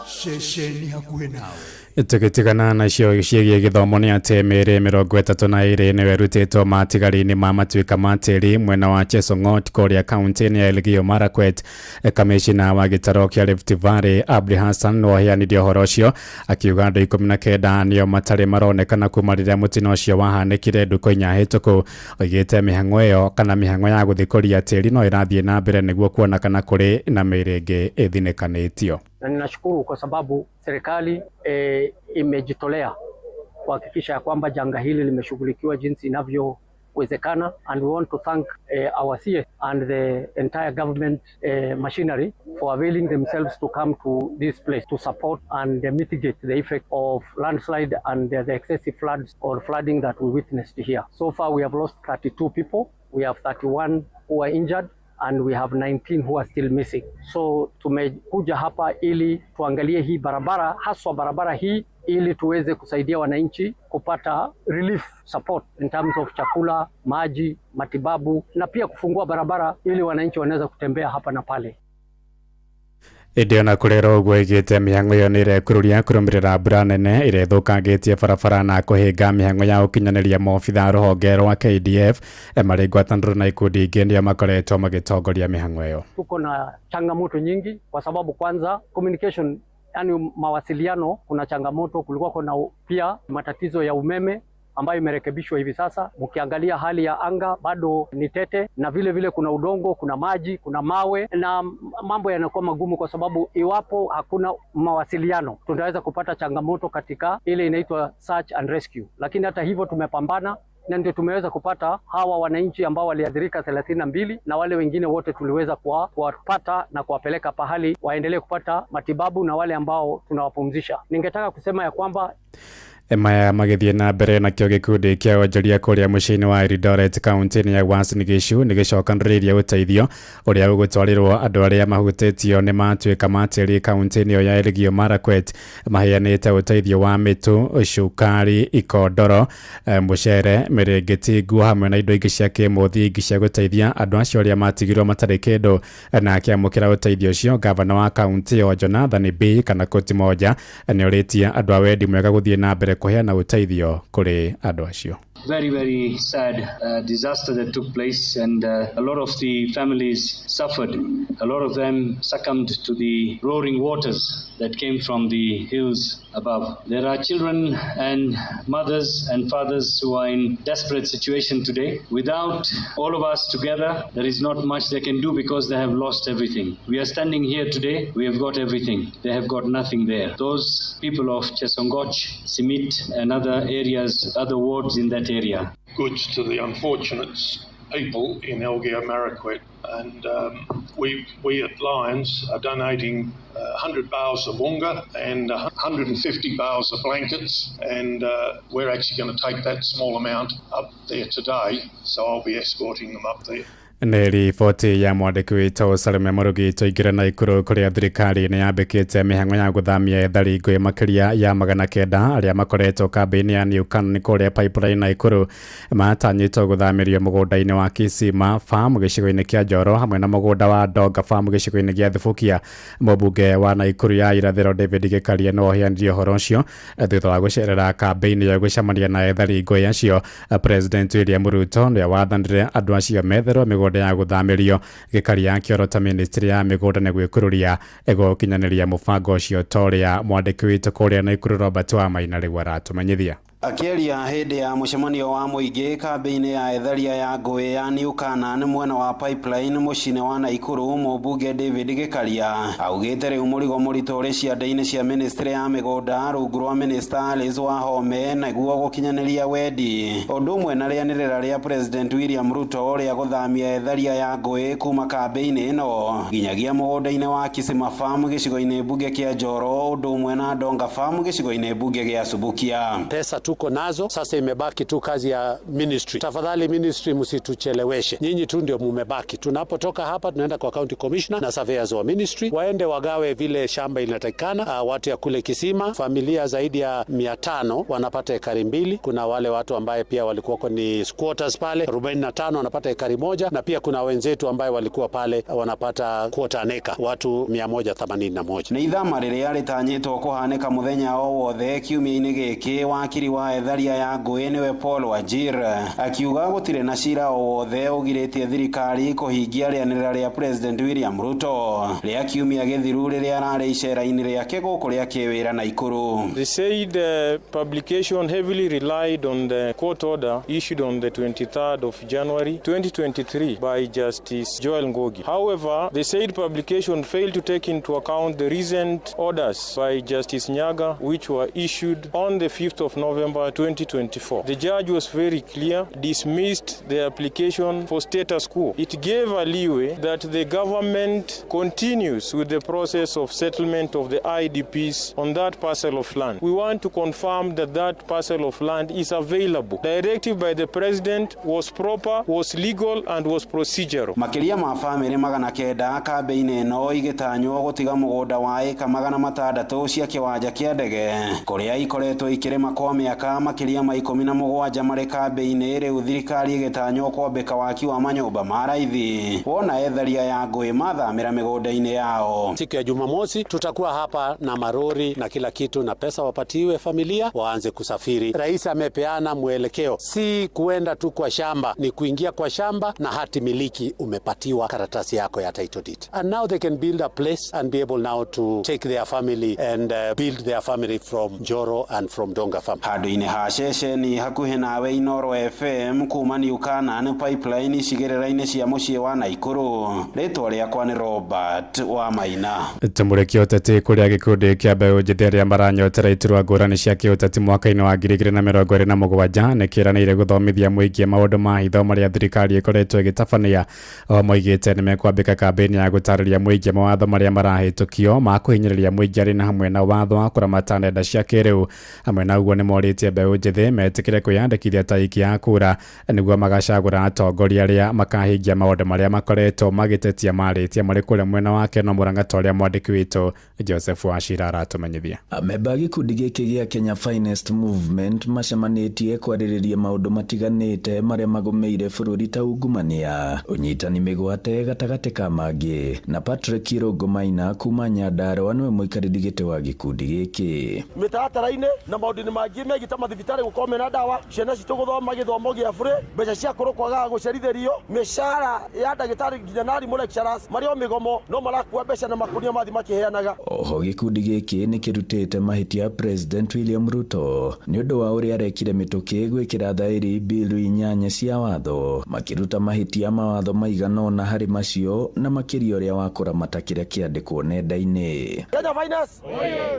Shesheni hakuwe nawe. Tugitigana nacio ciĩgiĩ gĩthomo nĩ atĩ mĩĩrĩ 32 nĩyo ĩrutĩtwo matigari-inĩ ma matuĩka ma tĩri mwena wa Chesongot kũrĩa kaunti-inĩ ya Elgeyo Marakwet. Kamishina wa gĩtaro kĩa Rift Valley Abdi Hassan no aheanirie ũhoro ũcio akiuga andũ 19 nĩo matarĩ maronekana kuma rĩrĩa mũtino ũcio wahanĩkire ndukũ-inya hĩtũku. Oigĩte mĩhang'o ĩyo kana mĩhang'o ya gũthikũria tĩri no ĩrathiĩ na mbere nĩguo kuona kana kũrĩ na mĩĩrĩ ĩngĩ ĩthinĩkanĩtio. Na ninashukuru kwa sababu serikali imejitolea kuhakikisha ya kwamba janga hili limeshughulikiwa jinsi inavyowezekana, and we want to thank our CS and the entire government machinery for availing themselves to come to this place to support and mitigate the effect of landslide and the excessive floods or flooding that we witnessed here. So far we have lost 32 people, we have 31 who are injured, and we have 19 who are still missing. So tumekuja hapa ili tuangalie hii barabara, haswa barabara hii, ili tuweze kusaidia wananchi kupata relief support in terms of chakula, maji, matibabu na pia kufungua barabara ili wananchi wanaweza kutembea hapa na pale. Ĩndĩ ona kũrera ũguo ĩgĩte mĩhang'o ĩyo nĩ ĩrekururia kũrũmĩrĩra mbura nene ĩrĩa ĩthũkangĩtie barabara na kũhĩnga mĩhang'o ya ũkinyanĩria maobitha rũhonge rwa KDF marĩ ngwatanĩro na ikundi ingĩ nĩo makoretwo magĩtongoria mĩhang'o ĩyo. Tuko na changamoto nyingi kwa sababu kwanza communication, yani mawasiliano, kuna changamoto. Kulikuwa kuna pia matatizo ya umeme ambayo imerekebishwa hivi sasa. Mkiangalia hali ya anga bado ni tete, na vile vile kuna udongo, kuna maji, kuna mawe, na mambo yanakuwa magumu kwa sababu iwapo hakuna mawasiliano tunaweza kupata changamoto katika ile inaitwa search and rescue. Lakini hata hivyo tumepambana na ndio tumeweza kupata hawa wananchi ambao waliathirika 32 na wale wengine wote tuliweza kuwapata na kuwapeleka pahali waendelee kupata matibabu na wale ambao tunawapumzisha. Ningetaka kusema ya kwamba maya magĩthiĩ na mbere nakĩo gĩkundi kĩa wonjoria kũrĩa mũciĩ-inĩ wa Eldoret kaunti-inĩ ya Uasin Gishu nĩ gĩcokanĩrĩirie ũteithio ũrĩa ũgũtwarĩrwo andũ arĩa mahutĩtio nĩ matuĩka ma tĩri kaunti-inĩ ĩyo ya Elgeyo Marakwet. Maheanĩte ũteithio wa mĩtu, cukari, ikondoro, mũcere, mĩrĩngĩti, nguo hamwe na indo ingĩ cia kĩmũthingi cia gũteithia andũ acio arĩa matigirwo matarĩ kĩndũ. Na akĩamũkĩra ũteithio ũcio gavana wa kaunti ĩyo Jonathan B kana Koti Moja nĩ orĩtie andũ a wendi mwega gũthiĩ na mbere kuheana ũteithio kũrĩ andũ acio. Very, very sad disaster that took place, and a lot of the families suffered. A lot of them succumbed to the roaring waters that came from the hills above. There are children and mothers and fathers who are in desperate situation today. Without all of us together, there is not much they can do because they have lost everything. We are standing here today, we have got everything. They have got nothing there. Those people of Chesongoch, Simit and other areas, other wards in that area. Goods to the unfortunate people in Elgeyo Marakwet, and we at Lions are donating 100 bales of unga and 150 bales of blankets, and we're actually going to take that small amount up there today, so I'll be escorting them up there. Nĩ riboti ya mwandĩki witũ Salome Mũrugi. Tũingĩre na ikũrũ kũrĩa thirikari nĩ yambĩkĩte mĩhang'o ya gũthamia ethari ngũĩ makĩria ya 900 arĩa makoretwo kambĩ-inĩ ya New Canaan kũrĩa Pipeline na ikũrũ matanyĩtwo gũthamĩrio mũgũnda-inĩ wa Kisima Farm gĩcigo-inĩ kĩa Njoro hamwe na mũgũnda wa Donga Farm gĩcigo-inĩ gĩa Thibukia. Mũmbunge wa Naikuru ya irathĩro David Gĩkaria no aheanirie ũhoro ũcio thutha wa gũcerera kambĩ-inĩ ya gũcemania na ethari ngũĩ acio. President William Ruto nĩ wathanire andũ acio metherwo mĩgũnda ya gũthamĩrio. Gĩkaria akĩorota ministry ya mĩgũnda na gwĩkũrũria gũkinyanĩria mũbango ũcio ta ũrĩa mwandĩki witũ kũrĩa Naikuru Robert Wamaina rĩu aratũmenyithia. Akĩaria hĩndĩ ya mũcemanio wa mũingĩ kambĩ-inĩ ya etharia ya ngũĩ ya New Canaan mwena wa Pipeline mũciĩ-inĩ wa Naikuru, mũmbunge David Gĩkaria augĩte rĩu mũrigo mũritũ ũrĩ ciande-inĩ cia ministry ya mĩgũnda rungu rwa minister Alice Wahome naguo gũkinyanĩria wendi. Ũndũ ũmwe na rĩanĩrĩra rĩa President William Ruto rĩa gũthamia etharia ya ngũĩ kuma kambĩ-inĩ ĩno nginyagia mũgũnda-inĩ wa Kisima Farm gĩcigo-inĩ mbunge kĩa Njoro, ũndũ ũmwe na Donga Farm gĩcigo-inĩ mbunge gĩa Subukia. Pesa tuko nazo, sasa imebaki tu kazi ya ministry. Tafadhali ministry, msitucheleweshe, nyinyi tu ndio mumebaki. Tunapotoka hapa tunaenda kwa county commissioner na surveyors wa ministry, waende wagawe vile shamba inatakikana. Watu ya kule Kisima, familia zaidi ya 500 wanapata ekari 2. Kuna wale watu ambaye pia walikuwa ni squatters pale 45 wanapata ekari 1, na pia kuna wenzetu ambaye walikuwa pale wanapata quarter acre, watu 181. Nĩ ithama rĩrĩa rĩtanyĩtwo kũhanĩka mũthenya o wothe kiumia-inĩ gĩkĩ, wakiri wa etharia ya ngũĩ nĩwe Paul Wajir akiuga gũtirĩ na cira o wothe ũgirĩtie thirikari kũhingia rĩanĩrĩra rĩa President William Ruto rĩa kiumia gĩthiru rĩrĩa ararĩ icera-inĩ rĩake gũkũ rĩa kĩwĩra Naikuru. The said publication heavily relied on the court order issued on the 23rd of January 2023 by Justice Joel Ngogi. However, the said publication failed to take into account the recent orders by Justice Nyaga, which were issued on the 5th of November 2024. The judge was very clear, dismissed the application for status quo. It gave a leeway that the government continues with the process of settlement of the IDPs on that parcel of land. We want to confirm that that parcel of land is available. Directive by the president was proper, was legal and was procedural. Makiria ma family 900 kambĩ-inĩ ĩno igĩtanywo gũtiga mũgũnda wa ĩka 600 cia kĩwanja kĩa ndege kũrĩa ikoretwo ikĩrĩma kwa mĩaka makĩria ma 17 marĩ kambĩ-inĩ. Rĩu thirikari ĩgĩtanywo kwambĩka waki wa manyũmba ma raithi wona etharia ya ngũĩ mathamĩra mĩgũnda-inĩ yao. Siku ya Jumamosi tutakuwa hapa na marori na kila kitu na pesa wapatiwe familia waanze kusafiri. Rais amepeana mwelekeo, si kuenda tu kwa shamba, ni kuingia kwa shamba na hati miliki umepatiwa karatasi yako ya title deed. And now they can build a place and be able now to take their family and build their family from Njoro and from Donga farm. Handũ-inĩ ha ceceni hakuhĩ nawe Inoro FM kuma Newcastle pipeline cigĩrĩra-inĩ cia mũciĩ wa Naikuru. Rĩtwa rĩakwa nĩ Robert wa Maina. Tumũrĩkia ũteti kũrĩa gĩkundi kĩa mbeũ njĩthĩ arĩa maranyotera iturwa ngũrani cia kĩũteti mwaka-inĩ wa 2027 nĩkĩranĩire gũthomithia mũingĩ maũndũ ma hitho marĩa thirikari ĩkoretwo ĩgĩtabania. Moigĩte nĩmekwambĩka kambĩini ya gũtarĩria mũingĩ mawatho marĩa marahĩtũkio ma kũhinyĩrĩria mũingĩ arĩ na hamwe na watho wa kũramata nenda cia kĩrĩu. Hamwe na ũguo nĩmorĩtie mbeũ njĩthĩ metĩkĩre kwĩyandĩkithia ta iki ya kura nĩguo magacagũra atongoria arĩa makahingia maũndũ marĩa makoretwo magĩtetia marĩtie marĩ kũrĩa mwena wake no Mũrang'a ta ũrĩa mwandĩki witũ Joseph Wachira aratũmenyithia. Amemba gĩkundi gĩkĩ gĩa Kenya Finest Movement macemanĩtie kwarĩrĩria maũndũ matiganĩte marĩa magũmĩire bũrũri ta ungumania, ũnyitani mĩgwate gatagatĩ ka mangĩ. Na Patrick Irũngũ Maina kuma Nyandarua nĩwe mũikarĩri gĩtĩ wa gĩkundi gĩkĩ. Mĩtaratara-inĩ na maũndũ mangĩ megiĩ ta mathibitarĩ gũkorwo mena ndawa, ciana citũ gũthoma gĩthomo gĩa bũrĩ, mbeca cia kũrũ kwagaga gũcerithĩrio, mĩcara ya ndagĩtarĩ nginya na arimũ lecturers marĩ o mĩgomo no marakua mbeca na makũnia mathi makĩheanaga. Oho gĩkundi gĩkĩ nĩkĩrutĩte mahĩtia President William Ruto nĩ ũndũ wa ũrĩa arekire mĩtũkĩ gwĩkĩra thaĩri bill 8 cia watho, makĩruta mahĩtia mawatho maigana ũna harĩ macio na makĩria ũrĩa wa kũramata kĩrĩa kĩandĩkwo nenda-inĩ. Kenya Finance,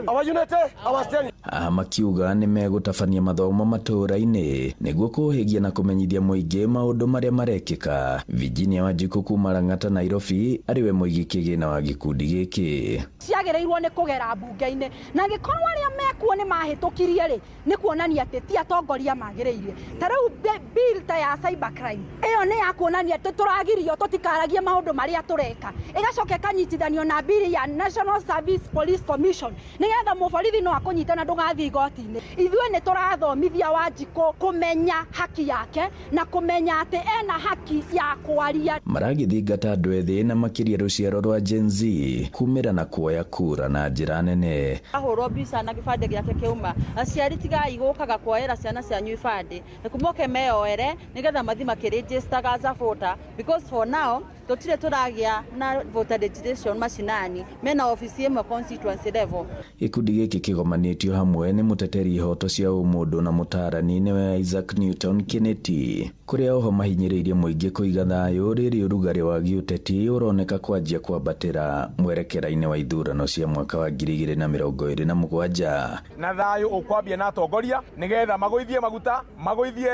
our unity, our strength. Makiuga nĩmegũtabania mathomo matũũra-inĩ nĩguo kũhĩgia na kũmenyithia mũingĩ maũndũ marĩa marekĩka. Virginia Wanjiku kuma Lang'ata Nairobi arĩwe mũigi kĩgĩna wa gĩkundi gĩkĩ. Ciagĩrĩirwo nĩ kũgera mbunge-inĩ na gĩkorwo arĩa mekuo nĩ mahĩtũkirie rĩ nĩ kuonania atĩ ti atongoria magĩrĩire. Ta rĩu bill ta ya cyber crime ĩyo nĩ ya kuonania atĩ tũragirio tũtikaragie maũndũ marĩa tũreka, ĩgacoka ĩkanyitithanio na bill ya National Service Police Commission nĩgetha mũborithi no akũnyitana ndũgathiĩ igoti-inĩ. Ithuĩ nĩ tũrathomithia Wanjiku kũmenya haki yake na kũmenya atĩ ena haki ya kwaria. Maragĩthingata andũ ethĩ na makĩria rũciaro rwa Gen Z kumĩra na kuoya kura na njĩra nene. Ahũrwo mbica na gĩbandĩ gĩake kĩauma, aciari tigai gũkaga kuoyera ciana cianyu ibandĩ nĩkũmoke meyoere nĩgetha mathi makĩregister as a voter, because for now tũtirĩ tũragĩa na voter registration mashinani mena ofici ĩmwe constituency level. Gĩkundi gĩkĩ kĩgomanĩtio hamwe nĩ mũteteri ihoto cia ũmũndũ na mũtarani nĩwe Isaac Newton Kennedy, kũrĩa oho mahinyĩrĩirie mũingĩ kũiga thayũ rĩrĩ ũrugarĩ wa gĩũteti ũroneka kwanjia kwambatĩra mwerekera-inĩ wa ithurano cia mwaka wa 2027. Na thayũ ũkwambia na atongoria nĩgetha magũithie maguta, magũithie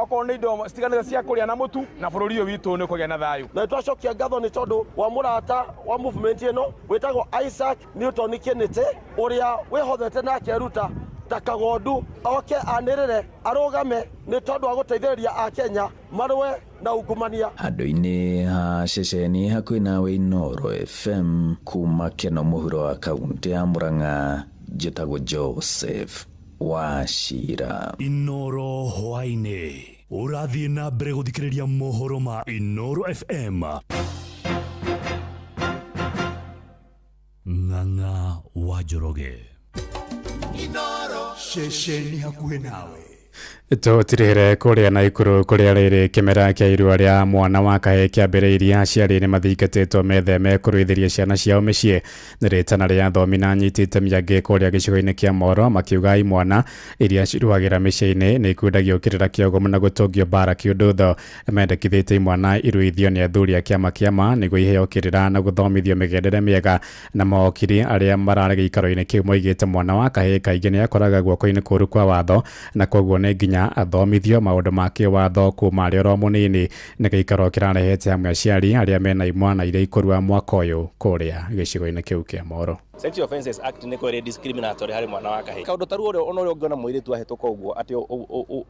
okorwo nĩ indo citiganĩte cia kũrĩa na mũtu na bũrũri ũyũ witũ nĩ kũgĩa na thayũ. Na twacokia ngatho nĩ tondũ wa mũrata wa movement ĩno wĩtagwo Isaac Newton Kennedy ũrĩa wĩhothete na akeruta ta Kagondu oke anĩrĩre arũgame nĩ tondũ wa gũteithĩrĩria Akenya marũe na ungumania. Handũ-inĩ ha ceceni hakuhĩ nawe Inoro FM kuma Keno mũhuro wa kaunti ya Murang'a, njĩtagwo Joseph Wachira. Inoro hwainĩ ũrathiĩ na mbere gũthikĩrĩria mohoro ma Inoro FM. Ng'ang'a wa Njoroge. Inoro ceceni hakuhĩ nawe. Tũtirĩre kũrĩa Naikuru kũrĩa rĩrĩ kĩmera kĩa irua rĩa mwana wa kahĩĩ kĩambĩrĩirie, aciari nĩ mathingatĩtwo metheme kũruithĩria ciana ciao mĩciĩ. Nĩ rĩtana rĩa athomi na anyiti itemi angĩ kũrĩa gĩcigo-inĩ kĩa Moro makiuga imwana iria ciruagĩra mĩciĩ-inĩ nĩ ikundagio kĩrĩra kĩa ũgomu na gũtũngio mbara kĩũndũtho. Mendekithĩtie imwana iruithio nĩ athuri a kĩama nĩguo iheo kĩrĩra na gũthomithio mĩgendere mĩega. Na mawakiri arĩa mararĩ gĩikaro-inĩ kĩu moigĩte mwana wa kahĩĩ kaingĩ nĩ akoraga guoko-inĩ kũru kwa watho, na koguo nĩ nginya athomithio maũndũ ma kĩwatho kuma arĩ oro mũnini. Nĩ gĩikaro kĩrarehete hamwe aciari arĩa mena imwana iria ikũrua mwaka ũyũ kũrĩa gĩcigo-inĩ kĩu kĩa Moro. Sexual Offences Act nĩ kwĩrĩ discriminatory harĩ mwana wa kahĩĩ. Kaũndũ taruo ũrĩa ũngĩona mũirĩtu ahetũka ũguo atĩ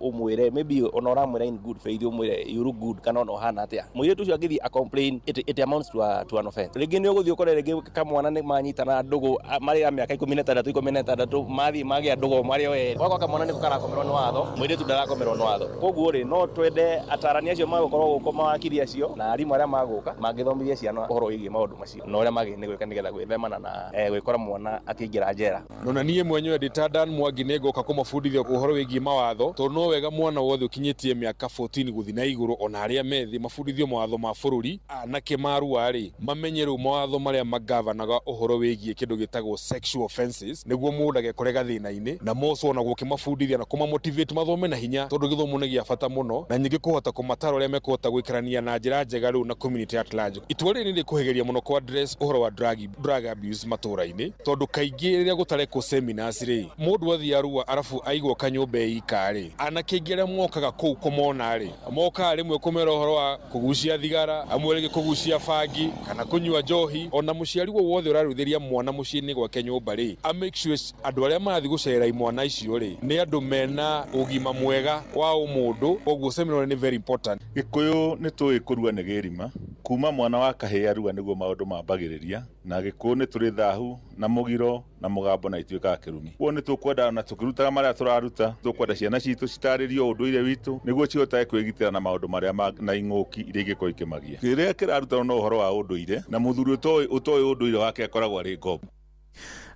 ũmwĩre maybe ona ũramwĩra in good faith ũmwĩre you look good kana ona ũhana atĩa, mũirĩtu ũcio angĩthiĩ a complain it amounts to an offense. Rĩngĩ nĩ ũgũthiĩ ũkore rĩngĩ kamwana nĩ manyitana ndũgũ marĩ a mĩaka 16 mathiĩ magĩa ndũgũ marĩ o erĩ, gwakwa kamwana nĩ karakomerwo nĩ watho, mũirĩtu ndarakomerwo nĩ watho. Koguo rĩ no twende atarani acio magũkorwo gũkũ mawakiri acio na arimũ arĩa magũka mangĩthomithia ciana ũhoro wĩgiĩ maũndũ macio na ũrĩa magĩrĩirwo nĩ gwĩka nĩgetha gwĩthemana na gwĩkora mwana akĩingĩra njera. Na niĩ mwenyewe ndĩ Dan Mwangi nĩ ngoka kũmabundithia ũhoro wĩgiĩ mawatho, tondũ no wega mwana wothe ũkinyĩtie mĩaka 14 gũthiĩ na igũrũ ona arĩa methi mabundithio mawatho ma bũrũri, anake marua rĩ mamenye rĩu mawatho marĩa magavanaga ũhoro wĩgiĩ kĩndũ gĩtagwo sexual offenses, nĩguo mũndũ agekore gathĩna-inĩ na moco na gũkĩmabundithia na kũmamotivate mathome na hinya, tondũ gĩthomo nĩ gĩa bata mũno na nyingĩ kũhota kũmatara ũrĩa mekũhota gũikarania na njĩra njega rĩu na community at large. Itua rĩrĩ nĩ rĩkũhĩgeria mũno kwa address ũhoro wa drug abuse matũũra-inĩ, tondũ kaingĩ rĩrĩa gũtarekwo seminars rĩ mũndũ athiĩ arua arabu aigwo kanyũmba ika rĩ, anake aingĩ arĩa mokaga kũu kũmona rĩ mokaga rĩmwe kũmera ũhoro wa kũgucia thigara, amwe rĩngĩ kũgucia bangi kana kũnyua njohi. Ona mũciari wothe ũraruithĩria mwana mũciĩ-inĩ gwake nyũmba rĩ a make sure andũ arĩa marathiĩ gũcerera imwana icio rĩ nĩ andũ mena ũgima mwega wa ũmũndũ. Koguo seminar nĩ very important. Gĩkũyũ nĩ tũĩ kũrua nĩ gĩrima, kuma mwana wa kahĩĩ arua nĩguo maũndũ mambagĩrĩria, na Gĩkũyũ nĩ tũrĩ thahu na mũgiro na mũgambo na ituĩkaga kĩrumi. Kuo nĩ tũkwenda na tũkĩrutaga marĩa tũraruta, tũkwenda ciana citũ citarĩrio ũndũire witũ nĩguo cihotage kwĩgitĩra na maũndũ marĩa na ing'ũki iria ingĩkorwo ikĩmagia. Kĩrĩa kĩraruta no ũhoro wa ũndũire, na mũthuri ũtoĩ ũndũire wake akoragwo arĩ ngombo.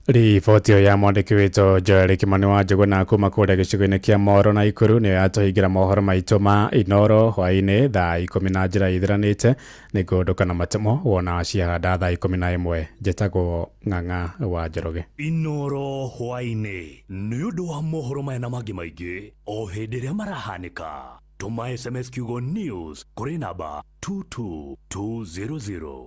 Riboti ĩyo ya mwandĩki witũ Joel Kimani wa Njũgũna kuma kũrĩa gĩcigo-inĩ kĩa Moro na Ikuru nĩyo yatũhingĩra mohoro maitũ ma Inoro hwaĩ-inĩ thaa 10 na njĩra ithiranĩte. Nĩngũndũka na matemo wona ciahanda thaa 11. Njĩtagwo Ng'ang'a wa Njoroge. Inoro hwaĩ-inĩ nĩ ũndũ wa mohoro maya na mangĩ maingĩ o hĩndĩ ĩrĩa marahanĩka. Tũma SMS kiugo news kũrĩ namba 22200.